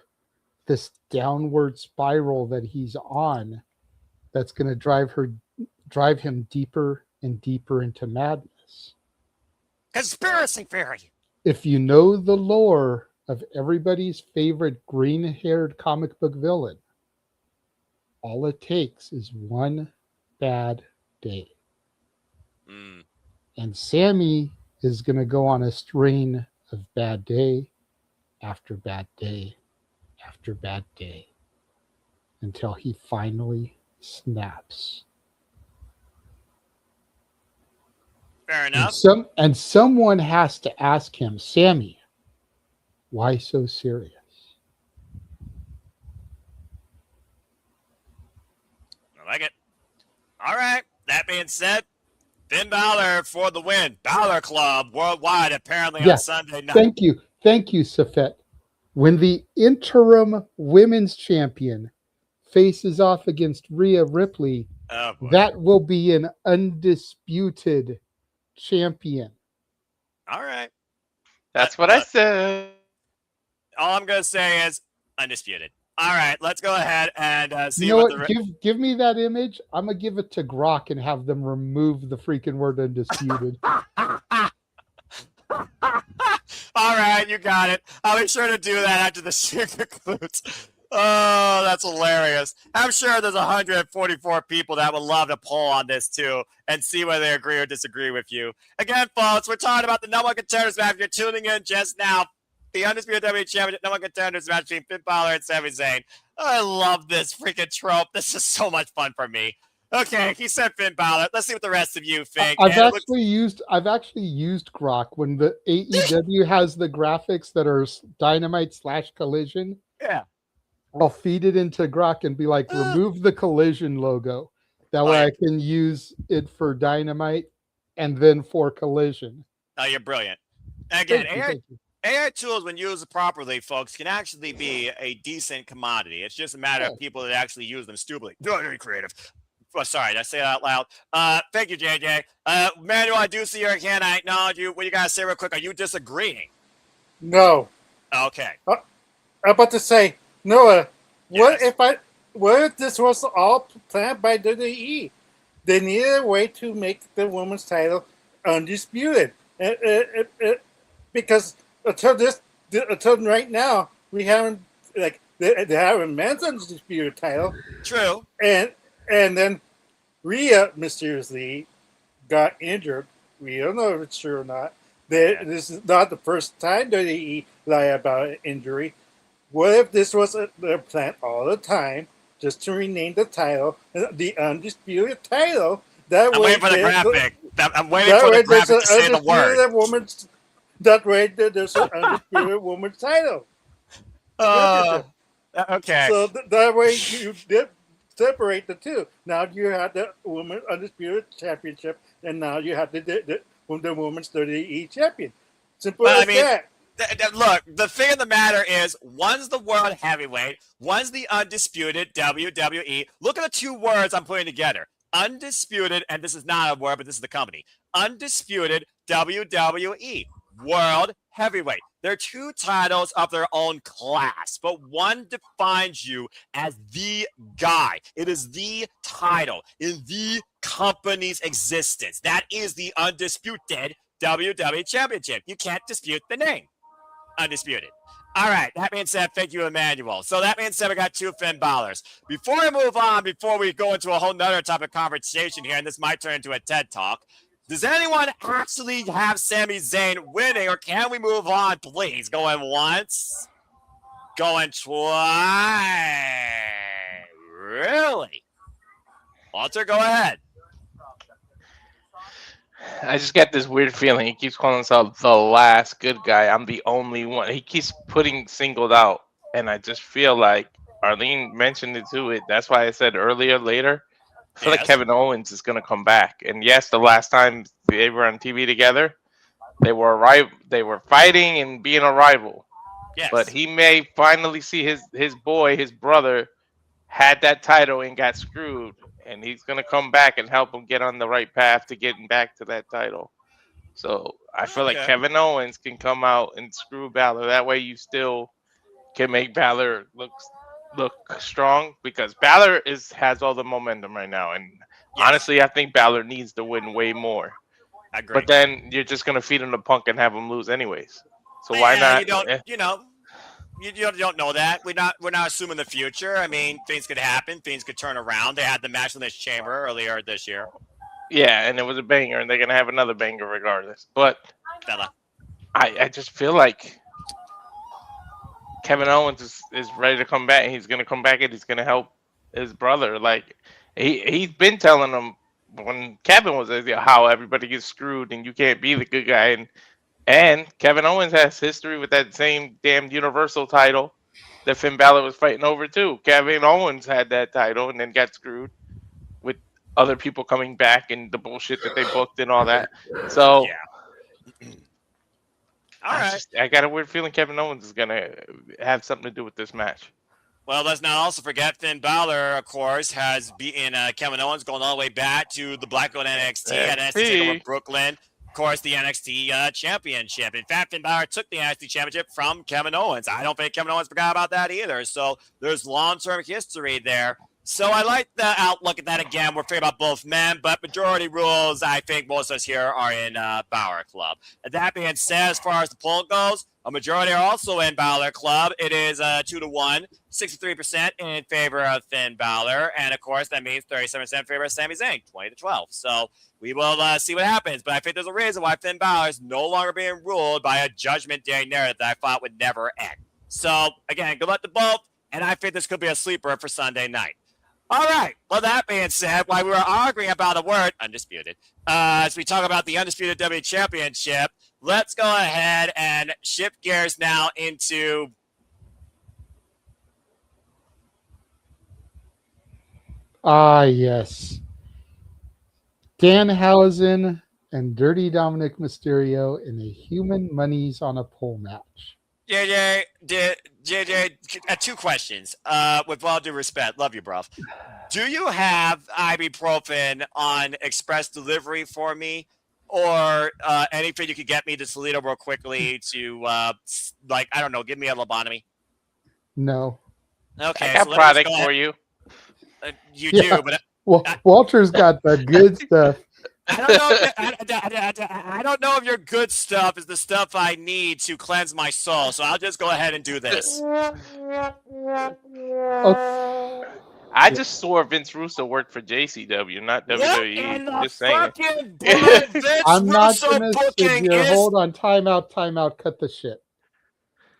this downward spiral that he's on that's going to drive him deeper and deeper into madness. Conspiracy theory. If you know the lore of everybody's favorite green-haired comic book villain, all it takes is one bad day. And Sami is going to go on a string of bad day after bad day after bad day until he finally snaps. Fair enough. And someone has to ask him, Sami, why so serious? I like it. All right. That being said, Finn Balor for the win. Balor Club worldwide apparently on Sunday night. Thank you, Seth. When the interim women's champion faces off against Rhea Ripley, that will be an undisputed champion. All right. That's what I said. All I'm going to say is undisputed. All right, let's go ahead and see you know what give me that image. I'm going to give it to Grok and have them remove the freaking word undisputed. All right, you got it. I'll be sure to do that after the shoot concludes. Oh, that's hilarious. I'm sure there's 144 people that would love to poll on this too and see whether they agree or disagree with you. Again, folks, we're talking about the number one contenders match. If you're tuning in just now, the Undisputed WWE Championship number one contenders match between Finn Balor and Sami Zayn. I love this freaking trope. This is so much fun for me. Okay, he said Finn Balor. Let's see what the rest of you think. I've actually used Grok when the AEW has the graphics that are Dynamite / Collision. Yeah. I'll feed it into Grok and be like, remove the Collision logo. That way I can use it for Dynamite and then for Collision. Oh, you're brilliant. Again, AI tools, when used properly, folks, can actually be a decent commodity. It's just a matter of people that actually use them stupidly. Very creative. Oh, sorry, did I say that out loud? Thank you, JJ. Manuel, I do see your hand. I acknowledge you. What you gotta say real quick? Are you disagreeing? No. Okay. I'm about to say, Noah, what if this was all planned by WWE? They needed a way to make the women's title undisputed. Because until right now, we haven't they haven't men's undisputed title. True. And then Rhea mysteriously got injured. We don't know if it's true or not. This is not the first time WWE lie about an injury. What if this was their plan all the time, just to rename the title the undisputed title? I'm waiting for the graphic. I'm waiting for the graphic to say the word. That way, there's an undisputed woman's title. Okay. So that way you did separate the two. Now you have the women's undisputed championship, and now you have the women's WWE champion. Simple as that. Look, the thing of the matter is, one's the world heavyweight, one's the undisputed WWE. Look at the two words I'm putting together. Undisputed, and this is not a word, but this is the company. Undisputed WWE. World heavyweight. They're two titles of their own class, but one defines you as the guy. It is the title in the company's existence. That is the undisputed WWE Championship. You can't dispute the name. Undisputed. All right, that being said, thank you, Emmanuel. So that being said, we got two Finn Balor's. Before I move on, before we go into a whole nother type of conversation here, and this might turn into a TED Talk, does anyone actually have Sami Zayn winning, or can we move on, please? Going once, going twice. Really? Walter, go ahead. I just get this weird feeling. He keeps calling himself the last good guy. I'm the only one. He keeps putting singled out, and I just feel like Arlene mentioned it too. That's why I said earlier, later. I feel like Kevin Owens is gonna come back. And yes, the last time they were on TV together, they were fighting and being a rival. Yes. But he may finally see his boy, his brother, had that title and got screwed, and he's gonna come back and help him get on the right path to getting back to that title. So I feel like Kevin Owens can come out and screw Balor. That way you still can make Balor look strong, because Balor has all the momentum right now, and honestly, I think Balor needs to win way more. I agree. But then you're just gonna feed him the Punk and have him lose anyways. So why not? You don't know that. We're not assuming the future. I mean, things could happen. Things could turn around. They had the match in this chamber earlier this year. Yeah, and it was a banger, and they're gonna have another banger regardless. But I just feel like Kevin Owens is ready to come back. He's gonna come back and he's gonna help his brother. Like he's been telling him when Kevin was there how everybody gets screwed and you can't be the good guy. And Kevin Owens has history with that same damn Universal title that Finn Balor was fighting over too. Kevin Owens had that title and then got screwed with other people coming back and the bullshit that they booked and all that. So I got a weird feeling Kevin Owens is gonna have something to do with this match. Well, let's not also forget Finn Balor, of course, has beaten Kevin Owens, going all the way back to the Black Belt NXT at NXT over Brooklyn. Of course, the NXT Championship. In fact, Finn Balor took the NXT Championship from Kevin Owens. I don't think Kevin Owens forgot about that either. So there's long-term history there. So I like the outlook at that again. We're thinking about both men, but majority rules, I think most of us here are in Balor Club. And that being said, as far as the poll goes, a majority are also in Balor Club. It is 2-1, 63% in favor of Finn Balor. And of course, that means 37% in favor of Sami Zayn, 20-12. So we will see what happens. But I think there's a reason why Finn Balor is no longer being ruled by a Judgment Day narrative that I thought would never end. So again, good luck to both. And I think this could be a sleeper for Sunday night. All right. Well, that being said, while we were arguing about a word, undisputed, as we talk about the Undisputed WWE Championship, let's go ahead and shift gears now into... Yes. Danhausen and Dirty Dominic Mysterio in a human monies on a pole match. JJ, two questions. With all due respect, love you, bro. Do you have ibuprofen on express delivery for me, or anything you could get me to Toledo real quickly to, like, I don't know, give me a lobotomy? No. Okay, I got so let me just product go ahead. for you. You Yeah. do, but Well, Walter's got the good stuff. I don't know. I don't know if your good stuff is the stuff I need to cleanse my soul. So I'll just go ahead and do this. I just swore Vince Russo worked for JCW, not What WWE. in the Just saying. fucking blood Vince I'm not Russo gonna sit booking here. is? Hold on, time out, cut the shit.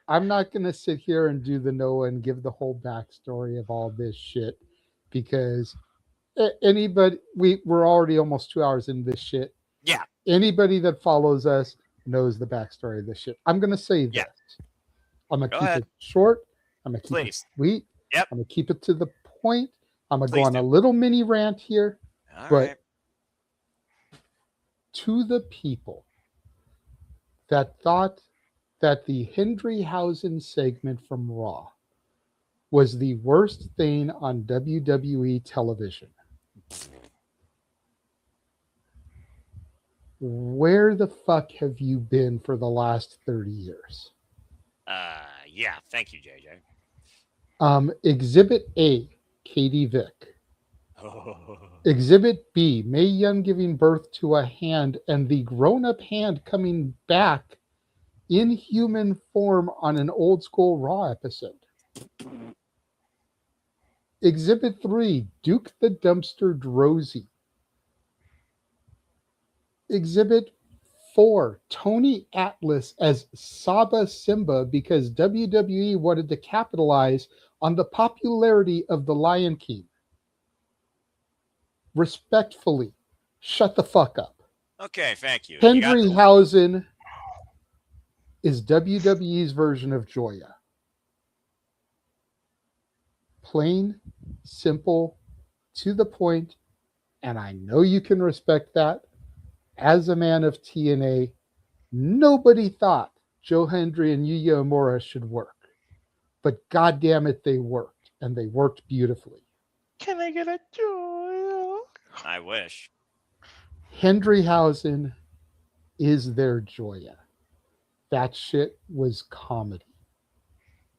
I'm not gonna sit here and do the Noah and give the whole backstory of all this shit because anybody, we're already almost 2 hours into this shit. Yeah. Anybody that follows us knows the backstory of this shit. I'm gonna say this. Yeah. I'm gonna Go keep ahead. it short. I'm gonna keep it Please. sweet. Yep. I'm gonna keep it to the point. I'm gonna go Please on do. a little mini rant here, All but right. to the people that thought that the Hendryhausen segment from Raw was the worst thing on WWE television. Where the fuck have you been for the last 30 years? Yeah. Thank you, JJ. Exhibit A, Katie Vick. Exhibit B, Mae Young giving birth to a hand and the grown-up hand coming back in human form on an old school Raw episode. Exhibit 3, Duke the Dumpster Drozy. Exhibit 4, Tony Atlas as Saba Simba because WWE wanted to capitalize on the popularity of the Lion King. Respectfully, shut the fuck up. Okay. Thank you. You got the- Hendryhausen is WWE's version of Joya. Plain, simple, to the point, and I know you can respect that. As a man of TNA, nobody thought Joe Hendry and Yuya Uemura should work. But goddamn it, they worked, and they worked beautifully. Can I get a joy? I wish. Hendryhausen is their Joya. That shit was comedy.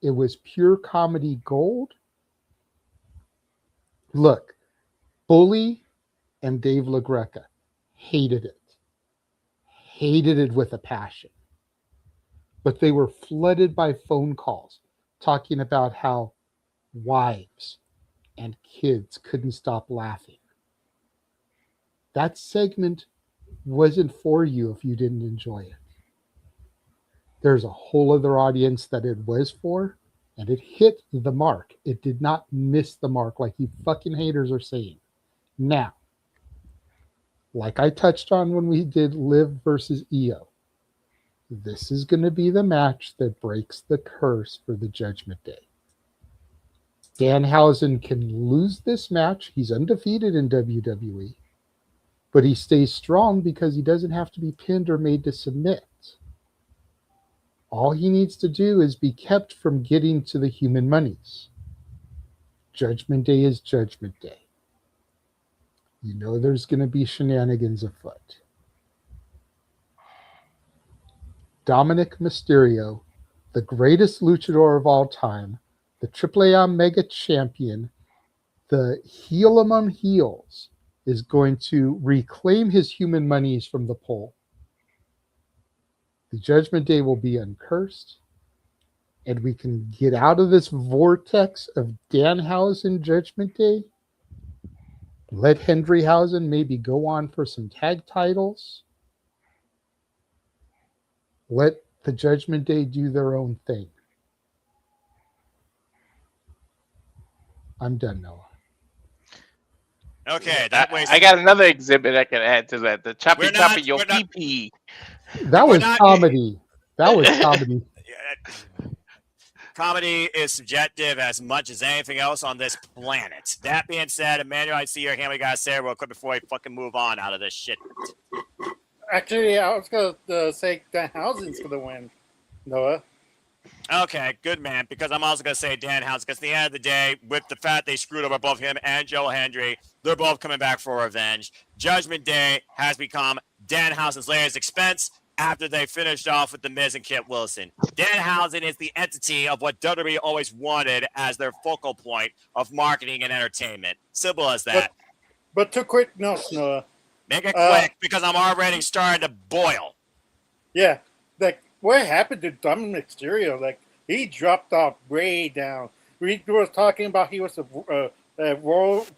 It was pure comedy gold. Look, Bully and Dave LaGreca hated it. Hated it with a passion. But they were flooded by phone calls talking about how wives and kids couldn't stop laughing. That segment wasn't for you if you didn't enjoy it. There's a whole other audience that it was for, and it hit the mark. It did not miss the mark like you fucking haters are saying. Now, like I touched on when we did Liv versus Io, this is going to be the match that breaks the curse for the Judgment Day. Danhausen can lose this match. He's undefeated in WWE, but he stays strong because he doesn't have to be pinned or made to submit. All he needs to do is be kept from getting to the human monies. Judgment Day is Judgment Day. You know there's going to be shenanigans afoot. Dominic Mysterio, the greatest luchador of all time, the AAA Mega Champion, the heel among heels, is going to reclaim his human monies from the pole. The Judgment Day will be uncursed, and we can get out of this vortex of Danhausen Judgment Day. Let Hendryhausen maybe go on for some tag titles. Let the Judgment Day do their own thing. I'm done, Noah. Okay, that way. I got another exhibit I can add to that. The choppy choppy yo pee pee. That was comedy. That was comedy. Comedy is subjective as much as anything else on this planet. That being said, Emmanuel, I see your hand. We gotta say it real quick before we fucking move on out of this shit. Actually, I was going to say Danhausen's going to win, Noah. Okay, good man, because I'm also going to say Danhausen, because at the end of the day, with the fact they screwed over both him and Joe Hendry, they're both coming back for revenge. Judgment Day has become Danhausen's latest expense after they finished off with The Miz and Kit Wilson. Danhausen is the entity of what WWE always wanted as their focal point of marketing and entertainment. Simple as that. But 2 quick notes, Noah. Make it quick, because I'm already starting to boil. Yeah, like what happened to Dominic Mysterio? Like he dropped off way down. We were talking about he was a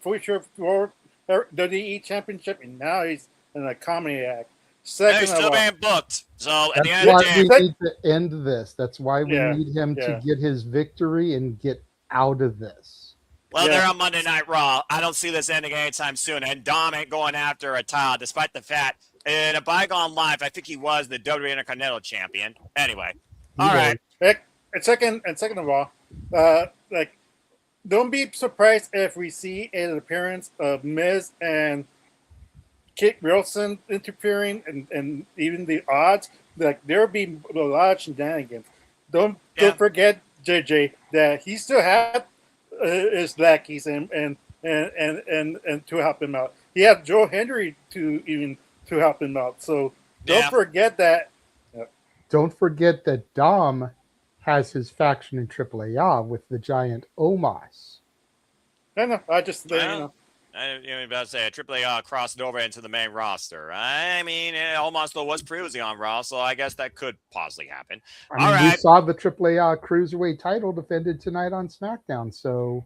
future World WWE Championship, and now he's in a comedy act. He's still being booked. So at the That's end of why the day, we need to end this. That's why we Yeah, need him yeah. to get his victory and get out of this. well, they're on Monday Night Raw. I don't see this ending anytime soon. And Dom ain't going after a title, despite the fact in a bygone life, I think he was the WWE Intercontinental Champion. Anyway, all right. And second of all, like don't be surprised if we see an appearance of Miz and Kit Wilson interfering, and even the odds, like there'll be a lot of shenanigans. Don't forget, JJ, that he still had his lackeys and to help him out. He had Joe Hendry to help him out. So don't forget that. Don't forget that Dom has his faction in AAA with the giant Omos. I know. I just I was about to say, AAA crossed over into the main roster. I mean, it almost was previously on Raw, so I guess that could possibly happen. I mean, we saw the AAA Cruiserweight title defended tonight on SmackDown, so...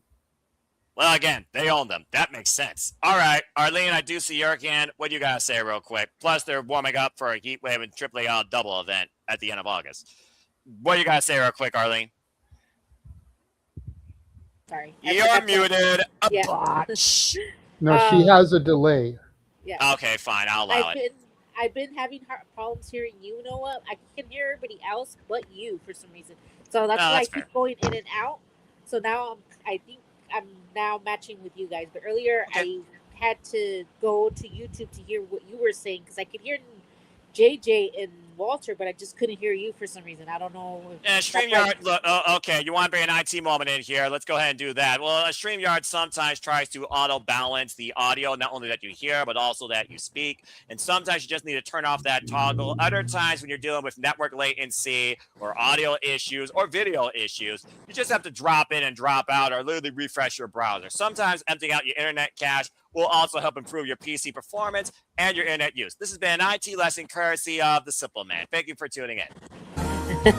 Well, again, they own them. That makes sense. All right, Arlene, I do see your hand. What do you got to say real quick? Plus, they're warming up for a Heatwave and AAA double event at the end of August. What do you got to say real quick, Arlene? Sorry. You're muted. No, she has a delay. Yeah. Okay, fine. I'll allow it. I've been having problems hearing you, Noah. I can hear everybody else but you for some reason. So that's why I keep going in and out. So now I think I'm now matching with you guys. But earlier I had to go to YouTube to hear what you were saying because I could hear JJ and Walter, but I just couldn't hear you for some reason. I don't know. StreamYard, look, okay, you want to bring an IT moment in here. Let's go ahead and do that. Well, StreamYard sometimes tries to auto-balance the audio, not only that you hear, but also that you speak. And sometimes you just need to turn off that toggle. Other times when you're dealing with network latency or audio issues or video issues, you just have to drop in and drop out or literally refresh your browser. Sometimes emptying out your internet cache will also help improve your PC performance and your internet use. This has been an IT lesson courtesy of The Simple Man. Thank you for tuning in.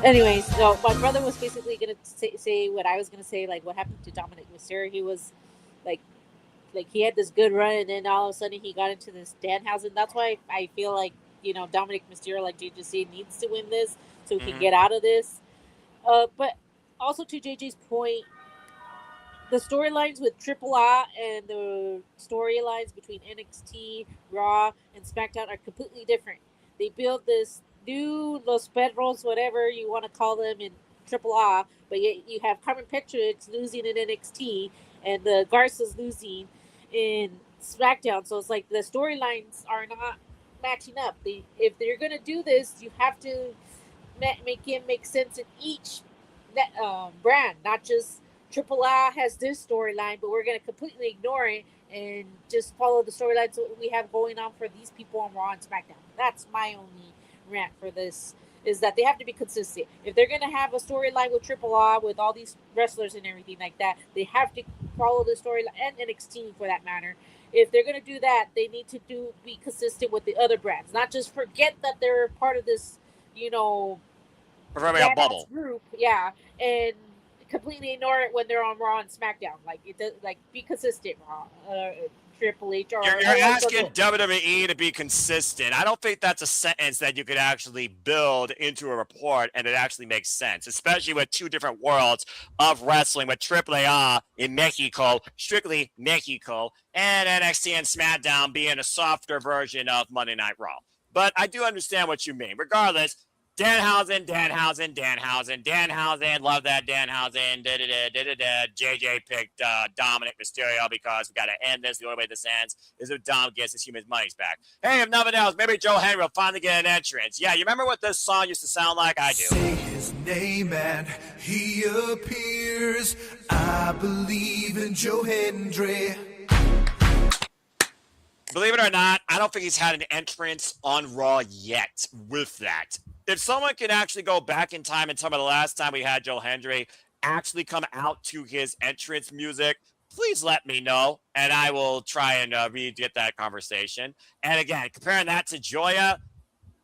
Anyways, so my brother was basically going to say what I was going to say, like what happened to Dominic Mysterio. He was like he had this good run, and then all of a sudden he got into this Danhausen. That's why I feel like, Dominic Mysterio, like JJ needs to win this so he can get out of this. But also to JJ's point, the storylines with AAA and the storylines between NXT, Raw, and SmackDown are completely different. They build this new Los Perros, whatever you want to call them, in AAA, but yet you have Carmen Petrix losing in NXT and the Garza's losing in SmackDown. So it's like the storylines are not matching up. If they're going to do this, you have to make it make sense in each brand, not just AAA has this storyline, but we're going to completely ignore it and just follow the storylines that we have going on for these people on Raw and SmackDown. That's my only rant for this, is that they have to be consistent. If they're going to have a storyline with AAA, with all these wrestlers and everything like that, they have to follow the storyline, and NXT for that matter. If they're going to do that, they need to be consistent with the other brands, not just forget that they're part of this, bubble group. Yeah, and completely ignore it when they're on Raw and SmackDown. Like it does, be consistent. Raw, Triple H. Or you're asking WWE to be consistent. I don't think that's a sentence that you could actually build into a report and it actually makes sense, especially with two different worlds of wrestling, with AAA in Mexico, strictly Mexico, and NXT and SmackDown being a softer version of Monday Night Raw. But I do understand what you mean. Regardless, Danhausen. Love that Danhausen. JJ picked Dominic Mysterio because we got to end this. The only way this ends is if Dom gets his human money's back. Hey, if nothing else, maybe Joe Henry will finally get an entrance. Yeah, you remember what this song used to sound like? I do. Say his name and he appears. I believe in Joe Hendry. Believe it or not, I don't think he's had an entrance on Raw yet with that. If someone can actually go back in time and tell me the last time we had Joe Hendry actually come out to his entrance music, please let me know, and I will try and re-get that conversation. And again, comparing that to Joya,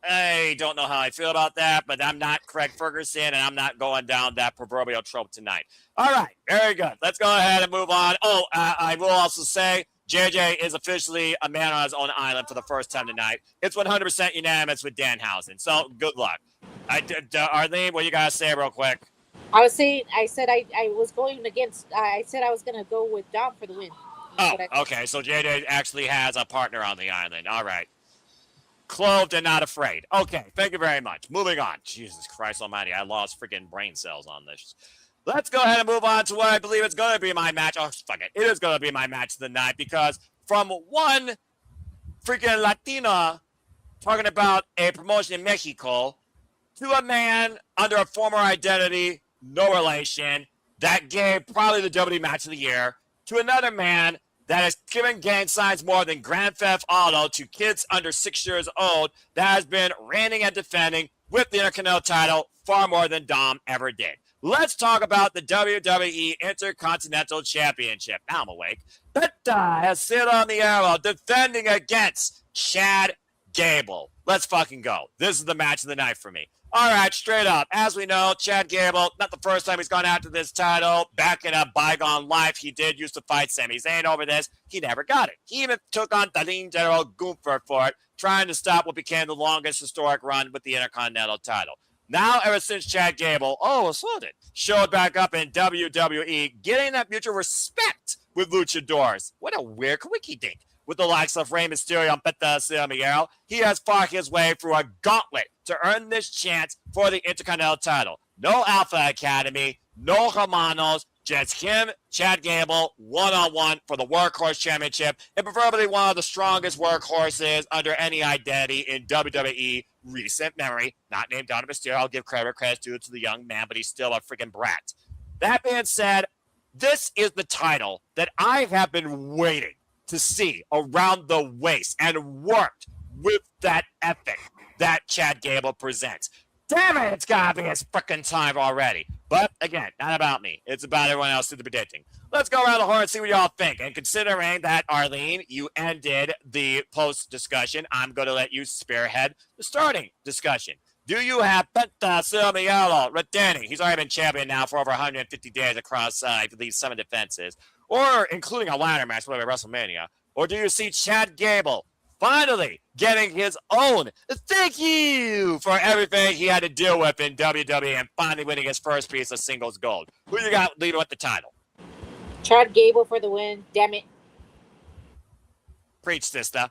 I don't know how I feel about that, but I'm not Craig Ferguson, and I'm not going down that proverbial trope tonight. All right, very good. Let's go ahead and move on. Oh, I will also say, JJ is officially a man on his own island for the first time tonight. It's 100% unanimous with Danhausen. So good luck. Arlene, what you got to say real quick? I said I was going against. I said I was going to go with Dom for the win. Oh, okay. So JJ actually has a partner on the island. All right. Clothed and not afraid. Okay. Thank you very much. Moving on. Jesus Christ almighty. I lost freaking brain cells on this. Let's go ahead and move on to what I believe is going to be my match. Oh, fuck it. It is going to be my match of the night because from one freaking Latina talking about a promotion in Mexico to a man under a former identity, no relation, that gave probably the WWE match of the year, to another man that has given gang signs more than Grand Theft Auto to kids under 6 years old that has been reigning and defending with the Intercontinental title far more than Dom ever did. Let's talk about the WWE Intercontinental Championship. Now I'm awake. Penta has sit on the arrow defending against Chad Gable. Let's fucking go. This is the match of the night for me. All right, straight up. As we know, Chad Gable, not the first time he's gone after this title. Back in a bygone life, he did used to fight Sami Zayn over this. He never got it. He even took on Talin General Gunther for it, trying to stop what became the longest historic run with the Intercontinental title. Now, ever since Chad Gable, showed back up in WWE, getting that mutual respect with luchadors. What a weird wiki dink. With the likes of Rey Mysterio and Penta Miguel, he has fought his way through a gauntlet to earn this chance for the Intercontinental title. No Alpha Academy, no Hermanos, just him, Chad Gable, one-on-one for the Workhorse Championship, and preferably one of the strongest workhorses under any identity in WWE recent memory. Not named Dominic Mysterio. I'll give credit due to the young man, but he's still a freaking brat. That being said, this is the title that I have been waiting to see around the waist and worked with that ethic that Chad Gable presents. Damn it, it's gotta be his frickin' time already. But again, not about me. It's about everyone else through the predicting. Let's go around the horn and see what y'all think. And considering that, Arlene, you ended the post-discussion, I'm going to let you spearhead the starting discussion. Do you have Penta Silmiello retaining? He's already been champion now for over 150 days across, I believe, 7 defenses. Or including a ladder match, whatever, WrestleMania. Or do you see Chad Gable finally getting his own thank you for everything he had to deal with in WWE and finally winning his first piece of singles gold? Who you got leading with the title? Chad Gable for the win. Damn it. Preach, sister.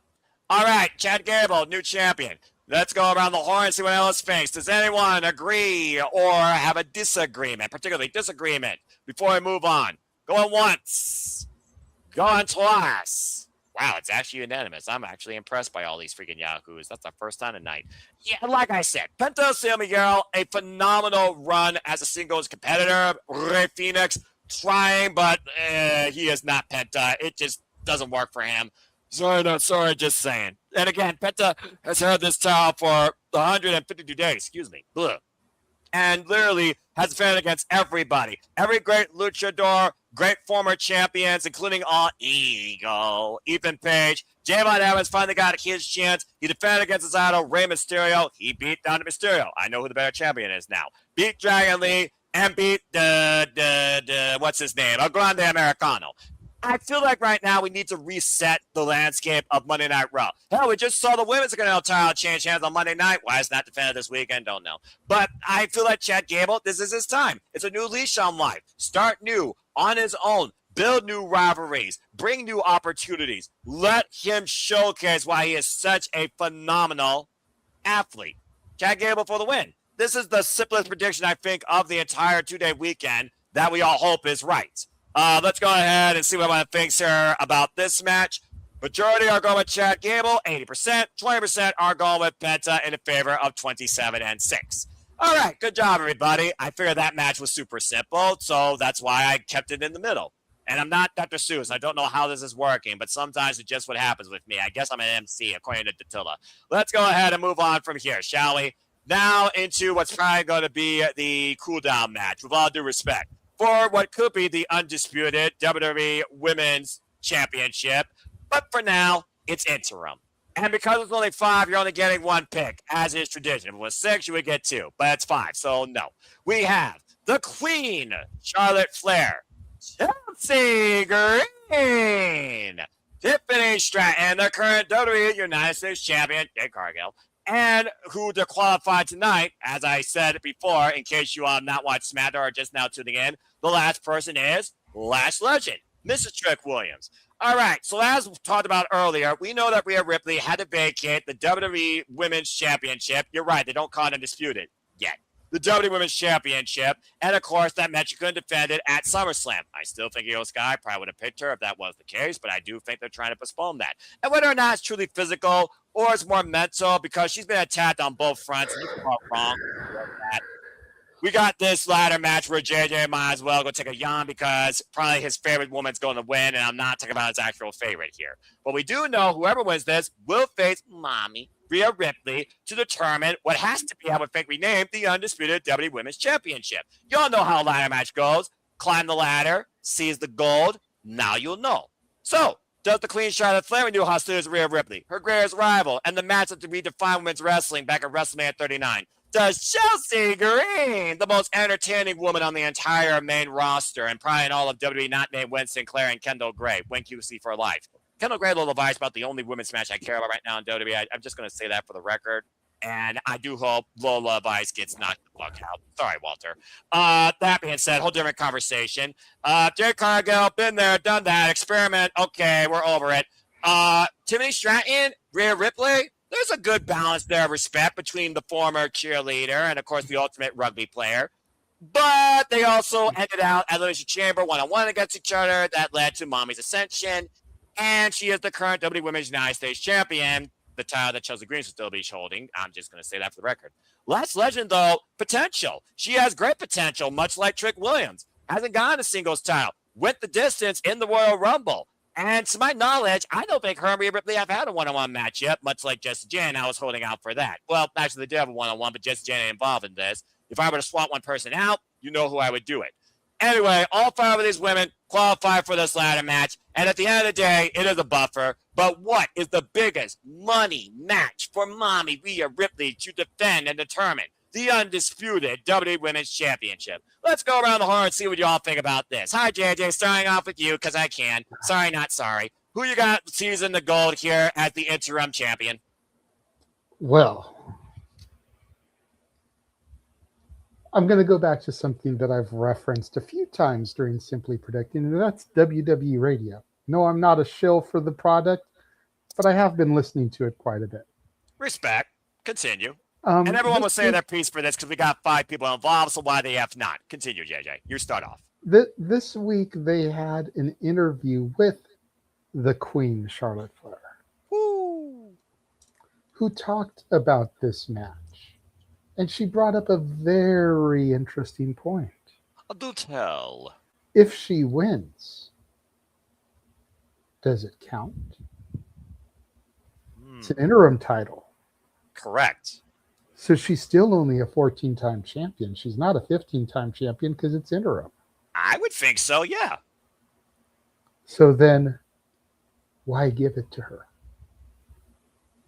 All right, Chad Gable, new champion. Let's go around the horn and see what else thinks. Does anyone agree or have a disagreement, particularly disagreement, before I move on? Going once. Going twice. Wow, it's actually unanimous. I'm actually impressed by all these freaking yahoos. That's the first time tonight. Yeah, like I said, Penta Silmiello, a phenomenal run as a singles competitor. Rey Fenix trying, but he is not Penta. It just doesn't work for him. Sorry, just saying. And again, Penta has held this title for 152 days. Excuse me. Ugh. And literally has defended against everybody. Every great luchador, great former champions, including all Eagle, Ethan Page. Javon Evans finally got his chance. He defended against his idol, Rey Mysterio. He beat Dominic Mysterio. I know who the better champion is now. Beat Dragon Lee and beat what's his name? El Grande Americano. I feel like right now we need to reset the landscape of Monday Night Raw. Hell, we just saw the women's title change hands on Monday night. Why it's not defended this weekend, don't know. But I feel like Chad Gable, this is his time. It's a new leash on life. Start new, on his own. Build new rivalries. Bring new opportunities. Let him showcase why he is such a phenomenal athlete. Chad Gable for the win. this is the simplest prediction, I think, of the entire 2-day weekend that we all hope is right. Let's go ahead and see what everyone thinks here about this match. Majority are going with Chad Gable, 80%. 20% are going with Penta in favor of 27-6. All right, good job, everybody. I figured that match was super simple, so that's why I kept it in the middle. And I'm not Dr. Seuss. I don't know how this is working, but sometimes it's just what happens with me. I guess I'm an MC, according to Dattila. Let's go ahead and move on from here, shall we? Now into what's probably going to be the cool-down match, with all due respect, for what could be the undisputed WWE Women's Championship. But for now, it's interim. And because it's only 5, you're only getting 1 pick, as is tradition. If it was 6, you would get 2, but it's 5, so no. We have the Queen, Charlotte Flair, Chelsea Green, Tiffany Stratton, the current WWE United States Champion, Jade Cargill, and who to qualify tonight, as I said before, in case you have not watched SmackDown or are just now tuning in, the last person is Lash Legend, Mrs. Trick Williams. All right, so as we talked about earlier, we know that Rhea Ripley had to vacate the WWE Women's Championship. You're right, they don't call it Undisputed yet. The WWE Women's Championship, and of course, that match you couldn't defend it at SummerSlam. I still think Io Sky probably would have picked her if that was the case, but I do think they're trying to postpone that. And whether or not it's truly physical or it's more mental, because she's been attacked on both fronts, and you can go wrong. We got this ladder match where JJ might as well go take a yawn because probably his favorite woman's going to win, and I'm not talking about his actual favorite here. But we do know whoever wins this will face Mommy Rhea Ripley to determine what has to be, I would think, renamed the Undisputed WWE Women's Championship. You all know how a ladder match goes. Climb the ladder, seize the gold. Now you'll know. So, does the Queen Charlotte Flair renew hostilities with Rhea Ripley, her greatest rival, and the match that redefined women's wrestling back at WrestleMania 39? Does Chelsea Green, the most entertaining woman on the entire main roster, and probably in all of WWE, not named Win Sinclair and Kendall Gray, win QC for life? Kendall Gray, Lola Vice, about the only women's match I care about right now in WWE. I'm just going to say that for the record. And I do hope Lola Vice gets knocked the fuck out. Sorry, Walter. That being said, whole different conversation. Jade Cargill, been there, done that. Experiment. Okay, we're over it. Tiffany Stratton, Rhea Ripley. There's a good balance there of respect between the former cheerleader and, of course, the ultimate rugby player. But they also ended out at Elimination Chamber one-on-one against each other. That led to Mommy's ascension. And she is the current WWE Women's United States Champion, the title that Chelsea Green should still be holding. I'm just going to say that for the record. Last Legend, though, potential. She has great potential, much like Trick Williams. Hasn't gotten a singles title. Went the distance in the Royal Rumble. And to my knowledge, I don't think her and Rhea Ripley have had a one-on-one match yet, much like Jessie Jane. I was holding out for that. Well, actually, they did have a one-on-one, but Jessie Jane ain't involved in this. If I were to swap one person out, you know who I would do it. Anyway, all 5 of these women qualify for this ladder match. And at the end of the day, it is a buffer. But what is the biggest money match for Mommy Rhea Ripley to defend and determine the undisputed WWE Women's Championship? Let's go around the horn and see what you all think about this. Hi, JJ. Starting off with you because I can. Sorry, not sorry. Who you got seizing the gold here as the interim champion? Well, I'm going to go back to something that I've referenced a few times during Simply Predicting, and that's WWE Radio. No, I'm not a shill for the product, but I have been listening to it quite a bit. Respect. Continue. And everyone will say week, their piece for this because we got 5 people involved, so why the F not? Continue, JJ. You start off. This week, they had an interview with the Queen, Charlotte Flair, who talked about this match. And she brought up a very interesting point. Do tell. If she wins, does it count? It's an interim title. Correct. So she's still only a 14-time champion. She's not a 15-time champion because it's interim. I would think so, yeah. So then, why give it to her?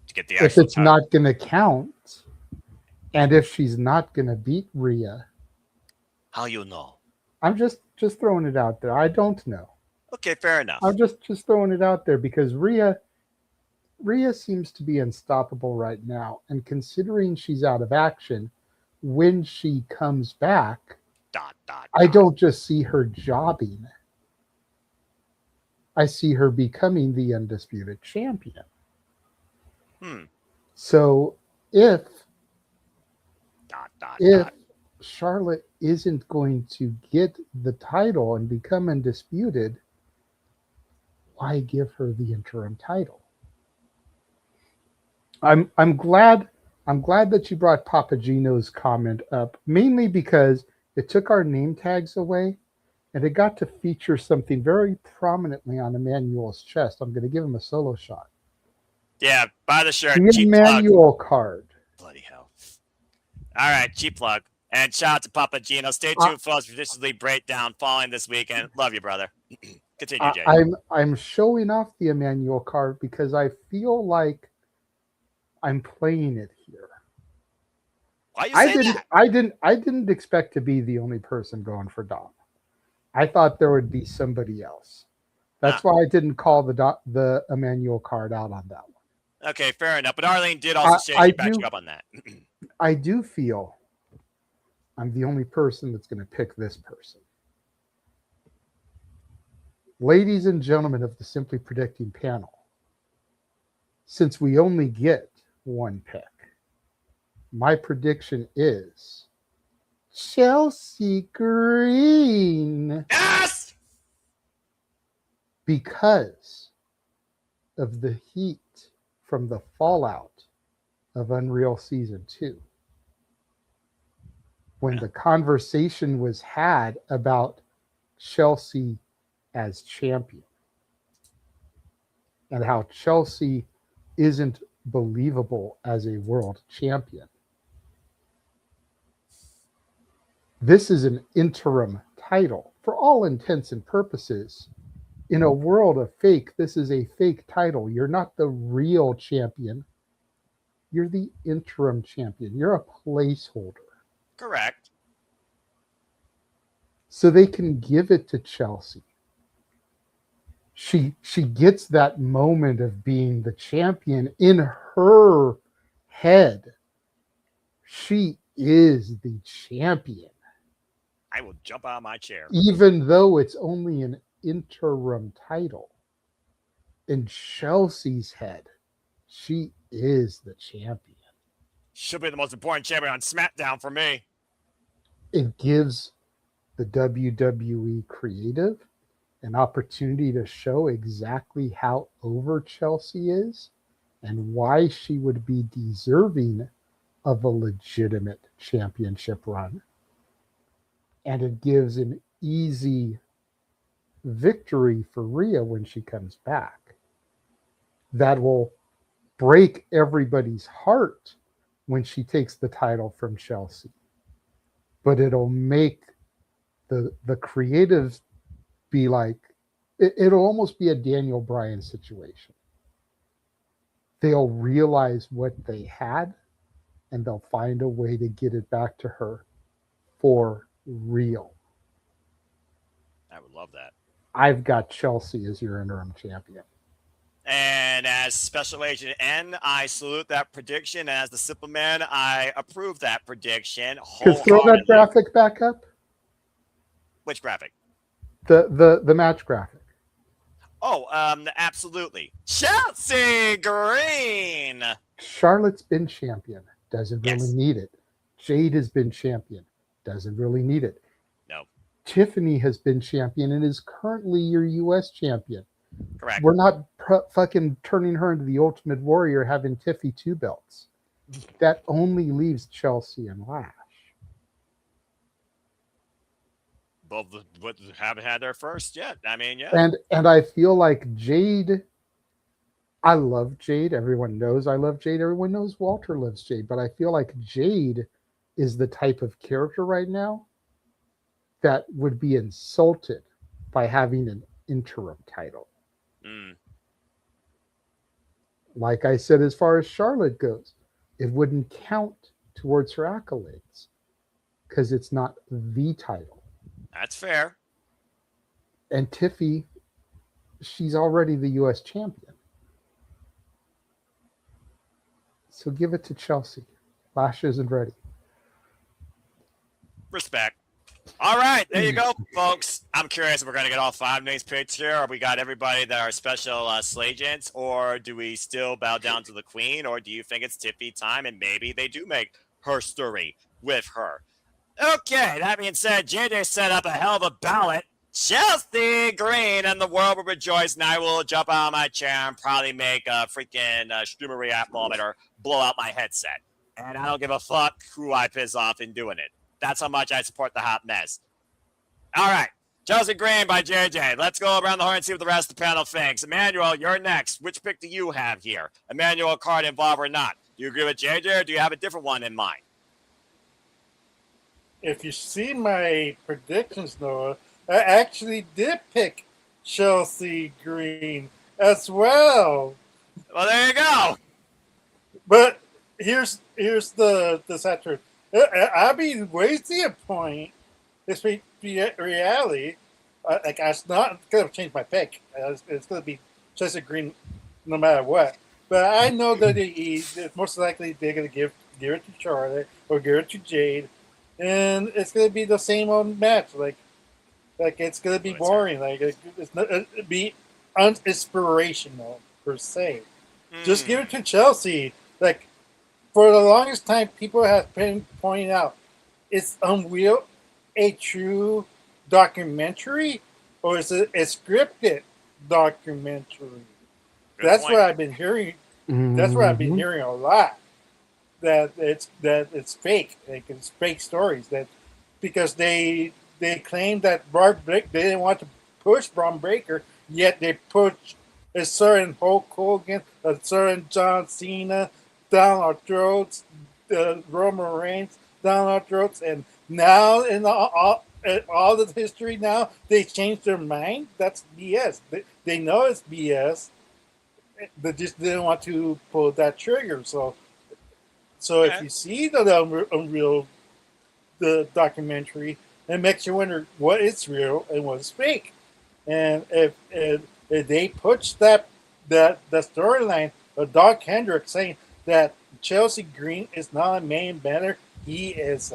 To get the if it's not going to count, and if she's not going to beat Rhea, how you know? I'm just throwing it out there. I don't know. Okay, fair enough. I'm just throwing it out there because Rhea seems to be unstoppable right now, and considering she's out of action, when she comes back, I don't just see her jobbing. I see her becoming the undisputed champion. So if if Charlotte isn't going to get the title and become undisputed, why give her the interim title? I'm glad that you brought Papagino's comment up, mainly because it took our name tags away and it got to feature something very prominently on Emmanuel's chest. I'm going to give him a solo shot. Yeah, buy the shirt. The Cheap plug. Emmanuel card. Bloody hell. All right, cheap plug. And shout out to Papagino. Stay tuned for us for this league breakdown following this weekend. Love you, brother. Continue, Jay. I'm showing off the Emmanuel card because I feel like I'm playing it here. Why you say that? I didn't expect to be the only person going for Dom. I thought there would be somebody else. That's why I didn't call the Emmanuel card out on that one. Okay, fair enough. But Arlene did also say she backed you up on that. I do feel I'm the only person that's going to pick this person. Ladies and gentlemen of the Simply Predicting panel, since we only get one pick, my prediction is Chelsea Green. Yes! Because of the heat from the fallout of Unreal Season 2. When the conversation was had about Chelsea as champion and how Chelsea isn't believable as a world champion. This is an interim title for all intents and purposes. In a world of fake, this is a fake title. You're not the real champion. You're the interim champion. You're a placeholder. Correct. So they can give it to Chelsea. She gets that moment of being the champion in her head. She is the champion. I will jump out of my chair. Even though it's only an interim title. In Chelsea's head, she is the champion. She'll be the most important champion on SmackDown for me. It gives the WWE creative an opportunity to show exactly how over Chelsea is and why she would be deserving of a legitimate championship run. And it gives an easy victory for Rhea when she comes back. That will break everybody's heart when she takes the title from Chelsea. But it'll make the creatives be like, it'll almost be a Daniel Bryan situation. They'll realize what they had and they'll find a way to get it back to her for real. I would love that. I've got Chelsea as your interim champion. And as Special Agent N, I salute that prediction. As the Simple Man, I approve that prediction. Because throw that graphic back up. Which graphic? The match graphic. Oh, absolutely. Chelsea Green. Charlotte's been champion. Doesn't really need it. Jade has been champion. Doesn't really need it. No. Tiffany has been champion and is currently your U.S. champion. Correct. We're not fucking turning her into the Ultimate Warrior having Tiffy 2 belts. That only leaves Chelsea and Lash. Both haven't had their first yet. I mean, yeah. And I feel like Jade, I love Jade. Everyone knows I love Jade. Everyone knows Walter loves Jade. But I feel like Jade is the type of character right now that would be insulted by having an interim title. Like I said, as far as Charlotte goes, it wouldn't count towards her accolades because it's not the title. That's fair. And Tiffy, she's already the U.S. champion. So give it to Chelsea. Lash isn't ready. Respect. All right, there you go, folks. I'm curious if we're going to get all 5 names picked here, or we got everybody that are special slagents, or do we still bow down to the queen, or do you think it's Tiffy time and maybe they do make her story with her. Okay, that being said, JJ set up a hell of a ballot. Chelsea Green and the world will rejoice, and I will jump out of my chair and probably make a freaking streamer react moment or blow out my headset. And I don't give a fuck who I piss off in doing it. That's how much I support the hot mess. All right, Chelsea Green by JJ. Let's go around the horn and see what the rest of the panel thinks. Emmanuel, you're next. Which pick do you have here? Emmanuel, card involved or not? Do you agree with JJ or do you have a different one in mind? If you see my predictions, Noah, I actually did pick Chelsea Green as well. Well, there you go. But here's the sad truth. I'll be wasting a point. It's reality. Like I'm not gonna change my pick. It's gonna be Chelsea Green no matter what. But I know that most likely they're gonna give it to Charlotte or give it to Jade. And it's gonna be the same old match, like it's gonna be boring, like it's not it'd be uninspirational per se. Just give it to Chelsea. Like for the longest time, people have been pointing out, is Unreal a true documentary or is it a scripted documentary? That's what I've been hearing. That's what I've been hearing a lot. That it's fake, like it's fake stories. That because they claim that they didn't want to push Braun Breaker, yet they pushed a certain Hulk Hogan, a certain John Cena down our throats, Roman Reigns down our throats, and now in all the history now they changed their mind. That's BS. They know it's BS. They just didn't want to pull that trigger. So if you see the Unreal, the documentary, it makes you wonder what is real and what is fake. And if they push the storyline of Doc Hendricks saying that Chelsea Green is not a main banner, he's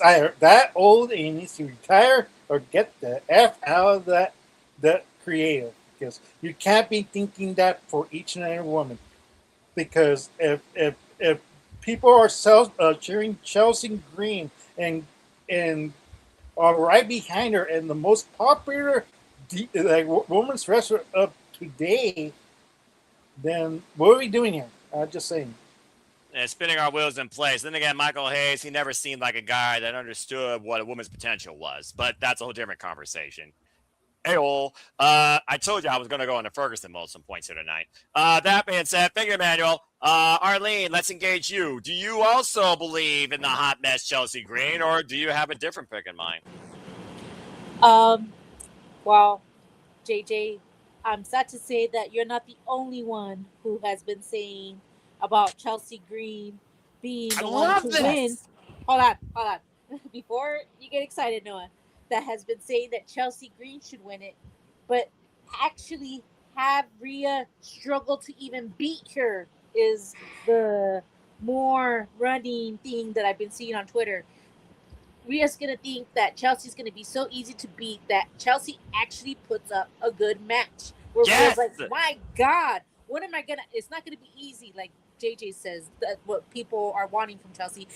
either that old and he needs to retire or get the F out of that creative, because you can't be thinking that for each and every woman. Because if people are cheering Chelsea Green and are right behind her and the most popular women's wrestler of today, then what are we doing here? I'm just saying. And spinning our wheels in place. Then again, Michael Hayes, he never seemed like a guy that understood what a woman's potential was, but that's a whole different conversation. Hey-oh. I told you I was going to go into Ferguson mode some points here tonight. That being said, thank you, Emmanuel. Arlene, let's engage you. Do you also believe in the hot mess Chelsea Green, or do you have a different pick in mind? Well, JJ, I'm sad to say that you're not the only one who has been saying about Chelsea Green being the one to win. Hold on. Before you get excited, Noah, that has been saying that Chelsea Green should win it, but actually have Rhea struggle to even beat her is the more running thing that I've been seeing on Twitter. Rhea's going to think that Chelsea's going to be so easy to beat that Chelsea actually puts up a good match. Where Rhea's like, my God, what am I going to... It's not going to be easy, like JJ says, that what people are wanting from Chelsea.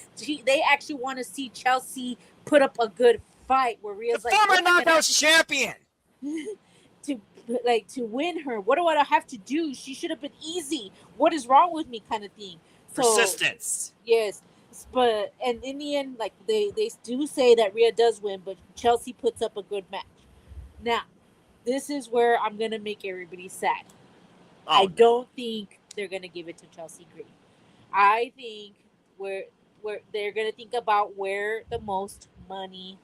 They actually want to see Chelsea put up a good fight where Rhea's like... Former Knockouts champion! To win her, what do I have to do? She should have been easy. What is wrong with me, kind of thing. So, persistence. Yes, but and in the end, like they do say that Rhea does win, but Chelsea puts up a good match. Now, this is where I'm gonna make everybody sad. I don't think they're gonna give it to Chelsea Green. I think where they're gonna think about where the most money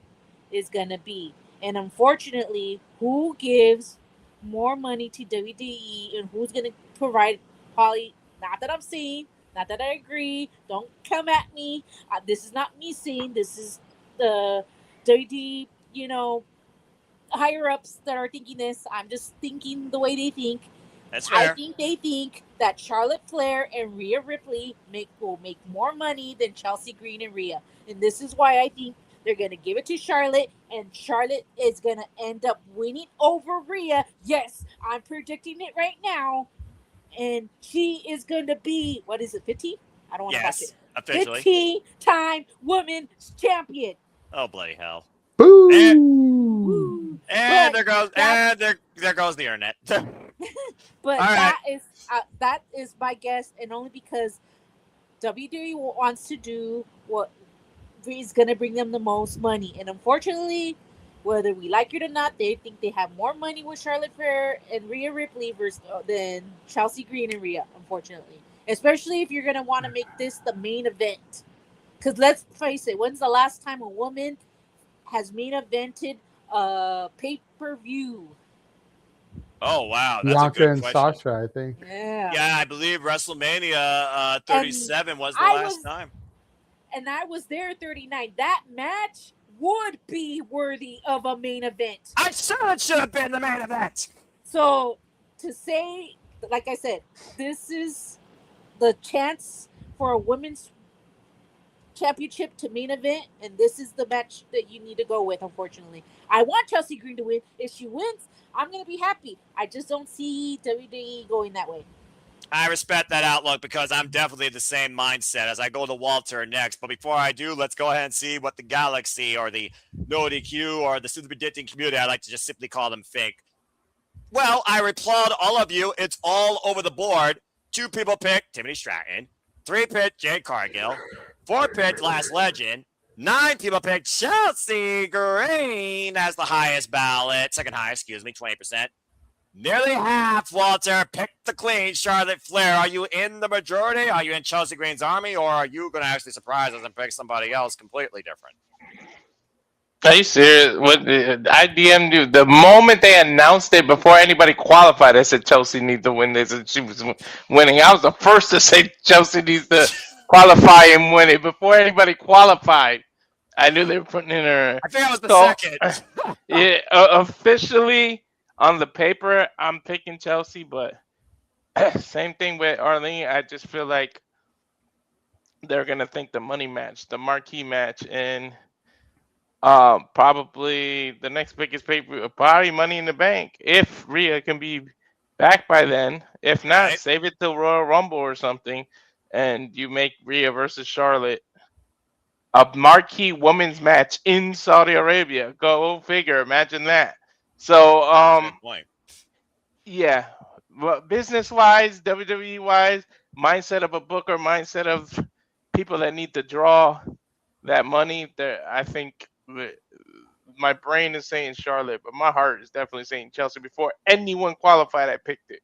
is gonna be, and unfortunately, who gives more money to WWE and who's going to provide, probably, not that I'm saying, not that I agree, don't come at me, this is not me saying, this is the WWE, higher ups that are thinking this. I'm just thinking the way they think. That's fair. I think they think that Charlotte Flair and Rhea Ripley will make more money than Chelsea Green and Rhea, and this is why I think they're going to give it to Charlotte, and Charlotte is going to end up winning over Rhea. Yes, I'm predicting it right now. And she is going to be, what is it, 15? I don't want to watch it. Officially. 15 2-time women's champion. Oh, bloody hell. Boo! And there goes the internet. But All right. that is my guess, and only because WWE wants to do what is going to bring them the most money. And unfortunately, whether we like it or not, they think they have more money with Charlotte Flair and Rhea Ripley than Chelsea Green and Rhea, unfortunately. Especially if you're going to want to make this the main event. Because let's face it, when's the last time a woman has main evented a pay-per-view? Oh, wow. That's Bianca a good and question. Sasha, I think. Yeah, I believe WrestleMania 37 was the last time. And I was there 39. That match would be worthy of a main event. I said it should have been the main event. So to say, like I said, this is the chance for a women's championship to main event, and this is the match that you need to go with. Unfortunately, I want Chelsea Green to win. If she wins, I'm gonna be happy. I just don't see WWE going that way. I respect that outlook because I'm definitely the same mindset as I go to Walter next. But before I do, let's go ahead and see what the Galaxy or the No DQ or the Super Predicting community, I like to just simply call them fake. Well, I applaud all of you. It's all over the board. 2 people picked Tiffany Stratton. 3 picked Jade Cargill. 4 picked Last Legend. 9 people picked Chelsea Green as the highest ballot. Second highest, 20%. Nearly half, Walter, picked the Queen, Charlotte Flair. Are you in the majority? Are you in Chelsea Green's army? Or are you going to actually surprise us and pick somebody else completely different? Are you serious? I DM'd you the moment they announced it before anybody qualified. I said Chelsea needs to win this, and she was winning. I was the first to say Chelsea needs to qualify and win it before anybody qualified. I knew they were putting in her. I think I was the second. Yeah, officially on the paper, I'm picking Chelsea, but same thing with Arlene. I just feel like they're gonna think the money match, the marquee match, and probably the next biggest pay-per-view, probably Money in the Bank, if Rhea can be back by then. If not, save it till Royal Rumble or something, and you make Rhea versus Charlotte a marquee women's match in Saudi Arabia. Go figure. Imagine that. So, yeah, well, business-wise, WWE-wise, mindset of a booker, mindset of people that need to draw that money. I think my brain is saying Charlotte, but my heart is definitely saying Chelsea. Before anyone qualified, I picked it.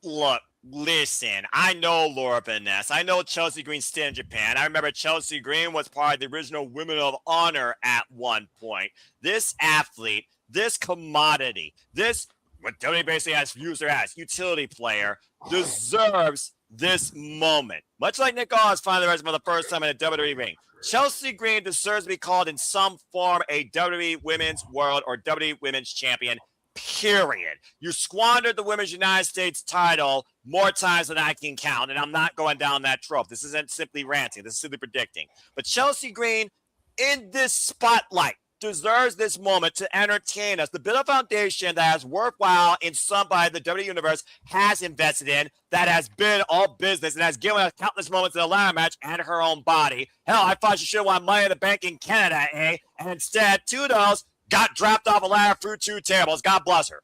Look, listen, I know Laura Vaness. I know Chelsea Green stayed in Japan. I remember Chelsea Green was part of the original Women of Honor at one point. This athlete, this commodity, this, what WWE basically has used her as, utility player, deserves this moment. Much like Nick Aldis finally read for the first time in a WWE ring. Chelsea Green deserves to be called in some form a WWE Women's World or WWE Women's Champion, period. You squandered the Women's United States title more times than I can count, and I'm not going down that trope. This isn't simply ranting. This is simply predicting. But Chelsea Green, in this spotlight, deserves this moment to entertain us, to build a foundation that is worthwhile in somebody the WWE Universe has invested in, that has been all business and has given us countless moments in the ladder match and her own body. Hell, I thought she should have won Money in the Bank in Canada, eh? And instead, Toodles got dropped off a ladder through 2 tables. God bless her.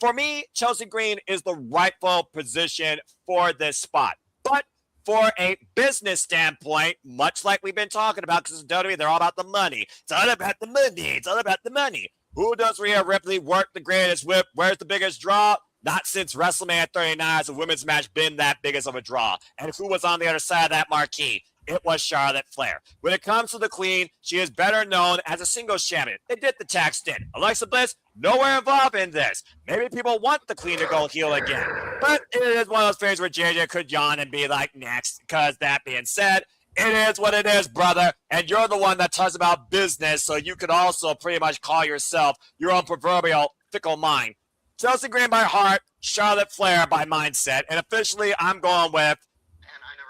For me, Chelsea Green is the rightful position for this spot. But for a business standpoint, much like we've been talking about, because it's WWE, they're all about the money. It's all about the money. It's all about the money. Who does Rhea Ripley work the greatest with? Where's the biggest draw? Not since WrestleMania 39 has a women's match been that biggest of a draw. And who was on the other side of that marquee? It was Charlotte Flair. When it comes to the Queen, she is better known as a singles champion. They did the tag stint. Alexa Bliss, nowhere involved in this. Maybe people want the Queen to go heel again. But it is one of those things where JJ could yawn and be like, next. Because that being said, it is what it is, brother. And you're the one that talks about business, so you could also pretty much call yourself your own proverbial fickle mind. Chelsea Green by heart, Charlotte Flair by mindset. And officially, I'm going with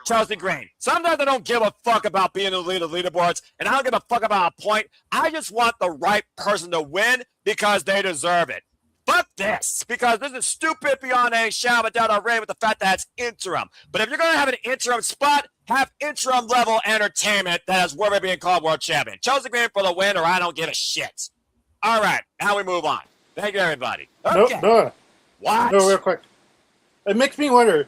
Chelsea Green. Sometimes I don't give a fuck about being in the lead of leaderboards, and I don't give a fuck about a point. I just want the right person to win because they deserve it. Fuck this, because this is stupid beyond any shadow of a doubt already with the fact that it's interim. But if you're going to have an interim spot, have interim level entertainment that is worthy of being called world champion. Chelsea Green for the win, or I don't give a shit. All right, now we move on. Thank you, everybody. Okay. No. What? No, real quick. It makes me wonder,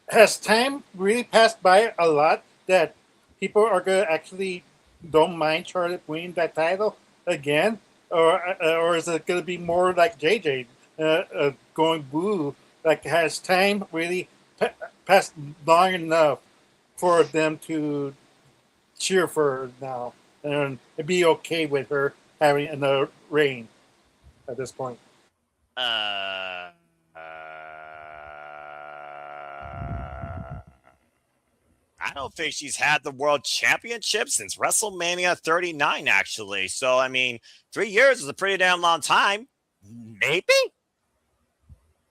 has time really passed by a lot that people are going to actually don't mind Charlotte winning that title again? Or is it going to be more like JJ going boo? Like, has time really passed long enough for them to cheer for her now and be okay with her having another reign at this point? I don't think she's had the world championship since WrestleMania 39, actually. So, I mean, 3 years is a pretty damn long time. Maybe?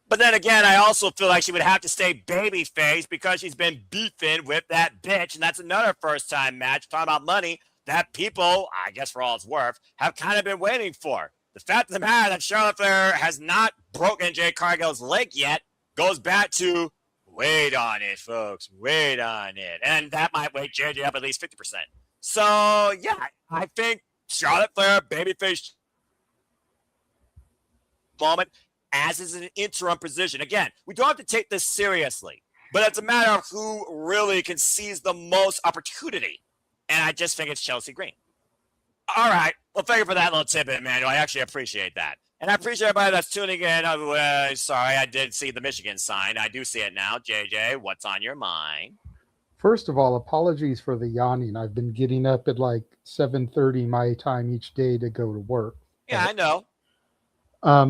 But then again, I also feel like she would have to stay babyface because she's been beefing with that bitch. And that's another first-time match, talking about money, that people, I guess for all it's worth, have kind of been waiting for. The fact of the matter that Charlotte Flair has not broken Jade Cargill's leg yet goes back to wait on it, folks. Wait on it. And that might wake JJ up at least 50%. So, yeah, I think Charlotte Flair, babyface moment, as is an interim position. Again, we don't have to take this seriously, but it's a matter of who really can seize the most opportunity. And I just think it's Chelsea Green. All right. Well, thank you for that little tidbit, Emmanuel. I actually appreciate that. And I appreciate everybody that's tuning in. Sorry, I did see the Michigan sign. I do see it now. JJ, what's on your mind? First of all, apologies for the yawning. I've been getting up at like 7:30 my time each day to go to work. Yeah, I know.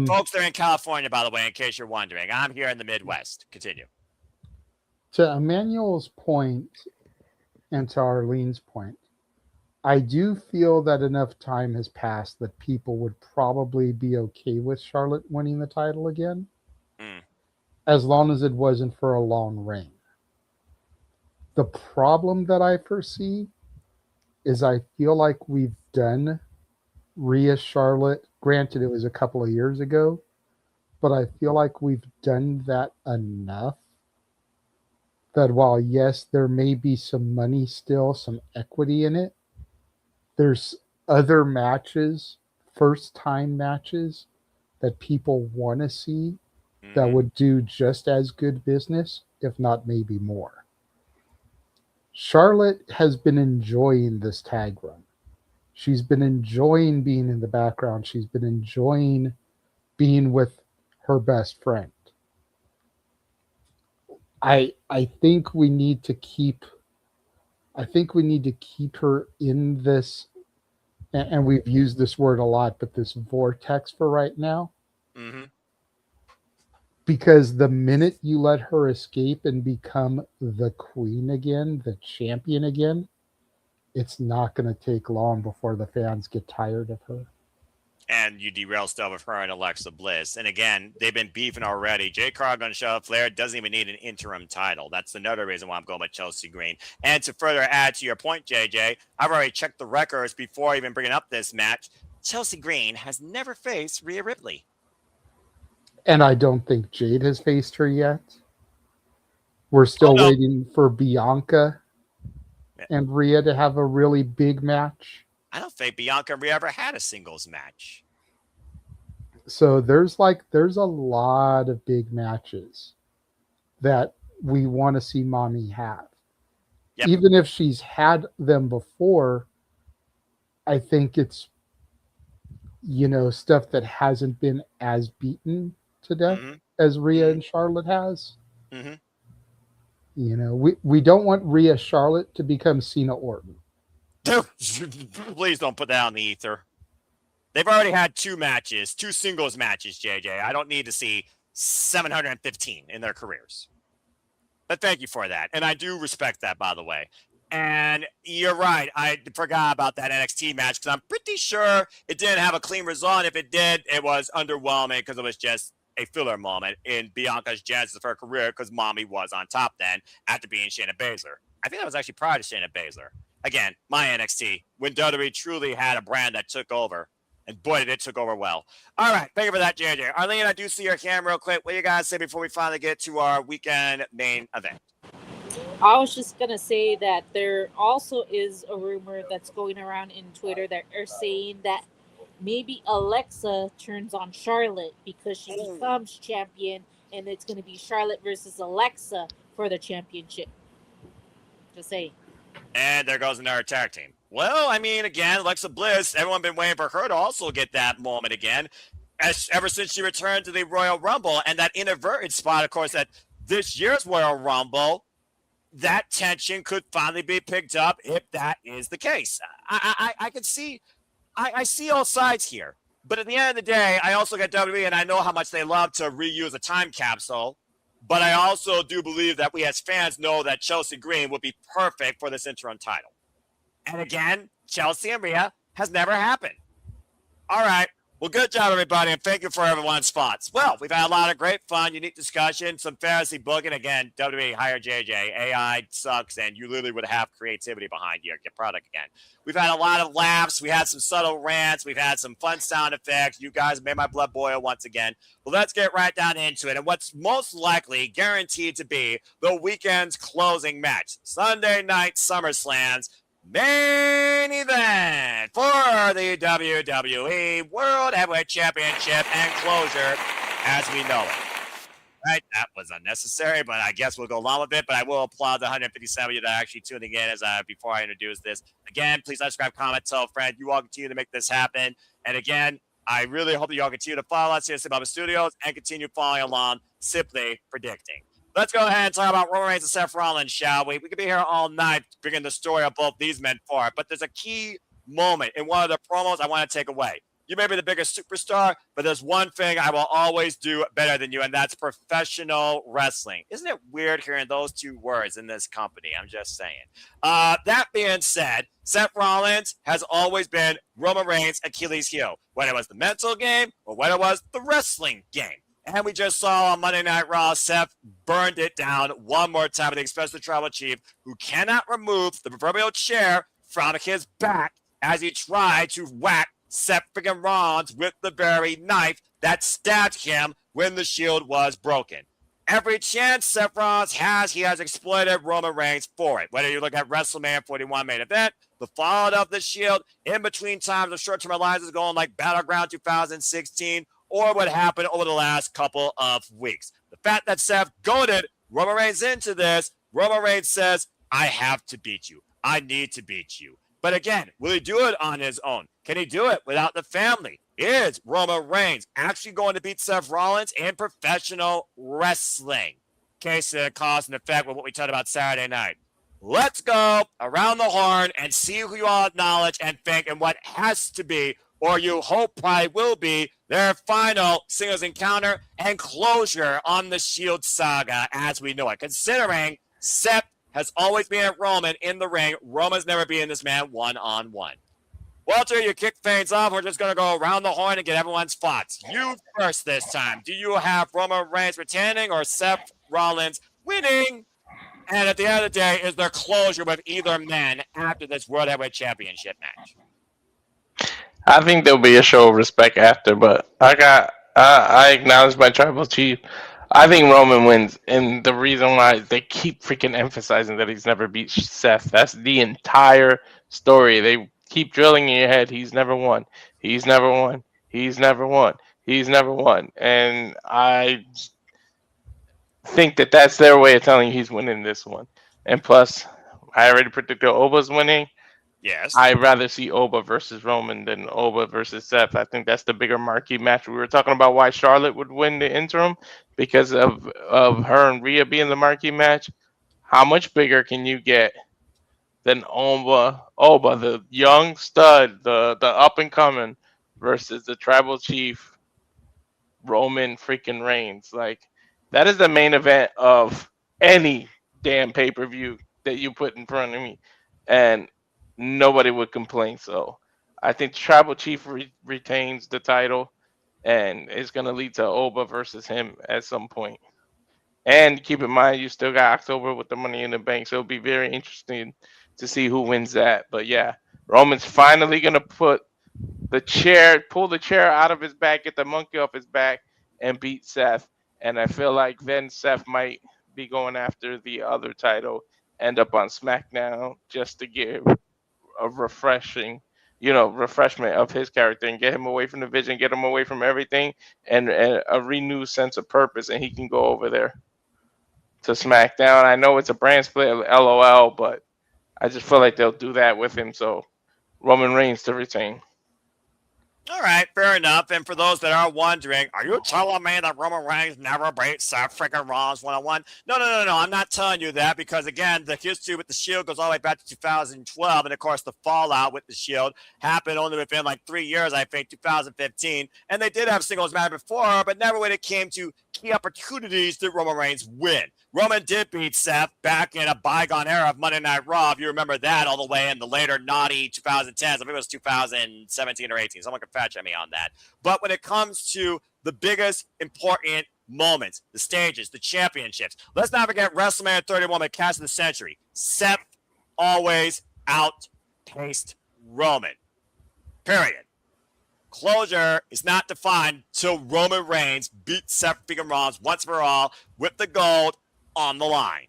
Folks, they're in California, by the way, in case you're wondering. I'm here in the Midwest. Continue. To Emmanuel's point and to Arlene's point, I do feel that enough time has passed that people would probably be okay with Charlotte winning the title again, as long as it wasn't for a long reign. The problem that I foresee is I feel like we've done Rhea Charlotte. Granted, it was a couple of years ago, but I feel like we've done that enough that while, yes, there may be some money still, some equity in it, there's other matches, first-time matches, that people want to see that would do just as good business, if not maybe more. Charlotte has been enjoying this tag run. She's been enjoying being in the background. She's been enjoying being with her best friend. I think we need to keep her in this, and we've used this word a lot, but this vortex for right now. Because the minute you let her escape and become the queen again, the champion again, it's not going to take long before the fans get tired of her. And you derail stuff with her and Alexa Bliss. And again, they've been beefing already. Jade Cargill and Charlotte Flair doesn't even need an interim title. That's another reason why I'm going with Chelsea Green. And to further add to your point, JJ, I've already checked the records before even bringing up this match. Chelsea Green has never faced Rhea Ripley. And I don't think Jade has faced her yet. We're still waiting for Bianca and Rhea to have a really big match. I don't think Bianca and Rhea ever had a singles match. So there's a lot of big matches that we want to see Mommy have. Yep. Even if she's had them before, I think it's, stuff that hasn't been as beaten to death as Rhea and Charlotte has. We don't want Rhea Charlotte to become Cena Orton. Please don't put that on the ether. They've already had two singles matches, JJ. I don't need to see 715 in their careers. But thank you for that. And I do respect that, by the way. And you're right. I forgot about that NXT match because I'm pretty sure it didn't have a clean result. And if it did, it was underwhelming because it was just a filler moment in Bianca's genesis of her career because Mommy was on top then after being Shayna Baszler. I think that was actually prior to Shayna Baszler. Again, my NXT, when WWE truly had a brand that took over. And boy, did it took over well. All right, thank you for that, JJ. Arlene, I do see your camera real quick. What do you guys say before we finally get to our weekend main event? I was just gonna say that there also is a rumor that's going around in Twitter that are saying that maybe Alexa turns on Charlotte because she becomes champion, and it's gonna be Charlotte versus Alexa for the championship. Just saying. And there goes another tag team. Well, I mean, again, Alexa Bliss, everyone been waiting for her to also get that moment again. Ever since she returned to the Royal Rumble, and that inadvertent spot, of course, at this year's Royal Rumble, that tension could finally be picked up if that is the case. I can see, I see all sides here. But at the end of the day, I also get WWE, and I know how much they love to reuse a time capsule. But I also do believe that we as fans know that Chelsea Green would be perfect for this interim title. And again, Chelsea and Rhea has never happened. All right. Well, good job, everybody, and thank you for everyone's thoughts. Well, we've had a lot of great fun, unique discussion, some fantasy booking. Again, WWE, hire JJ. AI sucks, and you literally would have creativity behind your product again. We've had a lot of laughs. We had some subtle rants. We've had some fun sound effects. You guys made my blood boil once again. Well, let's get right down into it. And what's most likely guaranteed to be the weekend's closing match, Sunday Night SummerSlam's main event for the WWE World Heavyweight Championship and closure as we know it. Right, that was unnecessary, but I guess we'll go along with it. But I will applaud the 157 of you that are actually tuning in as before I introduce this. Again, please subscribe, comment, tell a friend. You all continue to make this happen. And again, I really hope that you all continue to follow us here at Simply Studios and continue following along Simply Predicting. Let's go ahead and talk about Roman Reigns and Seth Rollins, shall we? We could be here all night bringing the story of both these men forward, but there's a key moment in one of the promos I want to take away. You may be the biggest superstar, but there's one thing I will always do better than you, and that's professional wrestling. Isn't it weird hearing those two words in this company? I'm just saying. That being said, Seth Rollins has always been Roman Reigns' Achilles heel, whether it was the mental game or whether it was the wrestling game. And we just saw on Monday Night Raw, Seth burned it down one more time with the expensive tribal chief, who cannot remove the proverbial chair from his back as he tried to whack Seth freaking Rollins with the very knife that stabbed him when the Shield was broken. Every chance Seth Rollins has, he has exploited Roman Reigns for it. Whether you look at WrestleMania 41 main event, the fallout of the Shield, in between times of short-term alliances going like Battleground 2016, or what happened over the last couple of weeks. The fact that Seth goaded Roman Reigns into this, Roman Reigns says, I have to beat you. I need to beat you. But again, will he do it on his own? Can he do it without the family? Is Roman Reigns actually going to beat Seth Rollins in professional wrestling? Case of cause and effect with what we talked about Saturday night. Let's go around the horn and see who you all acknowledge and think and what has to be, or you hope probably will be, their final singles encounter and closure on the Shield saga as we know it. Considering Seth has always been at Roman in the ring, Roman's never beaten this man one-on-one. Walter, you kick things off. We're just going to go around the horn and get everyone's thoughts. You first this time. Do you have Roman Reigns retaining or Seth Rollins winning? And at the end of the day, is there closure with either man after this World Heavyweight Championship match? I think there'll be a show of respect after, but I acknowledge my tribal chief. I think Roman wins, and the reason why they keep freaking emphasizing that he's never beat Seth. That's the entire story. They keep drilling in your head. He's never won. He's never won. He's never won. He's never won. And I think that that's their way of telling you he's winning this one. And plus, I already predicted Oba's winning. Yes. I'd rather see Oba versus Roman than Oba versus Seth. I think that's the bigger marquee match. We were talking about why Charlotte would win the interim because of her and Rhea being the marquee match. How much bigger can you get than Oba, the young stud, the up and coming, versus the tribal chief Roman freaking Reigns? Like, that is the main event of any damn pay-per-view that you put in front of me. And nobody would complain. So I think Tribal Chief retains the title, and it's going to lead to Oba versus him at some point. And keep in mind, you still got October with the Money in the Bank, so it'll be very interesting to see who wins that. But yeah, Roman's finally going to pull the chair out of his back, get the monkey off his back, and beat Seth. And I feel like then Seth might be going after the other title, end up on SmackDown just to give a refreshment of his character and get him away from the vision, get him away from everything, and a renewed sense of purpose, and he can go over there to SmackDown. I know it's a brand split, LOL, but I just feel like they'll do that with him, so Roman Reigns to retain. All right, fair enough. And for those that are wondering, are you telling me that Roman Reigns never beat Seth freaking Rollins one-on-one? No. I'm not telling you that because, again, the history with the Shield goes all the way back to 2012. And, of course, the fallout with the Shield happened only within like 3 years, I think, 2015. And they did have singles match before, but never when it came to key opportunities did Roman Reigns win. Roman did beat Seth back in a bygone era of Monday Night Raw. If you remember that all the way in the later naughty 2010s. I think it was 2017 or 18. Someone can fact check me on that. But when it comes to the biggest important moments, the stages, the championships, let's not forget WrestleMania 31 at Cast of the Century. Seth always outpaced Roman. Period. Closure is not defined till Roman Reigns beats Seth freaking Rollins once for all with the gold on the line.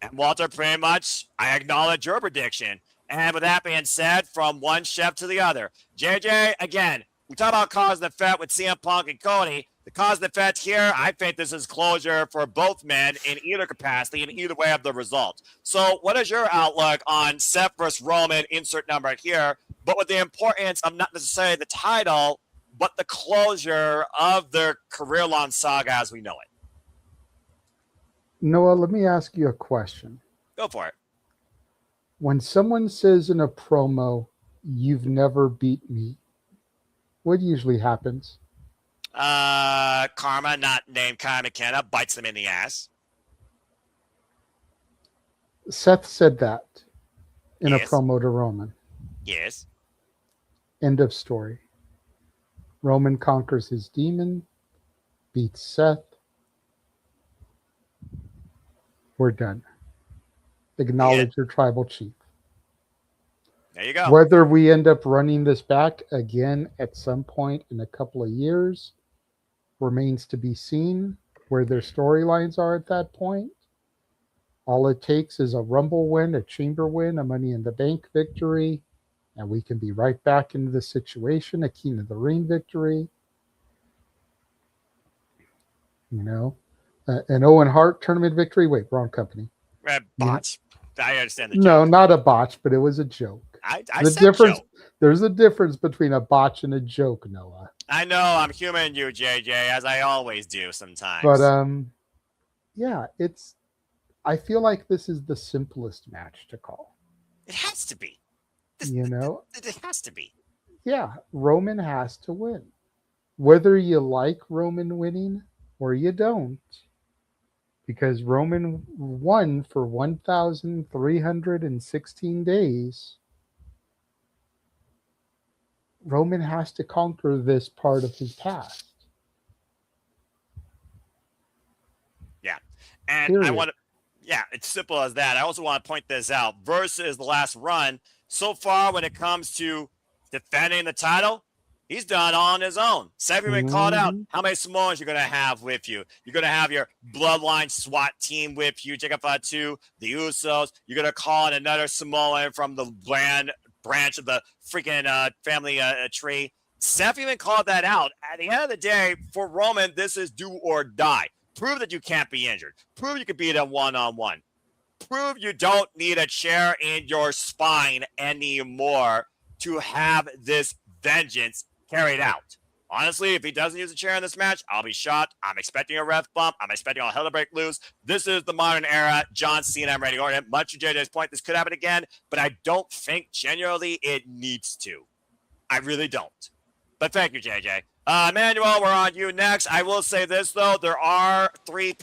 And Walter, pretty much, I acknowledge your prediction. And with that being said, from one chef to the other, JJ, again, we talk about cause and effect with CM Punk and Cody. The cause and effect here, I think this is closure for both men in either capacity, in either way of the result. So what is your outlook on Seth versus Roman, insert number here, but with the importance of not necessarily the title, but the closure of their career-long saga as we know it? Noah, let me ask you a question. Go for it. When someone says in a promo, "You've never beat me," what usually happens? Karma, not named Kyle McKenna, bites them in the ass. Seth said that in Yes. a promo to Roman. Yes. End of story. Roman conquers his demon, beats Seth. We're done. Acknowledge your tribal chief. There you go. Whether we end up running this back again at some point in a couple of years remains to be seen, where their storylines are at that point. All it takes is a Rumble win, a Chamber win, a Money in the Bank victory, and we can be right back into the situation, a King of the Ring victory. You know, an Owen Hart tournament victory. Wait, wrong company. Botch. I understand the joke. No, not a botch, but it was a joke. I the said difference. joke. There's a difference between a botch and a joke, Noah. I know I'm human, you JJ, as I always do sometimes. But yeah, it's. I feel like this is the simplest match to call. It has to be. You know, it has to be. Yeah, Roman has to win, whether you like Roman winning or you don't, because Roman won for 1,316 days. Roman has to conquer this part of his past. Yeah. And Period. I want to, yeah, it's simple as that. I also want to point this out. Versus the last run, so far when it comes to defending the title, he's done all on his own. Seth even called out how many Samoans you're going to have with you. You're going to have your bloodline SWAT team with you, Jacob Fatu, the Usos. You're going to call in another Samoan from the branch of the freaking family tree. Seth even called that out. At the end of the day, for Roman, this is do or die. Prove that you can't be injured. Prove you can beat him one-on-one. Prove you don't need a chair in your spine anymore to have this vengeance carried out. Honestly, if he doesn't use a chair in this match, I'll be shocked. I'm expecting a ref bump. I'm expecting all hell to break loose. This is the modern era. John Cena, I'm ready to order. Much to JJ's point, this could happen again, but I don't think genuinely it needs to. I really don't. But thank you, JJ. Emmanuel, we're on you next. I will say this, though. There are three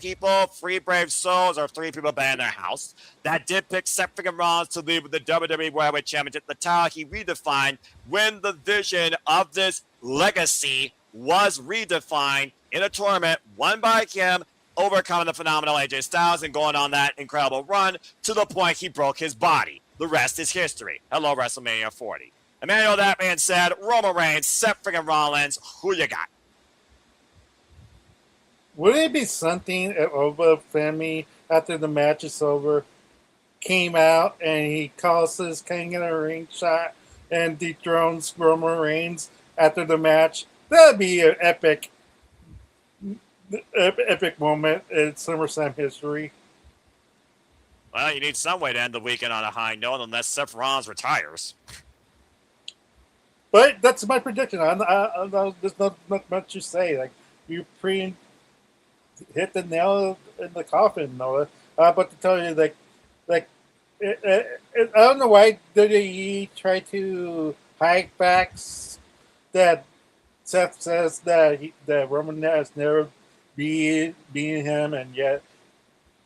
brave souls, or three people in their house, that did pick Seth freaking Rollins to lead with the WWE World Championship. The title he redefined when the vision of this legacy was redefined in a tournament won by him, overcoming the phenomenal AJ Styles and going on that incredible run to the point he broke his body. The rest is history. Hello, WrestleMania 40. Emmanuel, that being said, Roman Reigns, Seth freaking Rollins, who you got? Would it be something over Femi after the match is over, came out and he calls his King in a Ring shot and dethrones Roman Reigns after the match, that'd be an epic moment in SummerSlam history. Well, you need some way to end the weekend on a high note unless Seth Rollins retires. But that's my prediction. There's not much to say. Like, you hit the nail in the coffin, Noah. But to tell you, I don't know why WWE tried to hide facts that Seth says that Roman has never beaten him, and yet,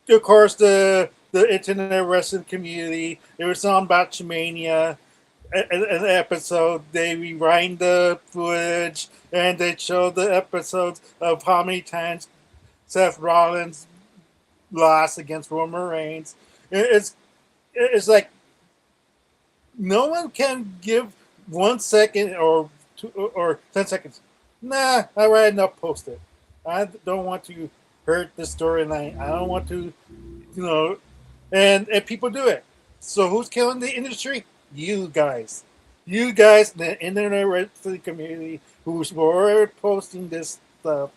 of course, the internet wrestling community, it was on Botchamania, an episode, they rewind the footage and they show the episodes of how many times Seth Rollins lost against Roman Reigns. It's like no one can give 1 second or 10 seconds. Nah, I'd rather not post it. I don't want to hurt the storyline. I don't want to, and people do it. So who's killing the industry? You guys, the internet wrestling community who's were posting this stuff.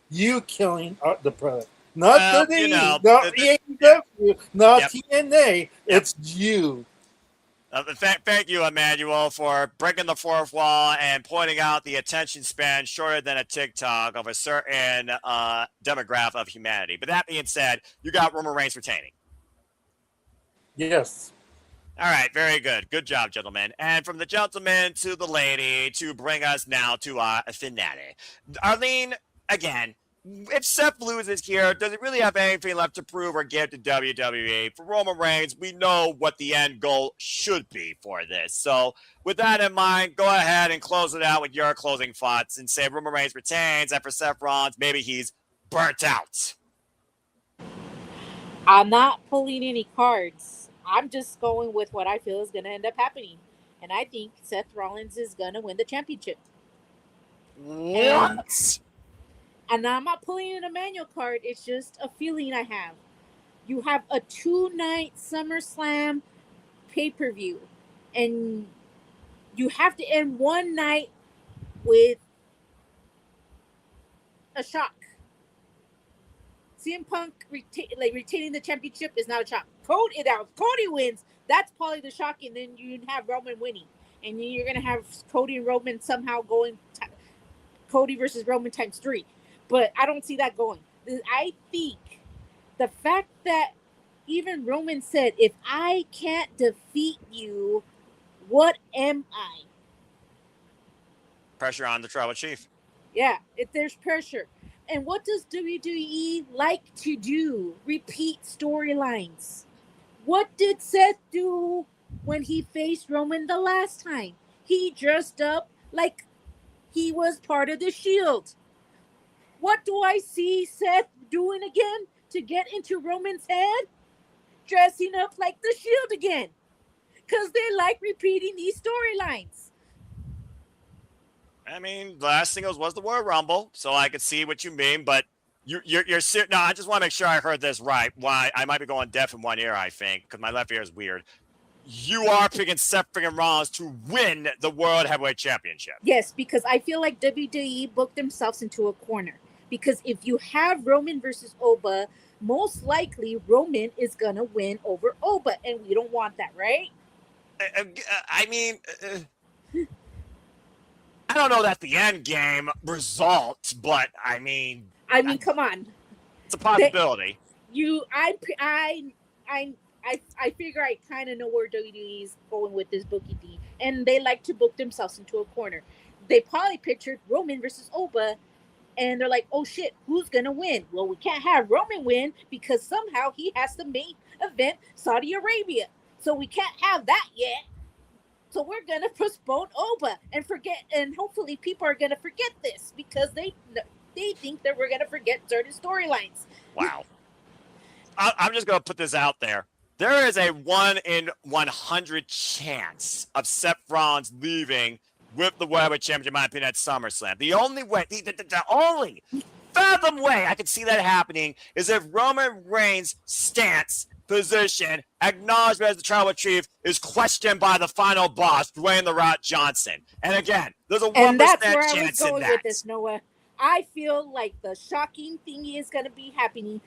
You killing the product, not WWE, not AEW, not TNA. It's you. Thank you, Emmanuel, for breaking the fourth wall and pointing out the attention span shorter than a TikTok of a certain demographic of humanity. But that being said, you got Roman Reigns retaining. Yes. All right, very good. Good job, gentlemen. And from the gentleman to the lady to bring us now to our finale. Arlene, again, if Seth loses here, does it really have anything left to prove or give to WWE? For Roman Reigns, we know what the end goal should be for this. So with that in mind, go ahead and close it out with your closing thoughts and say Roman Reigns retains, and for Seth Rollins, maybe he's burnt out. I'm not pulling any cards. I'm just going with what I feel is going to end up happening. And I think Seth Rollins is going to win the championship. What? And I'm not pulling an Emmanuel card. It's just a feeling I have. You have a 2-night SummerSlam pay-per-view. And you have to end one night with a shock. CM Punk retaining the championship is not a shock. Cody wins. That's probably the shock, and then you have Roman winning, and then you're gonna have Cody and Roman somehow going. Cody versus Roman times 3, but I don't see that going. I think the fact that even Roman said, "If I can't defeat you, what am I?" Pressure on the tribal chief. Yeah, if there's pressure. And what does WWE like to do? Repeat storylines. What did Seth do when he faced Roman the last time? He dressed up like he was part of the Shield. What do I see Seth doing again to get into Roman's head? Dressing up like the Shield again. Because they like repeating these storylines. I mean, the last singles was the Royal Rumble, so I could see what you mean, but you're no, I just want to make sure I heard this right. Why I might be going deaf in one ear, I think, because my left ear is weird. You are picking Seth freaking Rollins to win the World Heavyweight Championship. Yes, because I feel like WWE booked themselves into a corner. Because if you have Roman versus Oba, most likely Roman is going to win over Oba, and we don't want that, right? I mean... I don't know that's the end game result, but I mean, come on, it's a possibility. I figure I kind of know where WWE is going with this booking thing, and they like to book themselves into a corner. They probably pictured Roman versus Oba, and they're like, "Oh shit, who's gonna win?" Well, we can't have Roman win because somehow he has to main event Saudi Arabia, so we can't have that yet. So we're going to postpone Oba and forget, and hopefully people are going to forget this because they think that we're going to forget certain storylines. Wow. I'm just going to put this out there. There is a 1 in 100 chance of Seth Rollins leaving with the World Heavyweight Championship, in my opinion, at SummerSlam. The only way, the only fathom way I could see that happening is if Roman Reigns' stance, position, acknowledgement as the tribal chief is questioned by the final boss, Dwayne "The Rock" Johnson. And again, there's a 1% And that's where I was chance in going that. with this, Noah. I feel like the shocking thing is going to be happening.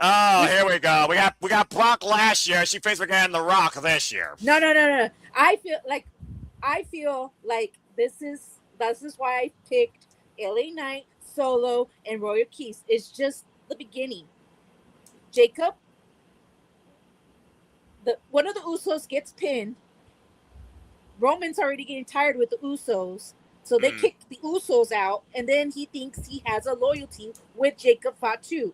Oh, here we go. We got Brock last year. She faced again The Rock this year. No. I feel like this is why I picked LA Knight, Solo, and Royal Keys. It's just the beginning. Jacob, one of the Usos gets pinned. Roman's already getting tired with the Usos, so they kick the Usos out, and then he thinks he has a loyalty with Jacob Fatu.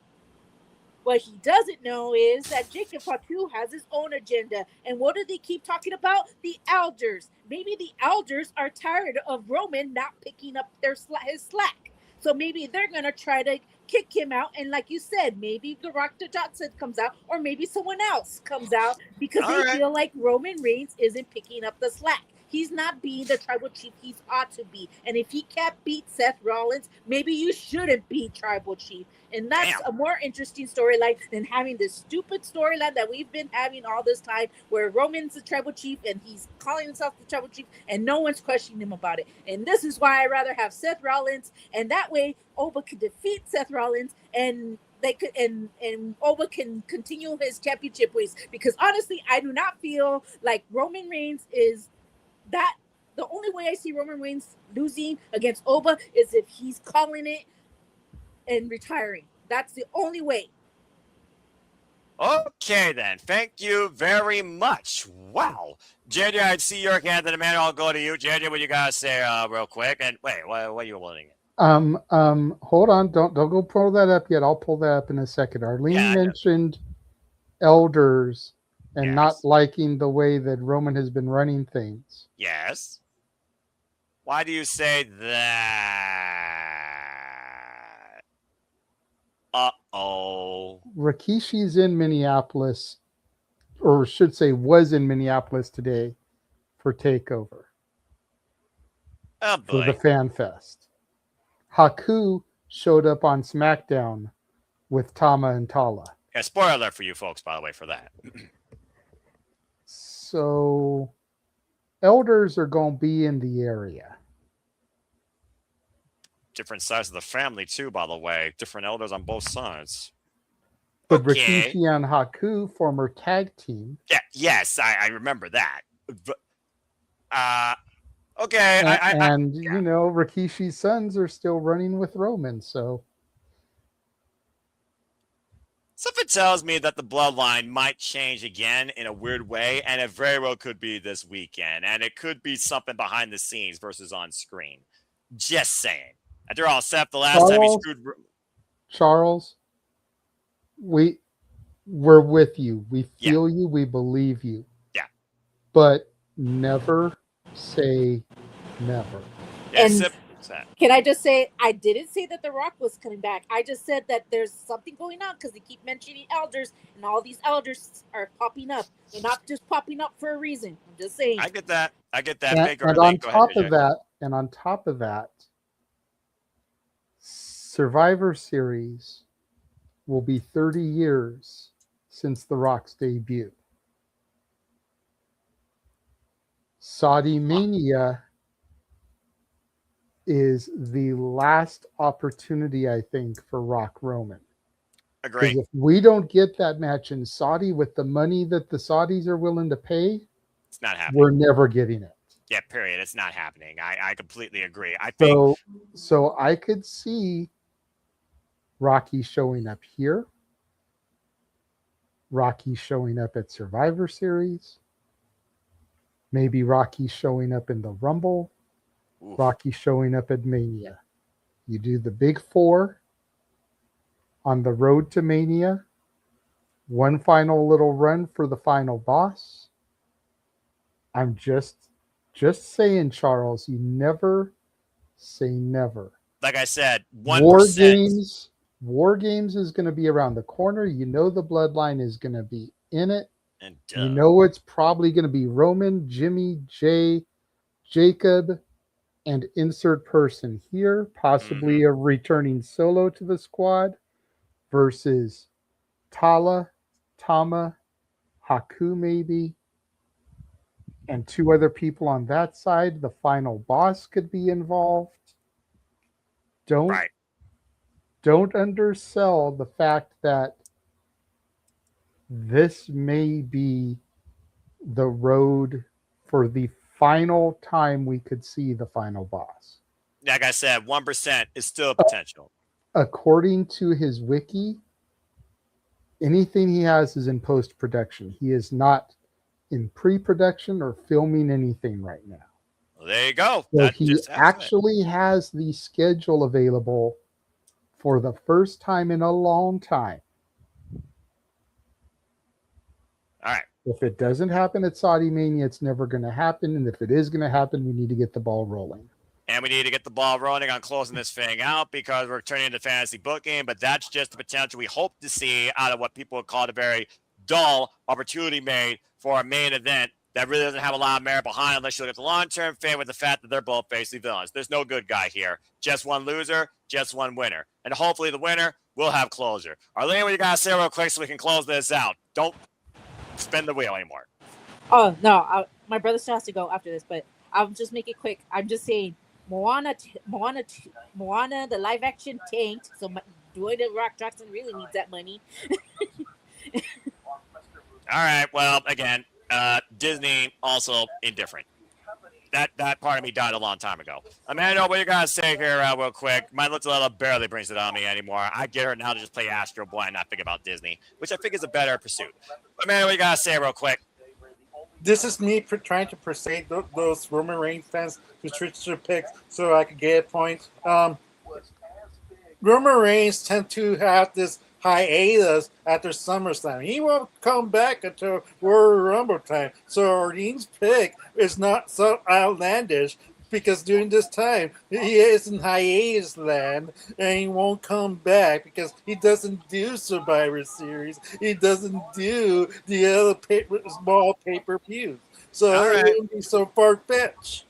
What he doesn't know is that Jacob Fatu has his own agenda. And what do they keep talking about? The elders. Maybe the elders are tired of Roman not picking up his slack. So maybe they're going to try to kick him out. And like you said, maybe The Rock Johnson comes out, or maybe someone else comes out because they feel like Roman Reigns isn't picking up the slack. He's not being the tribal chief he ought to be. And if he can't beat Seth Rollins, maybe you shouldn't be tribal chief. And that's a more interesting storyline than having this stupid storyline that we've been having all this time where Roman's the tribal chief and he's calling himself the tribal chief and no one's questioning him about it. And this is why I'd rather have Seth Rollins, and that way Oba could defeat Seth Rollins and they could and Oba can continue his championship ways. Because honestly, I do not feel like Roman Reigns is that. The only way I see Roman Reigns losing against Oba is if he's calling it and retiring. That's the only way. Okay, then. Thank you very much. Wow. JJ, I see your hand in the man. I'll go to you. JJ, what you got to say real quick? And wait, what are you holding? Hold on. Don't go pull that up yet. I'll pull that up in a second. Arlene mentioned elders and not liking the way that Roman has been running things. Yes. Why do you say that? Uh-oh. Rikishi's in Minneapolis, or should say was in Minneapolis today for TakeOver. Oh, boy. For the Fan Fest. Haku showed up on SmackDown with Tama and Tala. Yeah, spoiler alert for you folks, by the way, for that. So, elders are going to be in the area. Different sides of the family, too, by the way. Different elders on both sides. But Rikishi and Haku, former tag team. Yeah, yes, I remember that. But, okay. And you know, Rikishi's sons are still running with Roman, so. Something tells me that the bloodline might change again in a weird way, and it very well could be this weekend. And it could be something behind the scenes versus on screen. Just saying. After all, Seth, the last time he screwed... Charles, we're with you. We feel you. We believe you. Yeah. But never say never. Yes, And can I just say, I didn't say that The Rock was coming back. I just said that there's something going on because they keep mentioning elders, and all these elders are popping up. They're not just popping up for a reason. I'm just saying. I get that. And on top of that, Survivor Series will be 30 years since The Rock's debut. Saudi Mania is the last opportunity, I think, for Rock Roman. Agree. Because if we don't get that match in Saudi with the money that the Saudis are willing to pay, it's not happening. We're never getting it. Yeah, period. It's not happening. I completely agree. I think So I could see Rocky showing up here, Rocky showing up at Survivor Series, maybe Rocky showing up in the Rumble, Rocky showing up at Mania. You do the big four on the road to Mania, one final little run for the final boss. I'm just saying, Charles, you never say never. Like I said, 1%. War Games is going to be around the corner. You know the bloodline is going to be in it. And you know it's probably going to be Roman, Jimmy, Jay, Jacob, and insert person here, possibly a returning solo to the squad, versus Tama, Haku maybe, and 2 other people on that side. The final boss could be involved. Don't undersell the fact that this may be the road for the final time we could see the final boss. Like I said, 1% is still potential. According to his wiki, anything he has is in post-production. He is not in pre-production or filming anything right now. Well, there you go. So he actually has the schedule available for the first time in a long time. All right. If it doesn't happen at Saudi Mania, it's never going to happen. And if it is going to happen, we need to get the ball rolling. And we need to get the ball rolling on closing this thing out because we're turning into fantasy booking. But that's just the potential we hope to see out of what people would call a very dull opportunity made for a main event that really doesn't have a lot of merit behind unless you look at the long-term fan with the fact that they're both basically villains. There's no good guy here. Just one loser, just one winner. And hopefully the winner will have closure. Arlene, what you got to say real quick so we can close this out? Don't spin the wheel anymore. Oh, no. My brother still has to go after this, but I'll just make it quick. I'm just saying, Moana, the live action tanked, so Dwayne The Rock Johnson really needs that money. All right. Well, again, Disney also indifferent. That part of me died a long time ago. Amanda, what you gotta say here real quick? My little barely brings it on me anymore. I get her now to just play Astro Boy and not think about Disney, which I think is a better pursuit. Amanda, what you gotta say real quick? This is me trying to persuade those Roman Reigns fans to switch their picks so I could get a point. Roman Reigns tend to have this hiatus after SummerSlam. He won't come back until Royal Rumble time. So Orleans' pick is not so outlandish because during this time he is in hiatus land and he won't come back because he doesn't do Survivor Series. He doesn't do the other small pay-per-views. So it wouldn't be so far-fetched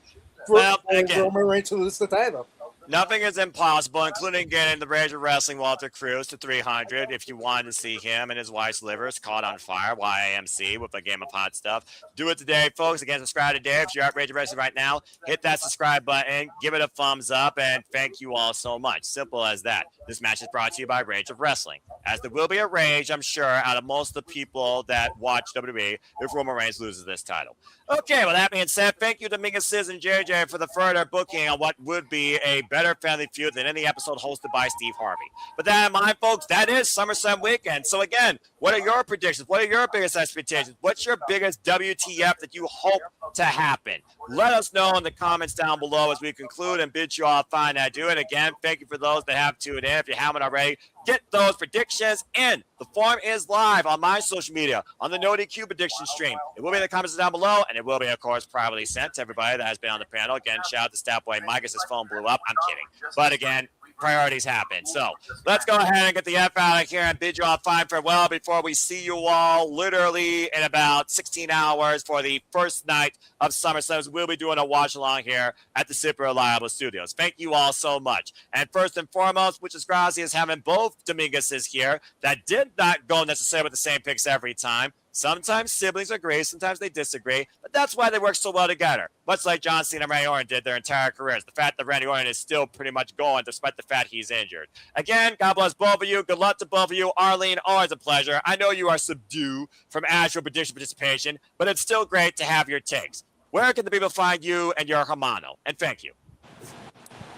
for Roman Reigns to lose the title. Nothing is impossible, including getting the Rage of Wrestling Walter Cruz to 300 if you wanted to see him and his wife's livers caught on fire, YAMC, with a game of hot stuff. Do it today, folks. Again, subscribe today. If you're at Rage of Wrestling right now, hit that subscribe button, give it a thumbs up, and thank you all so much. Simple as that. This match is brought to you by Rage of Wrestling. As there will be a rage, I'm sure, out of most of the people that watch WWE if Roman Reigns loses this title. Okay, well, that being said, thank you to Mingus Sis and JJ for the further booking on what would be a better family feud than any episode hosted by Steve Harvey. But that in mind, folks, that is SummerSlam weekend. So again, what are your predictions? What are your biggest expectations? What's your biggest WTF that you hope to happen? Let us know in the comments down below as we conclude and bid you all fine I do it. Again, thank you for those that have tuned in. If you haven't already, get those predictions in. The form is live on my social media, on the No DQ prediction stream. It will be in the comments down below, and it will be, of course, privately sent to everybody that has been on the panel. Again, shout out to Statboy Mike as his phone blew up. I'm kidding. But again, priorities happen. So let's go ahead and get the F out of here and bid you all fine farewell before we see you all literally in about 16 hours for the first night of SummerSlam. We'll be doing a watch along here at the Super Reliable Studios. Thank you all so much. And first and foremost, which is gracias having both Dominguez's here that did not go necessarily with the same picks every time. Sometimes siblings agree, sometimes they disagree, but that's why they work so well together. Much like John Cena and Randy Orton did their entire careers. The fact that Randy Orton is still pretty much going despite the fact he's injured. Again, God bless both of you. Good luck to both of you. Arlene, always a pleasure. I know you are subdued from actual prediction participation, but it's still great to have your takes. Where can the people find you and your hermano? And thank you.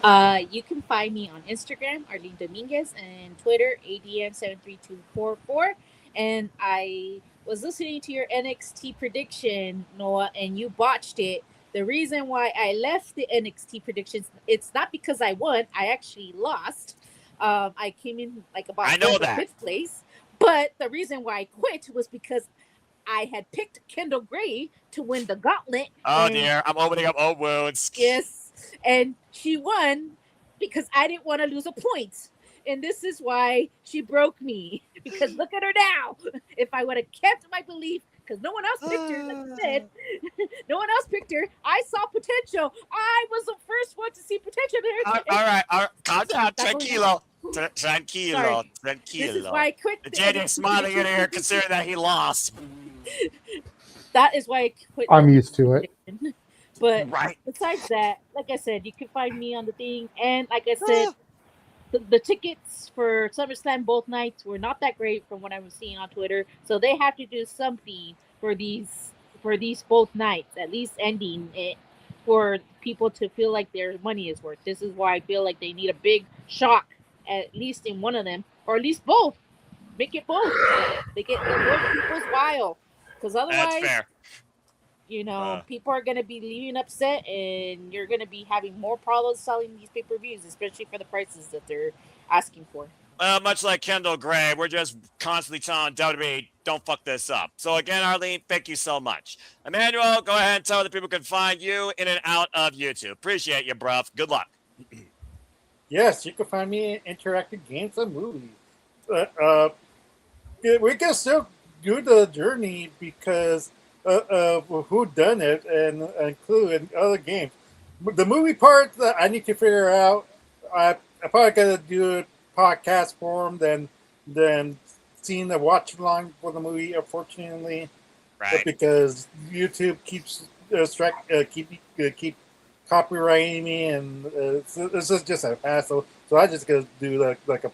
You can find me on Instagram, Arlene Dominguez, and Twitter, ADM73244. And I was listening to your NXT prediction, Noah, and you botched it. The reason why I left the NXT predictions, it's not because I won. I actually lost. I came in like about fifth place. But the reason why I quit was because I had picked Kendall Gray to win the gauntlet. Oh, dear. I'm opening up old wounds. Yes. And she won because I didn't want to lose a point. And this is why she broke me. Because look at her now. If I would have kept my belief because no one else picked her. Like you said, no one else picked her. I saw potential. I was the first one to see potential there. All right. Calm down. Tranquilo. Tranquilo. This is why I quit. Jade is smiling in here, considering that he lost. That is why I quit. I'm used to it. But besides that, like I said, you can find me on the thing. And like I said, the tickets for SummerSlam both nights were not that great from what I was seeing on Twitter. So they have to do something for these both nights, at least ending it, for people to feel like their money is worth. This is why I feel like they need a big shock, at least in one of them, or at least both. Make it both. Make it worth people's while. Because otherwise, that's fair. You know, people are going to be leaving upset, and you're going to be having more problems selling these pay-per-views, especially for the prices that they're asking for. Well, much like Kendall Gray, we're just constantly telling WWE, don't fuck this up. So again, Arlene, thank you so much. Emmanuel, go ahead and tell the people can find you in and out of YouTube. Appreciate you, bruv. Good luck. Yes, you can find me in Interactive Games and Movies. We can still do the journey because who done it and include other games. The movie part that I need to figure out, I probably gotta do a podcast form than seeing the watch along for the movie. Unfortunately, right? Because YouTube keeps keep copyrighting me, and this is just a hassle. So I just gotta do like a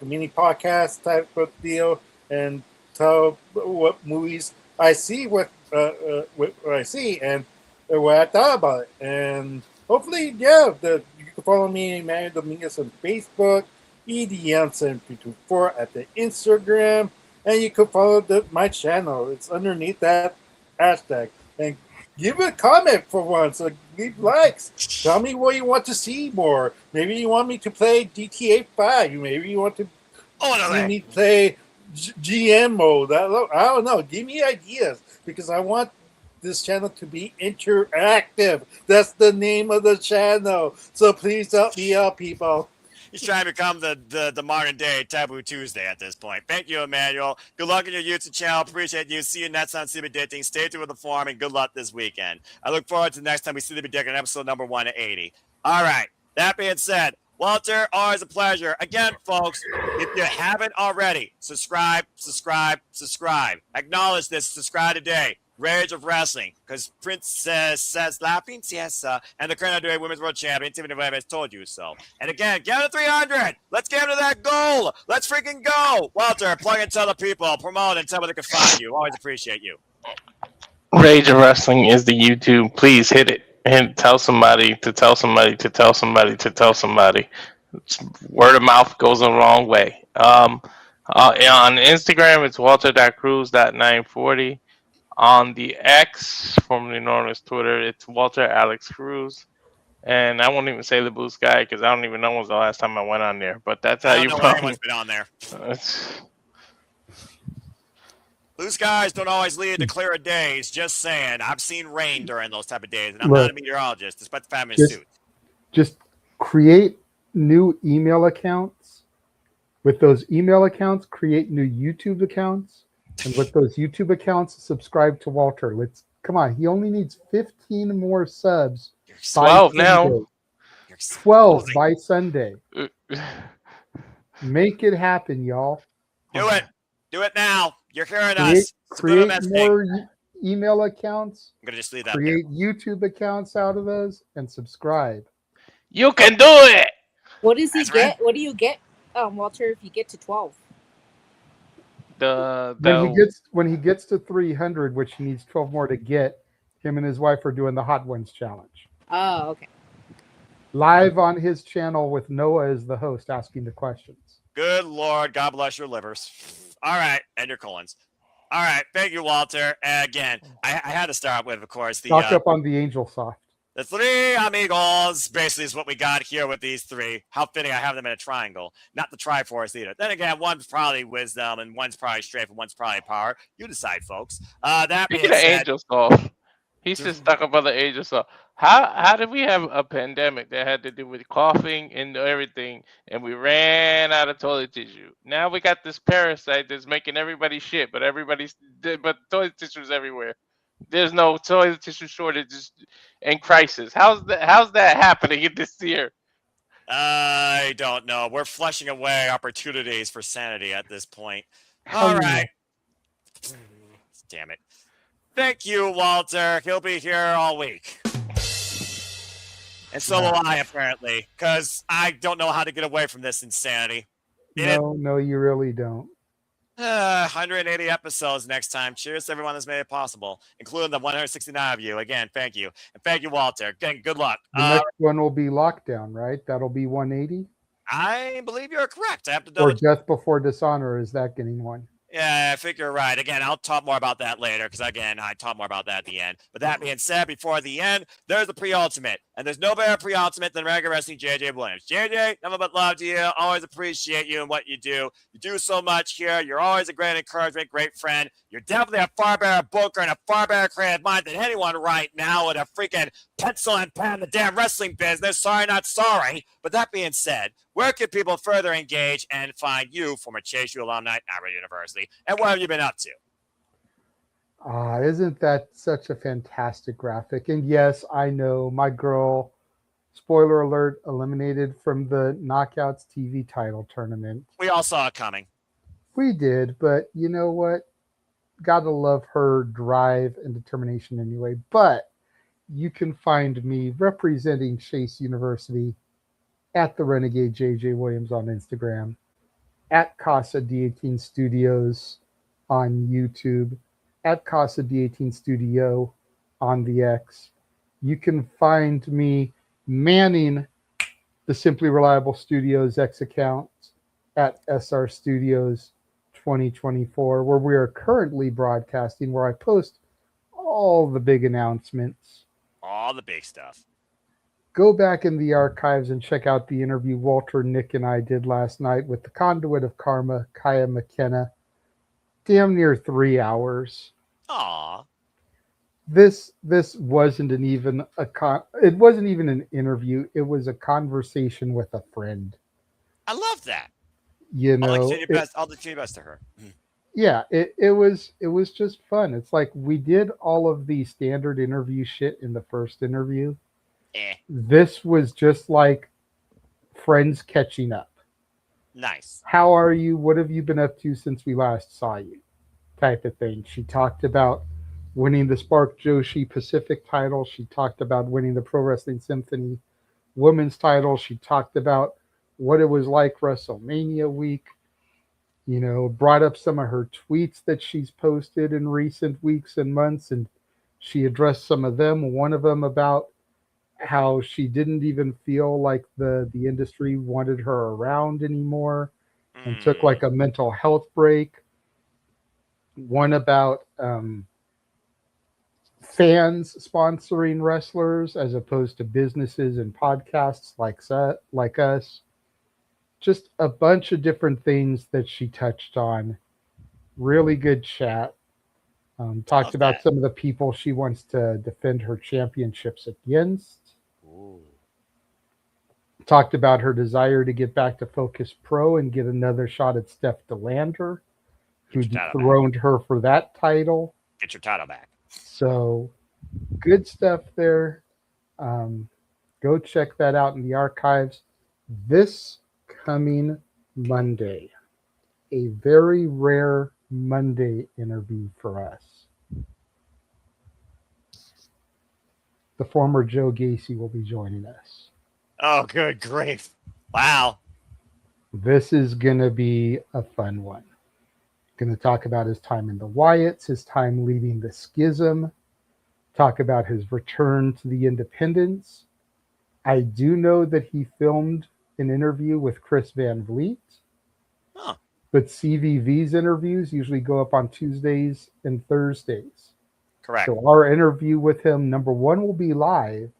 mini podcast type of deal and tell what movies I see, what I see, and what I thought about it. And hopefully, you can follow me, Emmanuel Dominguez, on Facebook, EDM724 at the Instagram, and you can follow my channel. It's underneath that hashtag. And give a comment for once. So leave likes. Tell me what you want to see more. Maybe you want me to play GTA 5. Maybe you want to see me play GM mode. I don't know. Give me ideas because I want this channel to be interactive. That's the name of the channel. So please help me out, people. He's trying to become the modern day Taboo Tuesday at this point. Thank you, Emmanuel. Good luck in your YouTube channel. Appreciate you. See you next time, Sleepy Dating. Stay tuned with the forum and good luck this weekend. I look forward to the next time we see Sleepy Dick on episode number 180. All right. That being said, Walter, always a pleasure. Again, folks, if you haven't already, subscribe. Acknowledge this. Subscribe today. Rage of Wrestling, because Princess says La Princesa and the current WWE Women's World Champion, Tiffany has told you so. And again, get to 300. Let's get to that goal. Let's freaking go. Walter, plug and tell the people, promote and tell where they can find you. Always appreciate you. Rage of Wrestling is the YouTube. Please hit it and tell somebody to tell somebody to tell somebody to tell somebody. Word of mouth goes a long way. On Instagram, it's walter.cruz.940. On the X, formerly known as Twitter, it's Walter Alex Cruz. And I won't even say the Blue Sky because I don't even know when was the last time I went on there. But that's how you find me. Been on there. Blue skies don't always lead to clearer days. Just saying. I've seen rain during those type of days, and I'm not a meteorologist, despite the fact I'm in a suit. Just create new email accounts. With those email accounts, create new YouTube accounts. And with those YouTube accounts, subscribe to Walter. Come on. He only needs 15 more subs. 12 now. 12 by Sunday. Make it happen, y'all. Do it. Do it now. You're hearing us. Create more email accounts. I'm going to just leave that Create YouTube accounts out of those and subscribe. You can do it. What does he get? What do you get, Walter, if you get to 12? When he gets to 300, which he needs 12 more to get, him and his wife are doing the Hot Ones challenge. Oh, okay. Live on his channel with Noah as the host asking the questions. Good Lord, God bless your livers. All right, and your colons. All right, thank you, Walter. Again, I had to start with, of course, Stock up on the Angel Soft. The three amigos basically is what we got here with these three. How fitting I have them in a triangle. Not the Triforce either. Then again, one's probably wisdom and one's probably strength and one's probably power. You decide, folks. That being said, Angel Soft. He's just stuck up on the age or so. How did we have a pandemic that had to do with coughing and everything, and we ran out of toilet tissue? Now we got this parasite that's making everybody shit, but but toilet tissue's everywhere. There's no toilet tissue shortage and crisis. How's that happening in this year? I don't know. We're flushing away opportunities for sanity at this point. How All you right. Damn it. Thank you, Walter. He'll be here all week. And so will I, apparently, because I don't know how to get away from this insanity. No, you really don't. 180 episodes next time. Cheers to everyone that's made it possible, including the 169 of you. Again, thank you. And thank you, Walter. Again, good luck. The next one will be Lockdown, right? That'll be 180? I believe you're correct. I have to Or double. Death Before Dishonor, is that getting one? Yeah, I think you're right. Again, I'll talk more about that later because, again, I talk more about that at the end. But that being said, before the end, there's the pre-ultimate. And there's no better pre-ultimate than regular wrestling JJ Williams. JJ, nothing but love to you. Always appreciate you and what you do. You do so much here. You're always a great encouragement, great friend. You're definitely a far better booker and a far better creative mind than anyone right now with a freaking pencil and pen in the damn wrestling business. Sorry, not sorry. But that being said, where can people further engage and find you, former Chase U alumni at Howard University? And what have you been up to? Isn't that such a fantastic graphic? And yes, I know my girl, spoiler alert, eliminated from the Knockouts TV title tournament. We all saw it coming. We did, but you know what? Gotta love her drive and determination anyway. But you can find me representing Chase University at the Renegade JJ Williams on Instagram, at Casa D18 Studios on YouTube, at Casa D18 Studio on the X. You can find me manning the Simply Reliable Studios X account at SR Studios 2024, where we are currently broadcasting, where I post all the big announcements. All the big stuff. Go back in the archives and check out the interview Walter, Nick, and I did last night with the Conduit of Karma, Kaya McKenna. Damn near 3 hours. Aw. This wasn't even it wasn't even an interview. It was a conversation with a friend. I love that. You know, I'll do your best to her. Yeah, it was just fun. It's like we did all of the standard interview shit in the first interview. This was just like friends catching up. Nice. How are you? What have you been up to since we last saw you? Type of thing. She talked about winning the Spark Joshi Pacific title. She talked about winning the Pro Wrestling Symphony women's title. She talked about what it was like WrestleMania week. You know, brought up some of her tweets that she's posted in recent weeks and months, and she addressed some of them. One of them about how she didn't even feel like the industry wanted her around anymore and took like a mental health break. One about fans sponsoring wrestlers as opposed to businesses and podcasts like us. Just a bunch of different things that she touched on. Really good chat. Talked about some of the people she wants to defend her championships against. Ooh. Talked about her desire to get back to Focus Pro and get another shot at Steph DeLander, who dethroned her for that title. Get your title back. So good stuff there. Go check that out in the archives. This coming Monday, a very rare Monday interview for us. The former Joe Gacy will be joining us. Oh, good grief. Wow. This is going to be a fun one. Going to talk about his time in the Wyatts, his time leading the Schism, talk about his return to the Independents. I do know that he filmed an interview with Chris Van Vliet. Huh. But CVV's interviews usually go up on Tuesdays and Thursdays. Correct. So our interview with him, number one, will be live,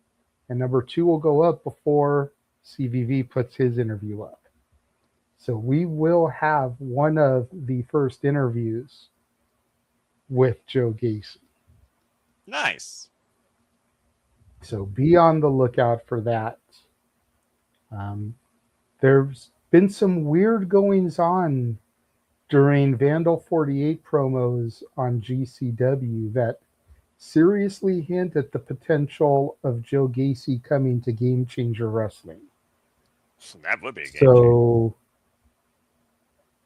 and number two will go up before CVV puts his interview up. So we will have one of the first interviews with Joe Gacy. Nice. So be on the lookout for that. There's been some weird goings on during Vandal 48 promos on GCW that seriously hint at the potential of Joe Gacy coming to Game Changer Wrestling. That would be a game So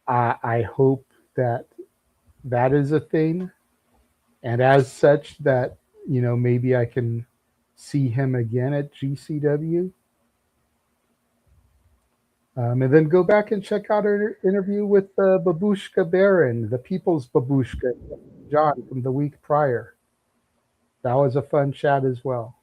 I hope that that is a thing. And as such, that, you know, maybe I can see him again at GCW. And then go back and check out our interview with Babushka Baron, the People's Babushka, John, from the week prior. That was a fun chat as well.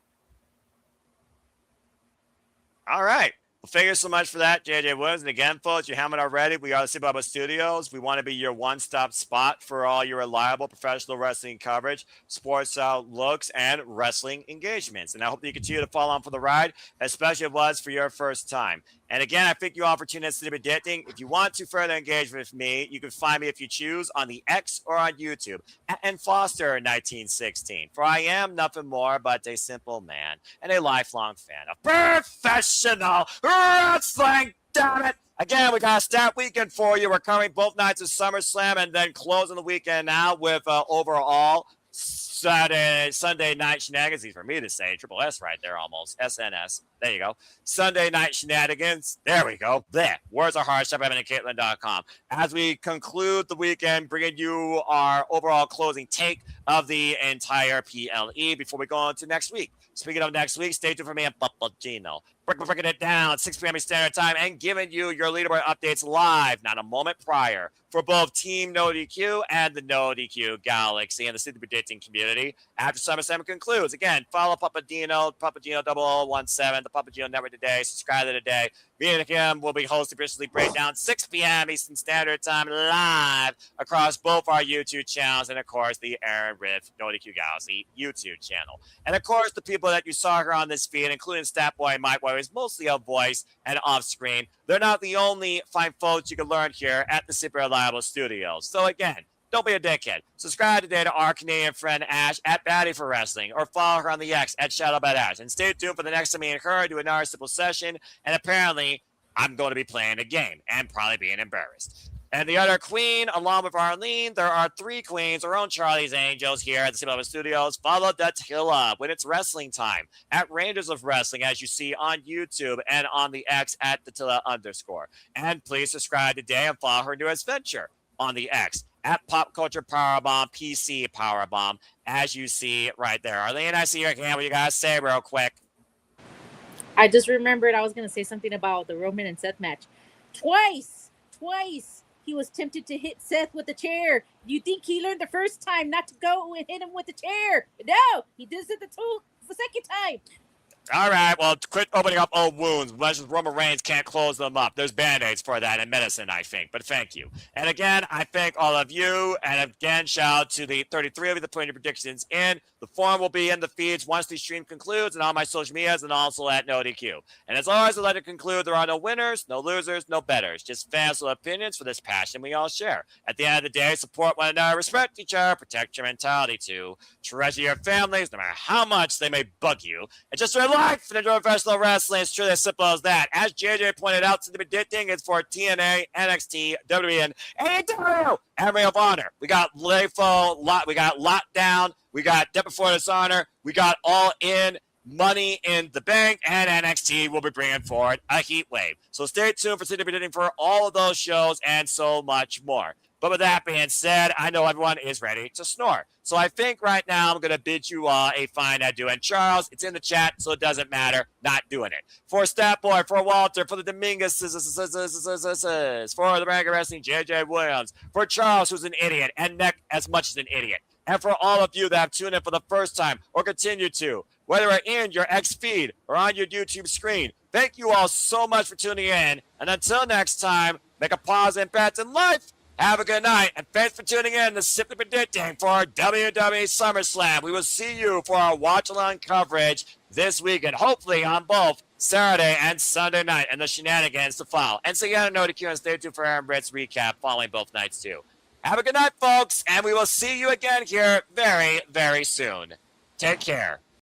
All right. Well, thank you so much for that, JJ Woods. And again, folks, you haven't already, we are the Sikoa Studios. We want to be your one-stop spot for all your reliable professional wrestling coverage, sports outlooks, and wrestling engagements. And I hope you continue to follow on for the ride, especially if it was for your first time. And again, I thank you all for tuning in to the Dating. If you want to further engage with me, you can find me, if you choose, on the X or on YouTube at Foster1916. For I am nothing more but a simple man and a lifelong fan of professional wrestling. Damn it! Again, we got a stat weekend for you. We're covering both nights of SummerSlam and then closing the weekend out with overall Sunday night shenanigans. Easy for me to say. Triple S right there almost. SNS. There you go. Sunday night shenanigans. There we go. There. Words are hard. ShopEvanandCaitlin.com. As we conclude the weekend, bringing you our overall closing take of the entire PLE before we go on to next week. Speaking of next week, stay tuned for me and Papagino. Breaking it down, 6 p.m. Standard Time, and giving you your leaderboard updates live, not a moment prior, for both Team No DQ and the No DQ Galaxy and the City Predicting community. After SummerSlam concludes, again, follow Papagino 0017, the Papagino Network today. Subscribe to today. Me and him will be hosting Officially Breakdown, 6 p.m. Eastern Standard Time, live across both our YouTube channels and, of course, the Aaron Riff No DQ Galaxy YouTube channel. And, of course, the people that you saw here on this feed, including Statboy and Mike Boy, is mostly on voice and off screen. They're not the only fine folks you can learn here at the Super Reliable Studios. So, again, don't be a dickhead. Subscribe today to our Canadian friend Ash at Batty for Wrestling, or follow her on the X at ShadowBadAsh. And stay tuned for the next time me and her do another simple session. And apparently, I'm going to be playing a game and probably being embarrassed. And the other queen, along with Arlene, there are 3 queens, our own Charlie's Angels here at the Cinema Studios. Follow Datilla when it's wrestling time at Rangers of Wrestling, as you see on YouTube and on the X at Datilla_. And please subscribe today and follow her newest venture on the X at Pop Culture Powerbomb, PC Powerbomb, as you see right there. Arlene, I see your hand. What you got to say real quick? I just remembered I was going to say something about the Roman and Seth match. Twice, he was tempted to hit Seth with the chair. You think he learned the first time not to go and hit him with the chair? No, he did it the second time. All right, well, quit opening up old wounds. Roman Reigns can't close them up. There's Band-Aids for that in medicine, I think. But thank you. And again, I thank all of you. And again, shout out to the 33 of you that put your predictions in. The form will be in the feeds once the stream concludes and on my social medias and also at NoDQ. And as always, I'd like to conclude, there are no winners, no losers, no betters. Just fans with opinions for this passion we all share. At the end of the day, support one another, respect each other, protect your mentality too. Treasure your families, no matter how much they may bug you. And just life and enjoy professional wrestling. It's truly as simple as that. As JJ pointed out, to the predicting, it's for TNA, NXT, WWE, and AEW, and Ring of Honor. We got LAFO, we got Lockdown, we got Death Before Dishonor, we got All In, Money in the Bank, and NXT will be bringing forward a heat wave. So stay tuned for City Predicting for all of those shows and so much more. But with that being said, I know everyone is ready to snore. So I think right now I'm going to bid you all a fine adieu. And Charles, it's in the chat, so it doesn't matter. Not doing it. For Statboy, for Walter, for the Dominguez, for the Bragger Wrestling, JJ Williams, for Charles, who's an idiot, and Nick, as much as an idiot. And for all of you that have tuned in for the first time or continue to, whether in your X feed or on your YouTube screen, thank you all so much for tuning in. And until next time, make a pause and bet in life. Have a good night, and thanks for tuning in to Simply Predicting for our WWE SummerSlam. We will see you for our watch-along coverage this weekend, hopefully on both Saturday and Sunday night, and the shenanigans to follow. And so you gotta know the Q and stay tuned for Aaron Britt's recap following both nights too. Have a good night, folks, and we will see you again here very, very soon. Take care.